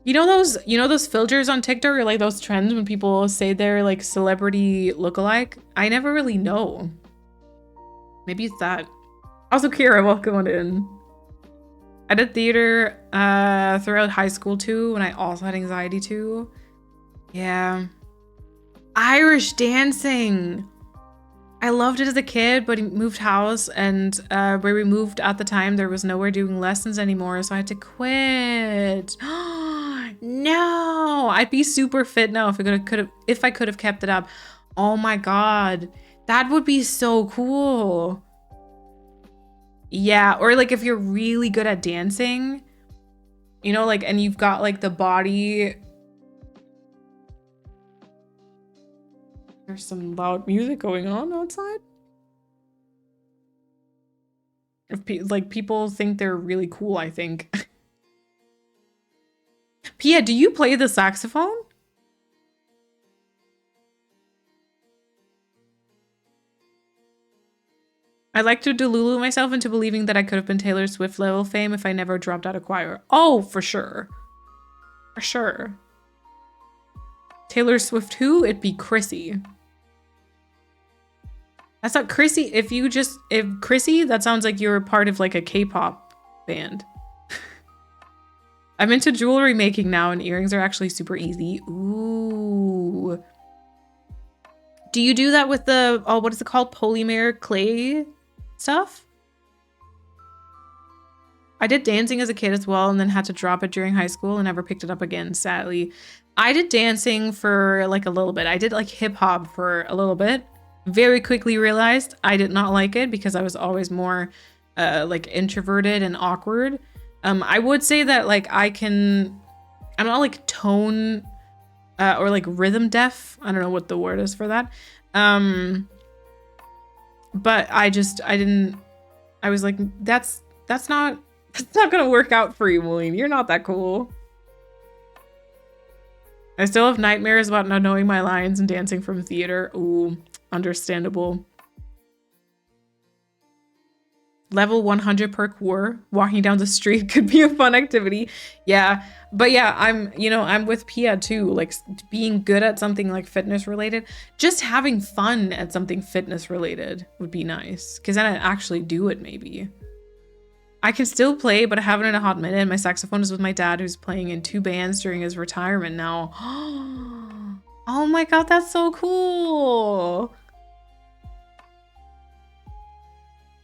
You know those filters on TikTok, or like those trends when people say they're like celebrity lookalike? I never really know. Maybe it's that. Also, Kira, welcome on in. I did theater throughout high school too, and I also had anxiety too. Yeah. Irish dancing. I loved it as a kid, but he moved house, and where we moved at the time, there was nowhere doing lessons anymore, so I had to quit. No, I'd be super fit now if I could have kept it up. Oh my god, that would be so cool. Yeah, or like if you're really good at dancing, you know, like, and you've got like the body. There's some loud music going on outside. If people think they're really cool, I think. Pia, do you play the saxophone? I'd like to delulu myself into believing that I could have been Taylor Swift level fame if I never dropped out of choir. Oh, for sure. For sure. Taylor Swift who? It'd be Chrissy. That's not Chrissy. If Chrissy, that sounds like you're part of like a K-pop band. I'm into jewelry making now, and earrings are actually super easy. Ooh. Do you do that with the, what is it called? Polymer clay stuff? I did dancing as a kid as well, and then had to drop it during high school and never picked it up again, sadly. I did dancing for like a little bit. I did like hip hop for a little bit. Very quickly realized I did not like it because I was always more like introverted and awkward. I would say that like I'm not like tone or like rhythm deaf. I don't know what the word is for that. But I was like, that's not gonna work out for you, William. You're not that cool. I still have nightmares about not knowing my lines and dancing from theater. Ooh, understandable. Level 100 parkour. Walking down the street could be a fun activity. Yeah, but yeah, I'm with Pia too. Like being good at something like fitness related, just having fun at something fitness related would be nice. Because then I'd actually do it maybe. I can still play, but I haven't in a hot minute. My saxophone is with my dad, who's playing in 2 bands during his retirement now. Oh my god, that's so cool.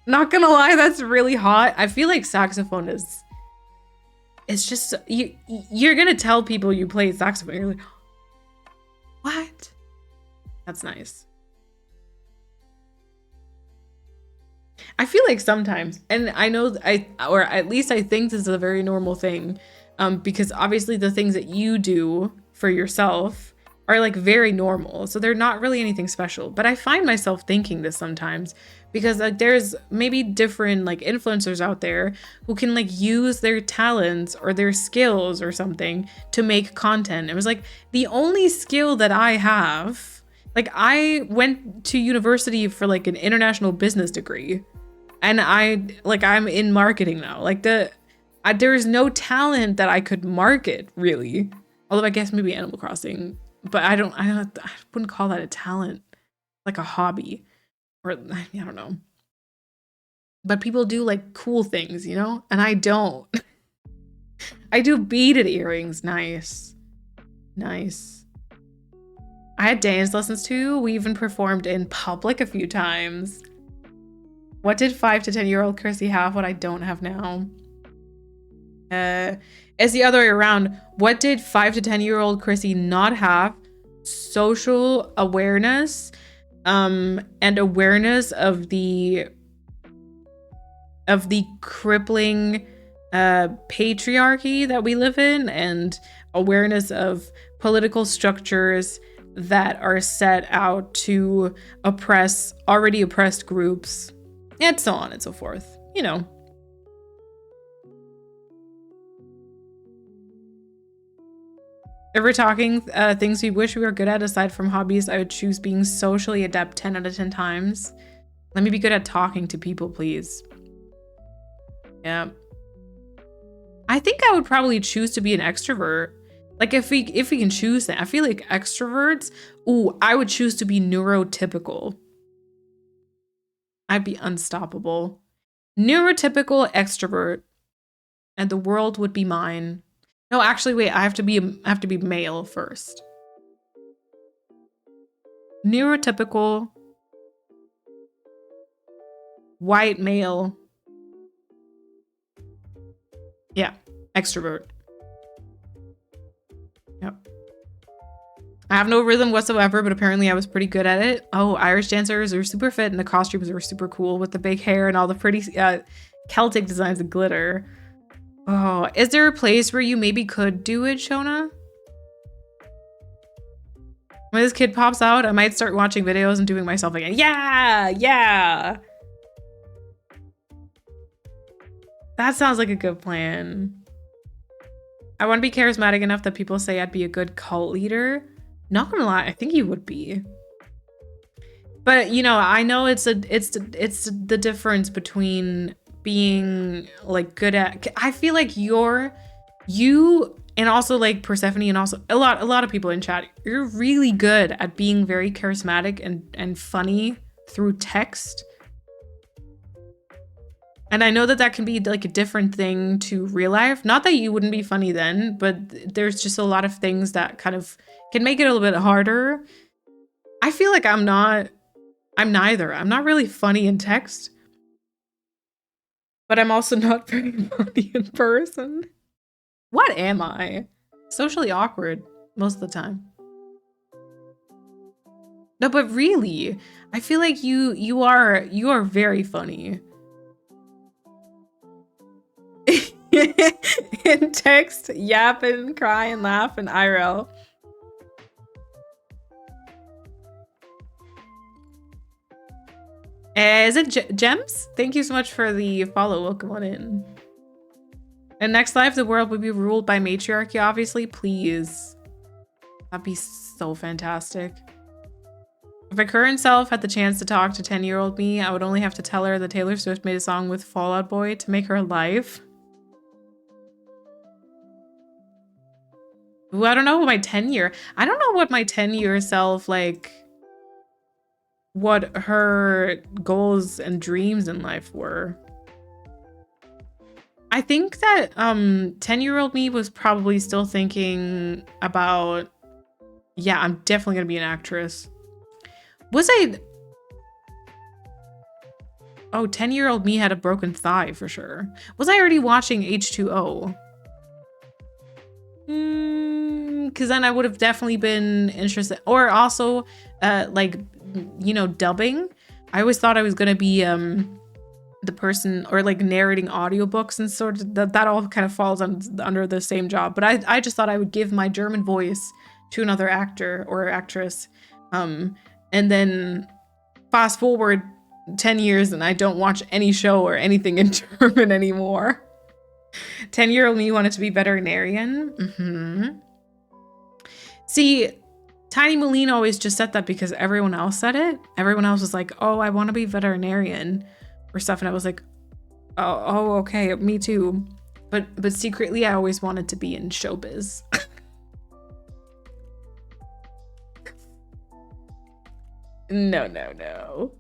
Not gonna lie, that's really hot. I feel like saxophone it's just, you're gonna tell people you play saxophone. You're like, what? That's nice. I feel like sometimes, and I know or at least I think this is a very normal thing, because obviously the things that you do for yourself are like very normal, so they're not really anything special. But I find myself thinking this sometimes because like there's maybe different like influencers out there who can like use their talents or their skills or something to make content. It was like the only skill that I have, like I went to university for like an international business degree. And I'm in marketing now. Like there is no talent that I could market really. Although I guess maybe Animal Crossing, but I wouldn't call that a talent, like a hobby, or I don't know. But people do like cool things, you know, and I don't. I do beaded earrings. Nice. I had dance lessons too. We even performed in public a few times. What did 5 to 10-year-old Chrissy have what I don't have now? It's the other way around. What did 5 to 10-year-old Chrissy not have? Social awareness, and awareness of the crippling patriarchy that we live in, and awareness of political structures that are set out to oppress already oppressed groups, and so on and so forth. You know. If we're talking things we wish we were good at aside from hobbies, I would choose being socially adept 10 out of 10 times. Let me be good at talking to people, please. Yeah. I think I would probably choose to be an extrovert. Like if we can choose that. I feel like extroverts, ooh, I would choose to be neurotypical. I'd be unstoppable. Neurotypical extrovert. And the world would be mine. No, actually, wait, I have to be male first. Neurotypical white male. Yeah, extrovert. Yep. I have no rhythm whatsoever, but apparently I was pretty good at it. Oh, Irish dancers are super fit and the costumes were super cool with the big hair and all the pretty Celtic designs of glitter. Oh, is there a place where you maybe could do it, Shona? When this kid pops out, I might start watching videos and doing myself again. Yeah, yeah. That sounds like a good plan. I want to be charismatic enough that people say I'd be a good cult leader. Not gonna lie, I think you would be. But you know, I know it's the difference between being like good at. I feel like you and also like Persephone and also a lot of people in chat. You're really good at being very charismatic and funny through text. And I know that can be like a different thing to real life. Not that you wouldn't be funny then, but there's just a lot of things that kind of can make it a little bit harder. I feel like I'm neither. I'm not really funny in text, but I'm also not very funny in person. What am I? Socially awkward most of the time. No, but really, I feel like you are very funny. In text, yap and cry and laugh and IRL. Is it Gems? Thank you so much for the follow. Welcome on in. And next life, the world would be ruled by matriarchy, obviously. Please. That'd be so fantastic. If my current self had the chance to talk to 10-year-old me, I would only have to tell her that Taylor Swift made a song with Fall Out Boy to make her alive. Ooh, I don't know what my 10-year self, like, what her goals and dreams in life were. I think that 10-year-old me was probably still thinking about, yeah, I'm definitely gonna be an actress. Was I? Oh, 10-year-old me had a broken thigh for sure. Was I already watching H2O? Because then I would have definitely been interested. Or also, like, you know, dubbing. I always thought I was gonna be the person, or like narrating audiobooks and sort of that all kind of falls under the same job. But I just thought I would give my German voice to another actor or actress, and then fast forward 10 years and I don't watch any show or anything in German anymore. 10-year-old me wanted to be veterinarian. See, Tiny Moline always just said that because everyone else said it. Everyone else was like, oh, I want to be veterinarian or stuff. And I was like, oh, okay, me too. But secretly, I always wanted to be in showbiz. No.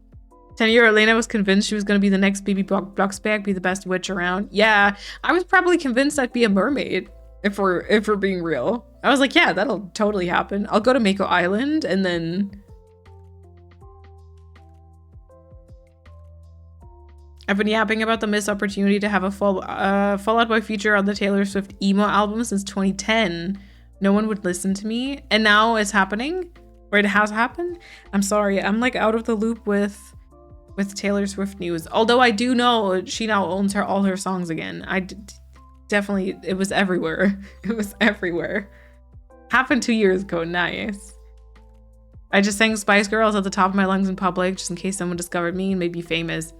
10-year-old Elena was convinced she was going to be the next Bibi Blocksberg, be the best witch around. Yeah, I was probably convinced I'd be a mermaid. if we're being real. I was like, yeah, that'll totally happen. I'll go to Mako Island and then I've been yapping about the missed opportunity to have a Fall Out Boy feature on the Taylor Swift emo album since 2010. No one would listen to me, and now it's happening, or it has happened. I'm sorry, I'm like out of the loop with Taylor Swift news. Although I do know she now owns all her songs again. Definitely, it was everywhere. It was everywhere. Happened 2 years ago. Nice. I just sang Spice Girls at the top of my lungs in public just in case someone discovered me and made me famous.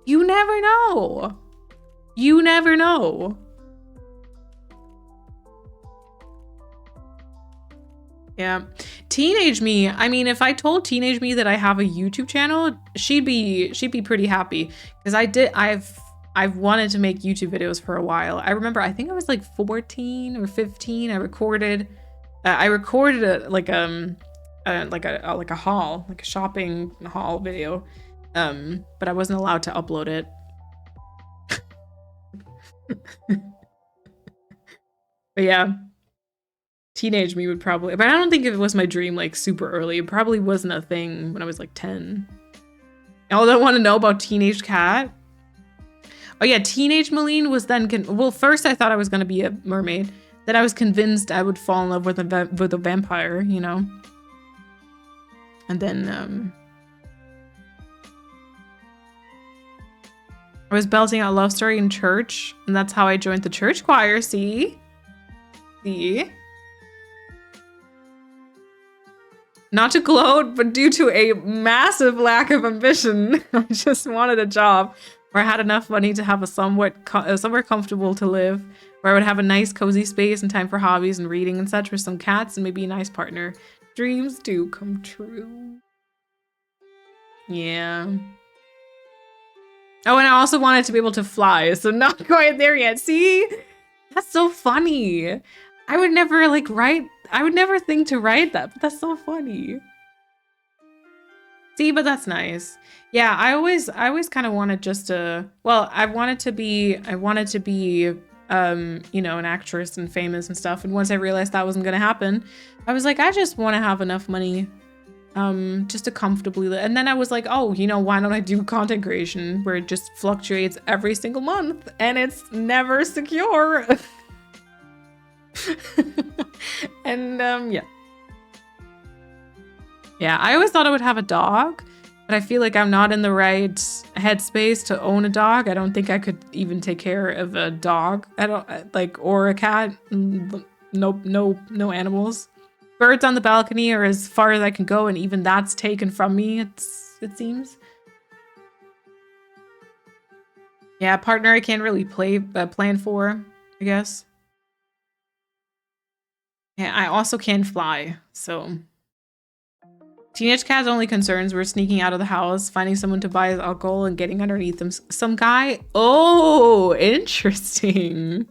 You never know. You never know. Yeah. Teenage me. I mean, if I told teenage me that I have a YouTube channel, she'd be pretty happy because I've wanted to make YouTube videos for a while. I remember, I think I was like 14 or 15. I recorded like a haul, like a shopping haul video. But I wasn't allowed to upload it. But yeah, teenage me would probably, but I don't think it was my dream like super early. It probably wasn't a thing when I was like 10. Although I want to know about Teenage Cat. Oh yeah, Teenage Malene was then, well, first I thought I was going to be a mermaid. Then I was convinced I would fall in love with a vampire, you know? And then, I was belting out Love Story in church, and that's how I joined the church choir, see? See? Not to gloat, but due to a massive lack of ambition, I just wanted a job where I had enough money to have a somewhere comfortable to live, where I would have a nice cozy space and time for hobbies and reading and such with some cats and maybe a nice partner. Dreams do come true. Yeah. Oh, and I also wanted to be able to fly, so not quite there yet. See? That's so funny. I would never I would never think to write that, but that's so funny. See, but that's nice. Yeah, I always kind of wanted just to, well, I wanted to be, you know, an actress and famous and stuff. And once I realized that wasn't gonna happen, I was like, I just want to have enough money, just to comfortably live. And then I was like, oh, you know, why don't I do content creation where it just fluctuates every single month and it's never secure. And yeah, I always thought I would have a dog, but I feel like I'm not in the right headspace to own a dog. I don't think I could even take care of a dog. I don't like, or a cat. No animals. Birds on the balcony are as far as I can go, and even that's taken from me, it seems. Yeah, partner I can't really plan for, I guess. Yeah, I also can't fly, so. Teenage Cat's only concerns were sneaking out of the house, finding someone to buy his alcohol, and getting underneath them. Some guy? Oh, interesting.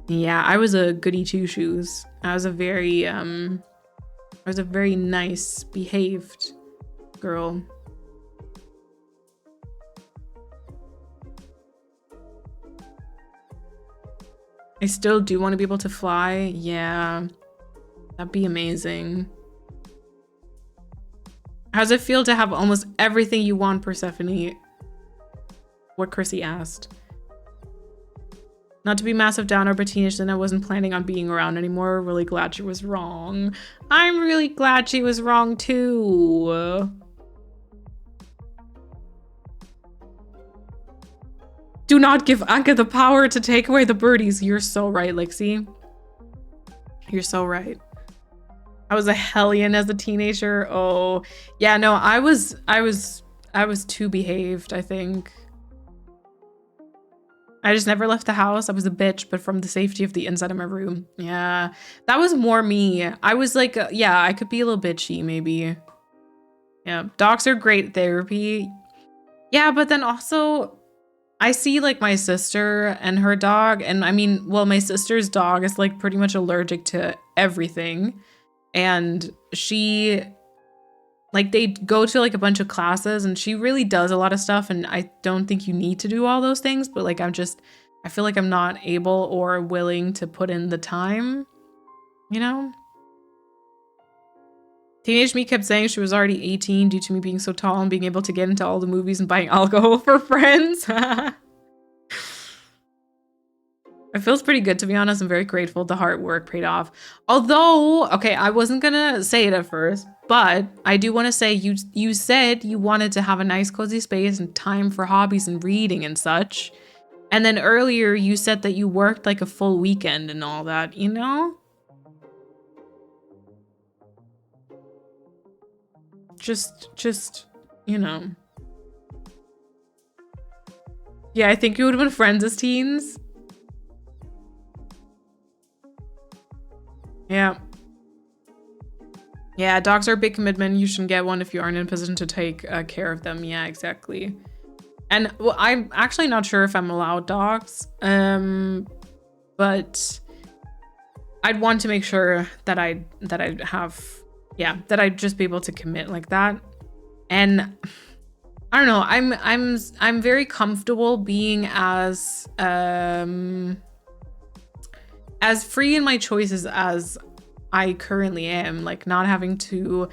Yeah, I was a goody two-shoes. I was a very nice, behaved girl. I still do want to be able to fly. Yeah, that'd be amazing. How does it feel to have almost everything you want, Persephone? What Chrissy asked. Not to be massive downer, but teenage, then I wasn't planning on being around anymore. Really glad she was wrong. I'm really glad she was wrong too. Do not give Anka the power to take away the birdies. You're so right, Lixie. You're so right. I was a hellion as a teenager. Oh, yeah, no, I was too behaved, I think. I just never left the house. I was a bitch, but from the safety of the inside of my room. Yeah, that was more me. I was like, yeah, I could be a little bitchy, maybe. Yeah, dogs are great therapy. Yeah, but then also, I see like my sister and her dog, and I mean, well, my sister's dog is like pretty much allergic to everything. And she, like, they go to like a bunch of classes and she really does a lot of stuff. And I don't think you need to do all those things, but like, I'm I feel like I'm not able or willing to put in the time, you know? Teenage me kept saying she was already 18 due to me being so tall and being able to get into all the movies and buying alcohol for friends. It feels pretty good, to be honest. I'm very grateful the hard work paid off. Although, okay, I wasn't gonna say it at first, but I do want to say you said you wanted to have a nice cozy space and time for hobbies and reading and such. And then earlier you said that you worked like a full weekend and all that, you know? Just, you know. Yeah, I think you would have been friends as teens. Yeah. Yeah, dogs are a big commitment. You shouldn't get one if you aren't in a position to take care of them. Yeah, exactly. And well, I'm actually not sure if I'm allowed dogs. But I'd want to make sure that I'd just be able to commit like that. And I don't know, I'm very comfortable being as free in my choices as I currently am, like not having to,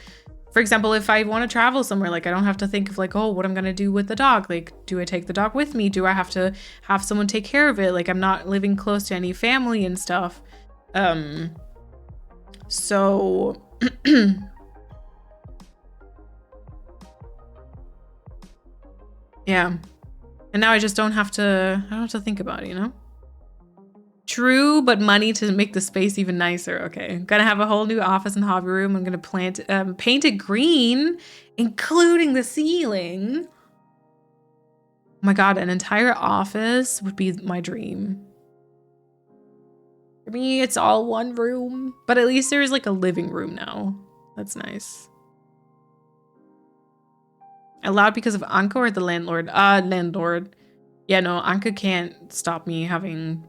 for example, if I want to travel somewhere, like I don't have to think of like, oh, what I'm gonna do with the dog. Like, do I take the dog with me? Do I have to have someone take care of it? Like, I'm not living close to any family and stuff. So yeah. And now I just don't have to think about it, you know? True, but money to make the space even nicer. Okay, I'm gonna have a whole new office and hobby room. I'm gonna paint it green, including the ceiling. Oh my god, an entire office would be my dream. For me, it's all one room, but at least there's like a living room now. That's nice. Allowed because of Anka or the landlord? Landlord. Yeah, no, Anka can't stop me having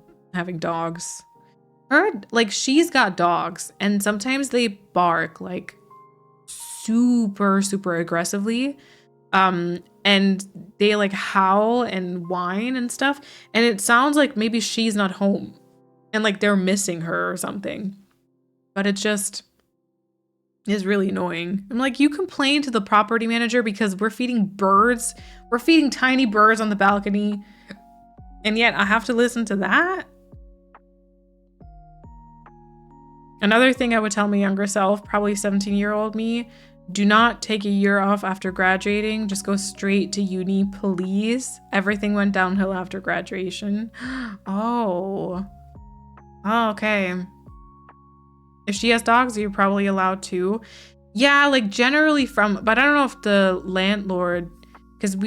dogs. Like, she's got dogs and sometimes they bark like super aggressively, and they like howl and whine and stuff, and it sounds like maybe she's not home and like they're missing her or something, but it just is really annoying. I'm like, you complain to the property manager because we're feeding tiny birds on the balcony, and yet I have to listen to that. Another thing I would tell my younger self, probably 17-year-old me, do not take a year off after graduating. Just go straight to uni, please. Everything went downhill after graduation. Oh, okay. If she has dogs, you're probably allowed to. Yeah, like generally but I don't know if the landlord, because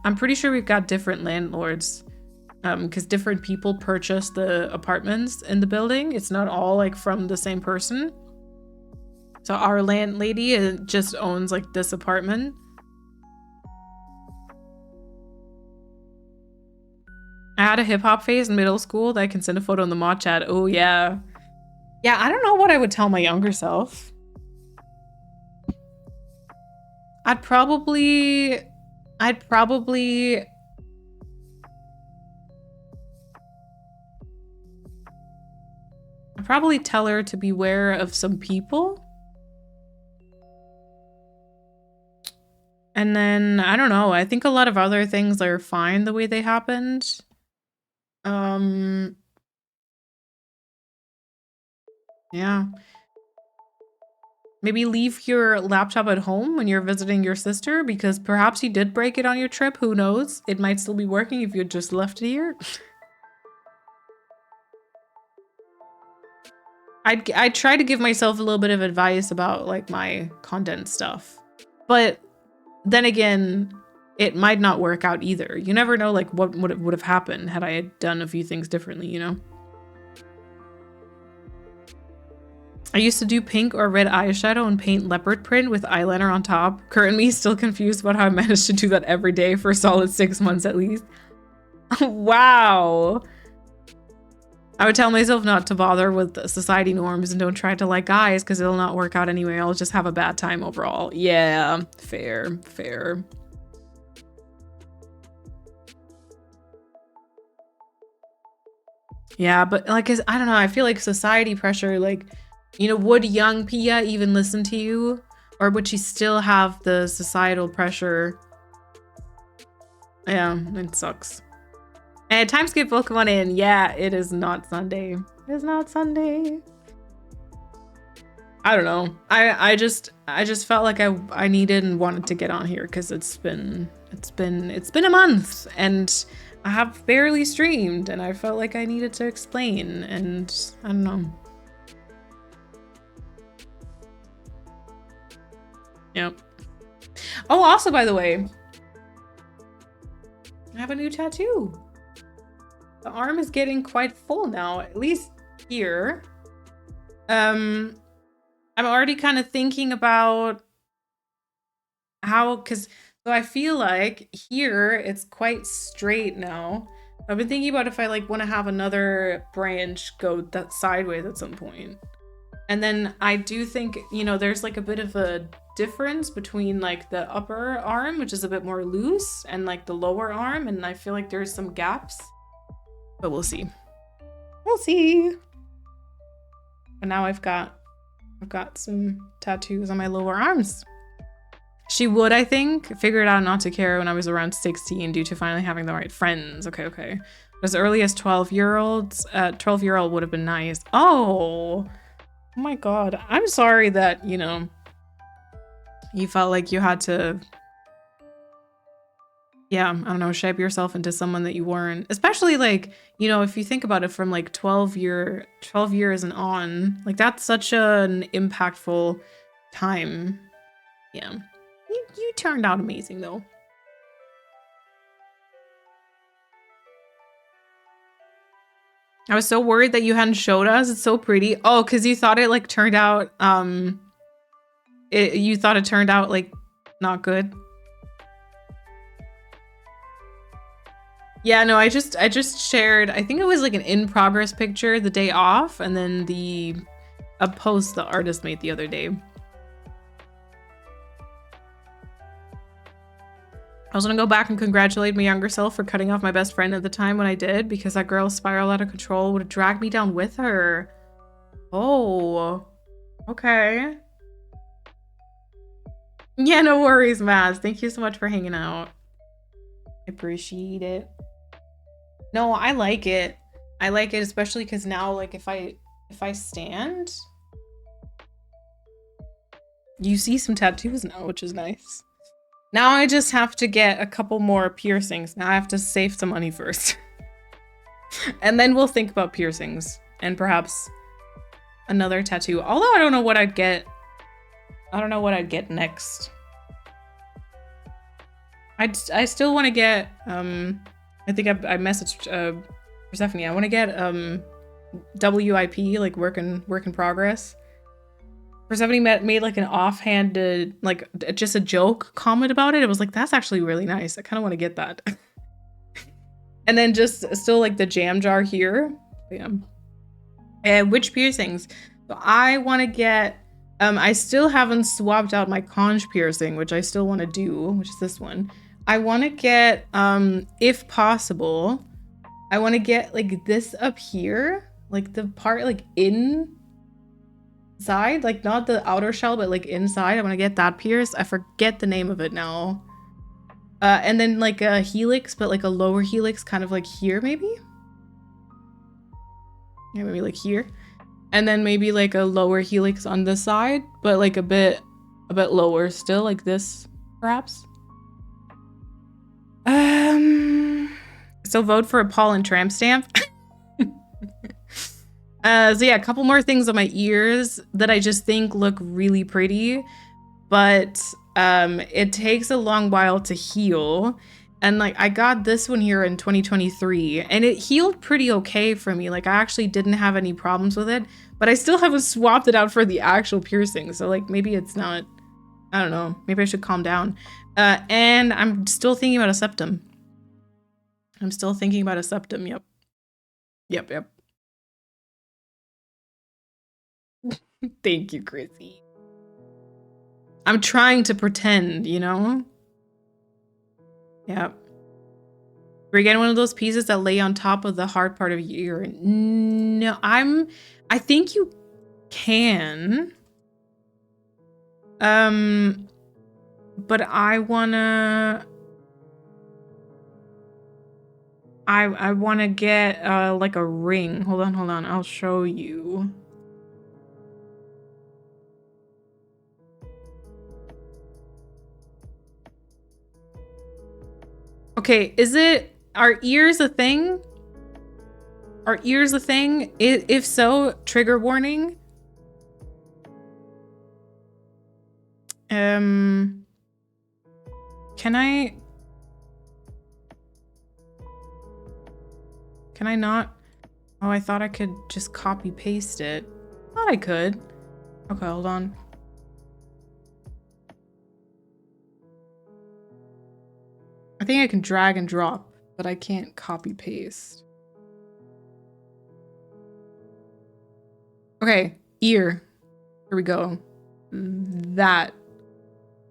I'm pretty sure we've got different landlords. Because different people purchase the apartments in the building. It's not all like from the same person. So our landlady just owns like this apartment. I had a hip hop phase in middle school that I can send a photo in the mod chat. Oh yeah. Yeah, I don't know what I would tell my younger self. I'd probably tell her to beware of some people. And then, I don't know, I think a lot of other things are fine the way they happened. Yeah. Maybe leave your laptop at home when you're visiting your sister, because perhaps you did break it on your trip. Who knows? It might still be working if you just left it here. I'd try to give myself a little bit of advice about like my content stuff, but then again, it might not work out either. You never know like what would have happened had I done a few things differently, you know? I used to do pink or red eyeshadow and paint leopard print with eyeliner on top. Current me still confused about how I managed to do that every day for a solid 6 months at least. Wow. I would tell myself not to bother with society norms and don't try to like guys because it'll not work out anyway. I'll just have a bad time overall. Yeah, fair. Yeah, but like, I don't know. I feel like society pressure, like, you know, would young Pia even listen to you? Or would she still have the societal pressure? Yeah, it sucks. And time skip Pokemon in. Yeah, it is not Sunday. It is not Sunday. I don't know. I just felt like I needed and wanted to get on here because it's been a month and I have barely streamed and I felt like I needed to explain and I don't know. Yep. Oh, also by the way, I have a new tattoo. The arm is getting quite full now, at least here. I'm already kind of thinking about how, so I feel like here it's quite straight now. I've been thinking about if I like want to have another branch go that sideways at some point. And then I do think, you know, there's like a bit of a difference between like the upper arm, which is a bit more loose, and like the lower arm. And I feel like there's some gaps, but we'll see. We'll see. But now I've got some tattoos on my lower arms. She would, I think, figured out not to care when I was around 16 due to finally having the right friends. Okay. As early as 12-year-olds, 12-year-old would have been nice. Oh my god. I'm sorry that, you know, you felt like you had to, yeah, I don't know, shape yourself into someone that you weren't. Especially like, you know, if you think about it from like 12 years and on, like that's such an impactful time. Yeah. You turned out amazing though. I was so worried that you hadn't showed us. It's so pretty. Oh, because you thought it like turned out, you thought it turned out like not good. Yeah, no, I just shared, I think it was like an in progress picture the day off and then a post the artist made the other day. I was gonna go back and congratulate my younger self for cutting off my best friend at the time when I did, because that girl spiraled out of control, would have dragged me down with her. Oh, okay. Yeah, no worries, Maz. Thank you so much for hanging out. I appreciate it. No, I like it. I like it, especially because now, like, if I stand, you see some tattoos now, which is nice. Now I just have to get a couple more piercings. Now I have to save some money first. And then we'll think about piercings and perhaps another tattoo. Although I don't know what I'd get. I don't know what I'd get next. I still want to get, I think I messaged Persephone. I want to get WIP, like work in progress. Persephone made like an offhanded, like just a joke comment about it. It was like, that's actually really nice. I kind of want to get that. And then just still like the jam jar here. Yeah. And which piercings? So I want to get, I still haven't swapped out my conch piercing, which I still want to do, which is this one. I want to get, if possible, I want to get like this up here, like the part like inside, like not the outer shell, but like inside. I want to get that pierced. I forget the name of it now. And then like a helix, but like a lower helix, kind of like here maybe. Yeah, maybe like here. And then maybe like a lower helix on this side, but like a bit lower still, like this, perhaps. So vote for a Paul and Tramp stamp. So yeah, a couple more things on my ears that I just think look really pretty, but it takes a long while to heal. And like I got this one here in 2023 and it healed pretty okay for me. Like I actually didn't have any problems with it, but I still haven't swapped it out for the actual piercing. So like maybe it's not, I don't know, maybe I should calm down. And I'm still thinking about a septum. Yep. Thank you, Chrissy. I'm trying to pretend, you know? Yep. Or again, one of those pieces that lay on top of the hard part of your ear. No, I think you can. But I wanna get like a ring. Hold on. I'll show you. Okay, are ears a thing? Are ears a thing? If so, trigger warning. Can I not? Oh, I thought I could just copy paste it. Thought I could. Okay, hold on. I think I can drag and drop, but I can't copy paste. Okay, ear. Here we go. That.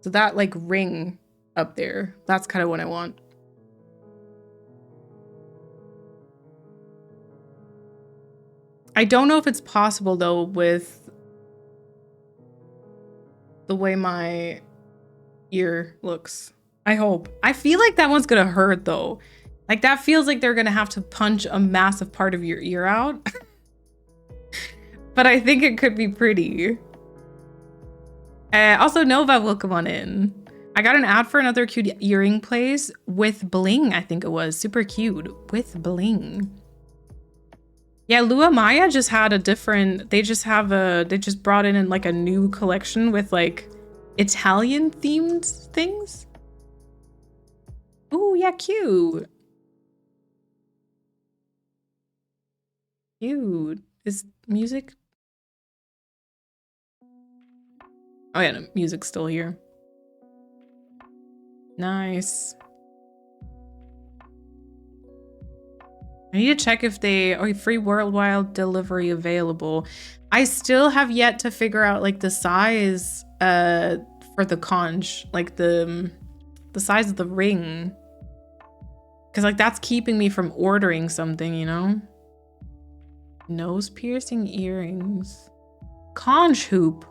So that like ring up there. That's kind of what I want. I don't know if it's possible though with the way my ear looks. I hope. I feel like that one's gonna hurt though. Like that feels like they're gonna have to punch a massive part of your ear out. But I think it could be pretty. Also, Nova, welcome on in. I got an ad for another cute earring place with bling, I think it was. Super cute. With bling. Yeah, Lua Maya just had a different, they just brought in like a new collection with like Italian themed things. Ooh, yeah, cute. Cute. Is music? Oh yeah, no, music's still here. Nice. I need to check if free worldwide delivery available. I still have yet to figure out like the size for the conch, like the size of the ring. Cause like that's keeping me from ordering something, you know? Nose piercing earrings. Conch hoop.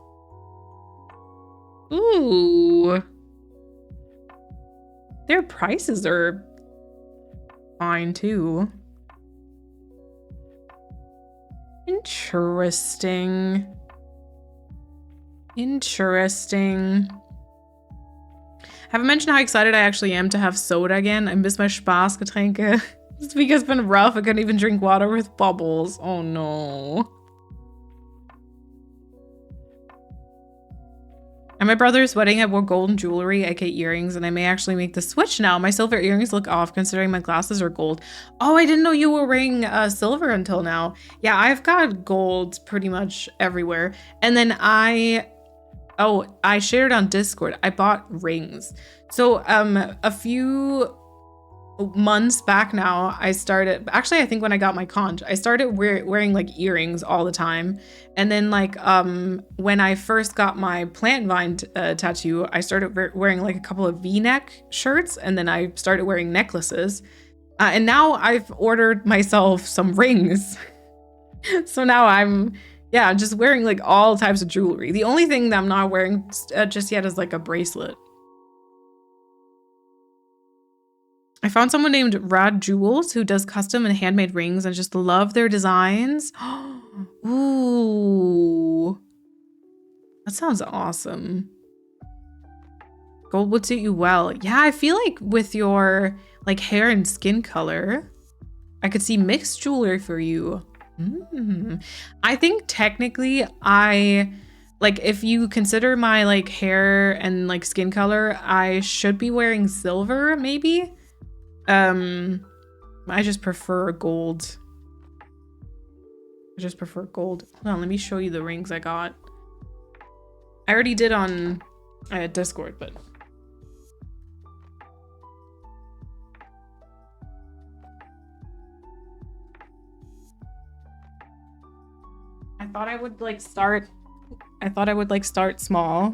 Ooh. Their prices are fine too. Interesting. Haven't mentioned how excited I actually am to have soda again. I miss my Spaßgetränke. This week has been rough. I couldn't even drink water with bubbles. Oh no. At my brother's wedding, I wore golden jewelry, aka earrings, and I may actually make the switch now. My silver earrings look off considering my glasses are gold. Oh, I didn't know you were wearing silver until now. Yeah, I've got gold pretty much everywhere. And then I shared on Discord. I bought rings. So a few months back now, I think when I got my conch, I started wearing like earrings all the time. And then like when I first got my plant vine tattoo, I started wearing like a couple of V-neck shirts, and then I started wearing necklaces. And now I've ordered myself some rings. So now I'm just wearing like all types of jewelry. The only thing that I'm not wearing just yet is like a bracelet. I found someone named Rad Jewels who does custom and handmade rings and just love their designs. Ooh. That sounds awesome. Gold would suit you well. Yeah, I feel like with your like hair and skin color, I could see mixed jewelry for you. I think technically if you consider my like hair and like skin color, I should be wearing silver maybe. I just prefer gold. Hold on, let me show you the rings I got. I already did on Discord, but I thought I would start small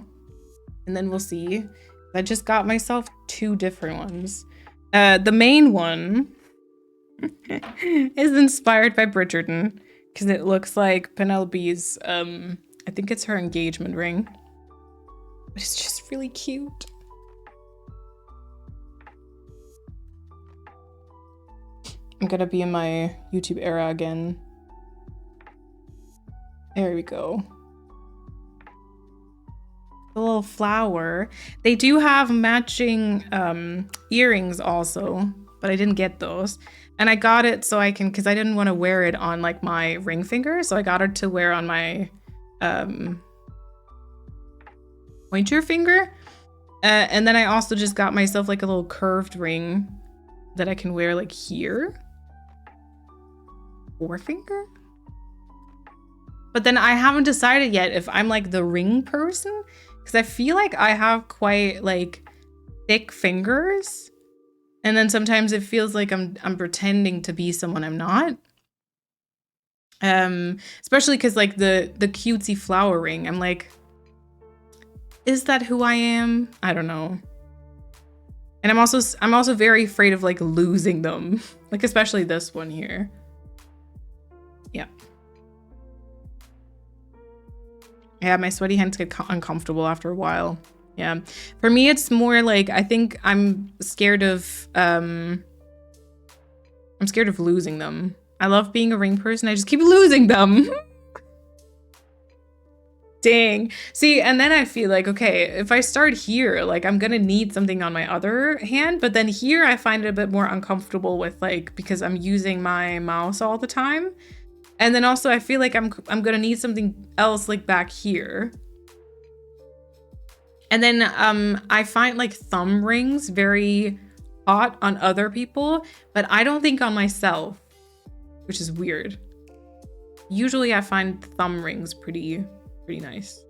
and then we'll see. I just got myself two different ones. The main one is inspired by Bridgerton because it looks like Penelope's, I think it's her engagement ring. But it's just really cute. I'm gonna be in my YouTube era again. There we go. The little flower. They do have matching earrings also, but I didn't get those. And I got it so I can, because I didn't want to wear it on like my ring finger, so I got it to wear on my pointer finger. And then I also just got myself like a little curved ring that I can wear like here. Forefinger? But then I haven't decided yet if I'm like the ring person, because I feel like I have quite like thick fingers, and then sometimes it feels like I'm pretending to be someone I'm not. Especially because like the cutesy flower ring, I'm like, is that who I am? I don't know. And I'm also very afraid of like losing them, like especially this one here. Yeah. Yeah, my sweaty hands get uncomfortable after a while. Yeah. For me, it's more like, I think I'm scared of losing them. I love being a ring person. I just keep losing them. Dang. See, and then I feel like, okay, if I start here, like I'm gonna need something on my other hand, but then here I find it a bit more uncomfortable with like, because I'm using my mouse all the time. And then also I feel like I'm gonna need something else like back here. And then I find like thumb rings very hot on other people, but I don't think on myself, which is weird. Usually I find thumb rings pretty nice.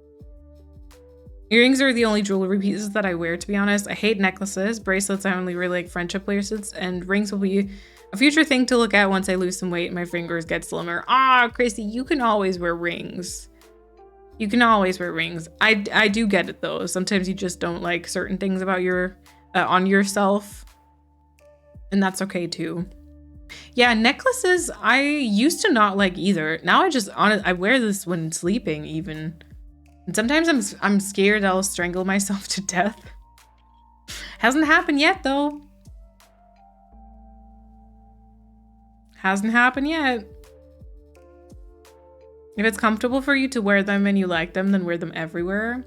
Earrings are the only jewelry pieces that I wear, to be honest. I hate necklaces. Bracelets, I only really like friendship bracelets, and rings will be a future thing to look at once I lose some weight and my fingers get slimmer. Ah, Chrissy, you can always wear rings. You can always wear rings. I do get it though. Sometimes you just don't like certain things about your on yourself, and that's okay too. Yeah, necklaces I used to not like either. Now I wear this when sleeping even. And sometimes I'm scared I'll strangle myself to death. Hasn't happened yet though. Hasn't happened yet. If it's comfortable for you to wear them and you like them, then wear them everywhere.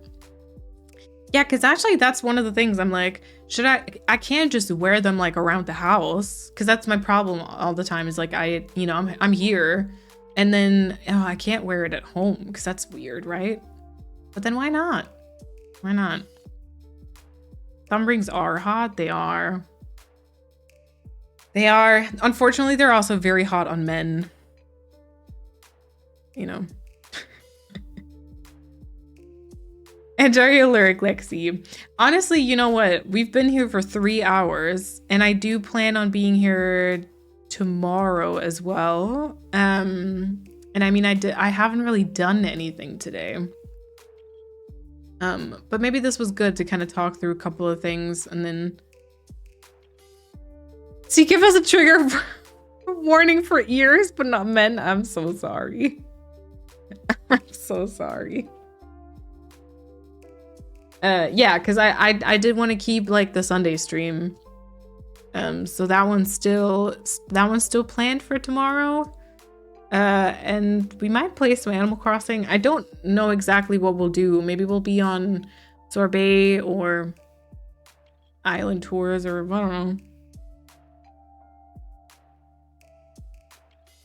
Yeah, because actually that's one of the things I'm like, I can't just wear them like around the house, because that's my problem all the time is like I'm here and then I can't wear it at home because that's weird, right? But then why not? Why not? Thumb rings are hot. They are. They are. Unfortunately, they're also very hot on men. You know. Enjoy your lyric, Lexi. Honestly, you know what? We've been here for 3 hours, and I do plan on being here tomorrow as well. And I mean, I haven't really done anything today. But maybe this was good to kind of talk through a couple of things and then see, give us a trigger warning for ears, but not men. I'm so sorry. I'm so sorry. Yeah, because I did want to keep like the Sunday stream. So that one's still planned for tomorrow. And we might play some Animal Crossing. I don't know exactly what we'll do. Maybe we'll be on Sorbet or Island Tours, or I don't know.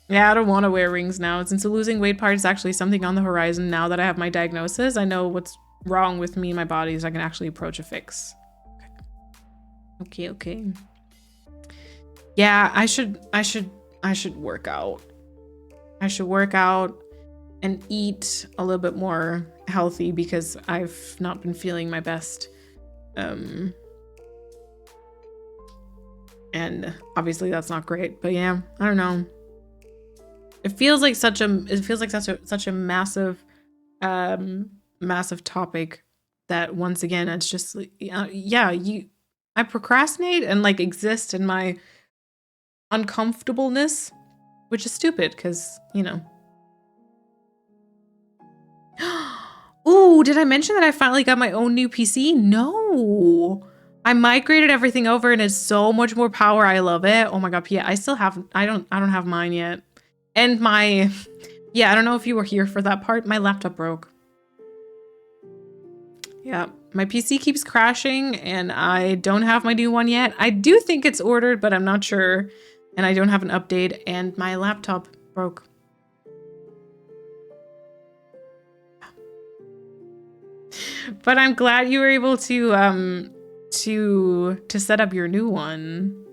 Yeah, I don't want to wear rings now. Since the losing weight part is actually something on the horizon now that I have my diagnosis, I know what's wrong with me and my body, so I can actually approach a fix. Okay. Yeah, I should work out. I should work out and eat a little bit more healthy because I've not been feeling my best. And obviously that's not great, but yeah, I don't know. It feels like such a massive topic that once again it's just I procrastinate and like exist in my uncomfortableness, which is stupid because, you know. Ooh, did I mention that I finally got my own new PC? No. I migrated everything over and it's so much more power. I love it. Oh my god, yeah, I don't have mine yet. And my yeah, I don't know if you were here for that part. My laptop broke. Yeah, my PC keeps crashing and I don't have my new one yet. I do think it's ordered, but I'm not sure. And I don't have an update and my laptop broke. But I'm glad you were able to set up your new one.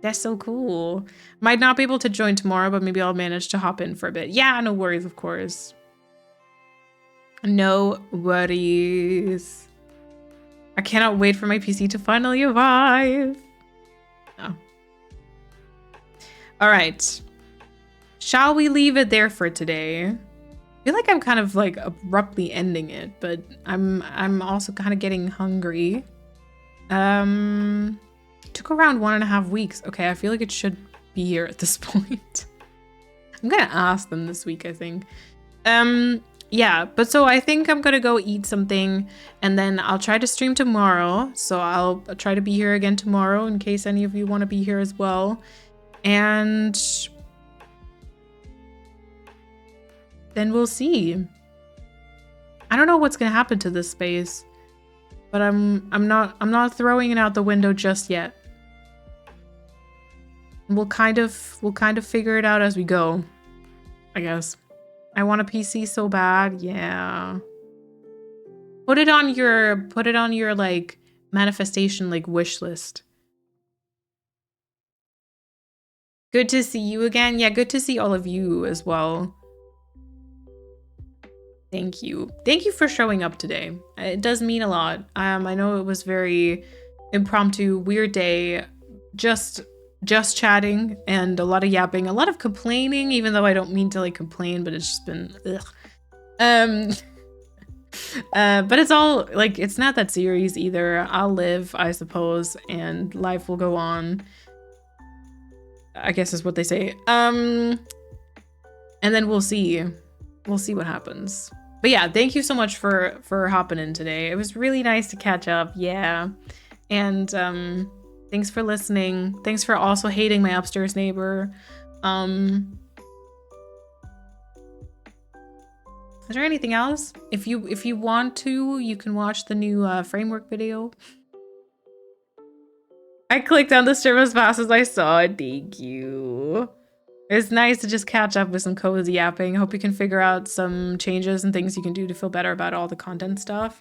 That's so cool. Might not be able to join tomorrow, but maybe I'll manage to hop in for a bit. Yeah, no worries, of course. No worries. I cannot wait for my PC to finally arrive. Oh. All right. Shall we leave it there for today? I feel like I'm kind of like abruptly ending it, but I'm also kind of getting hungry. Took around 1.5 weeks. Okay, I feel like it should be here at this point. I'm gonna ask them this week, I think. Yeah, but so I think I'm gonna go eat something and then I'll try to stream tomorrow. So I'll try to be here again tomorrow in case any of you want to be here as well. And then we'll see. I don't know what's gonna happen to this space, but I'm not throwing it out the window just yet. We'll kind of figure it out as we go, I guess. I want a PC so bad. Yeah. Put it on your like manifestation like wish list. Good to see you again. Yeah, good to see all of you as well. Thank you. Thank you for showing up today. It does mean a lot. I know it was very impromptu, weird day. Just chatting and a lot of yapping, a lot of complaining, even though I don't mean to like complain, but it's just been ugh. But it's all like, it's not that serious either. I'll live, I suppose, and life will go on, I guess is what they say. And then we'll see what happens. But yeah, thank you so much for hopping in today. It was really nice to catch up. Yeah. And thanks for listening. Thanks for also hating my upstairs neighbor. Is there anything else? If you want to, you can watch the new framework video. I clicked on the stream as fast as I saw it. Thank you. It's nice to just catch up with some cozy yapping. Hope you can figure out some changes and things you can do to feel better about all the content stuff.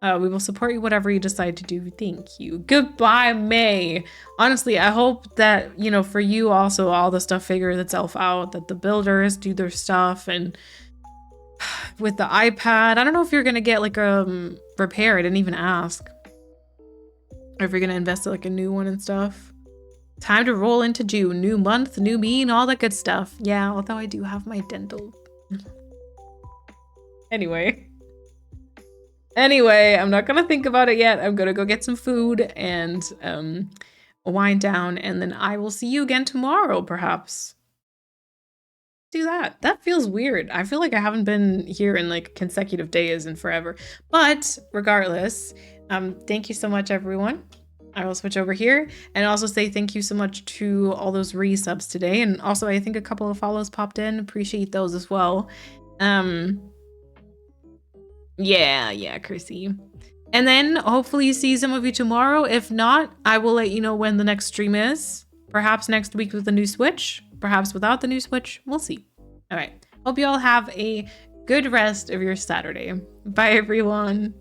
We will support you whatever you decide to do. Thank you. Goodbye, May. Honestly, I hope that, you know, for you also all the stuff figures itself out, that the builders do their stuff, and with the iPad, I don't know if you're gonna get like a repair. I didn't even ask. Or if you're gonna invest in like a new one and stuff. Time to roll into June. New month, new me, and all that good stuff. Yeah, although I do have my dental. Anyway, I'm not gonna think about it yet. I'm gonna go get some food and wind down, and then I will see you again tomorrow, perhaps. Do that. That feels weird. I feel like I haven't been here in like consecutive days in forever. But regardless, thank you so much, everyone. I will switch over here and also say thank you so much to all those resubs today. And also, I think a couple of follows popped in. Appreciate those as well. Yeah, Chrissy. And then hopefully see some of you tomorrow. If not, I will let you know when the next stream is. Perhaps next week with the new Switch. Perhaps without the new Switch. We'll see. All right. Hope you all have a good rest of your Saturday. Bye, everyone.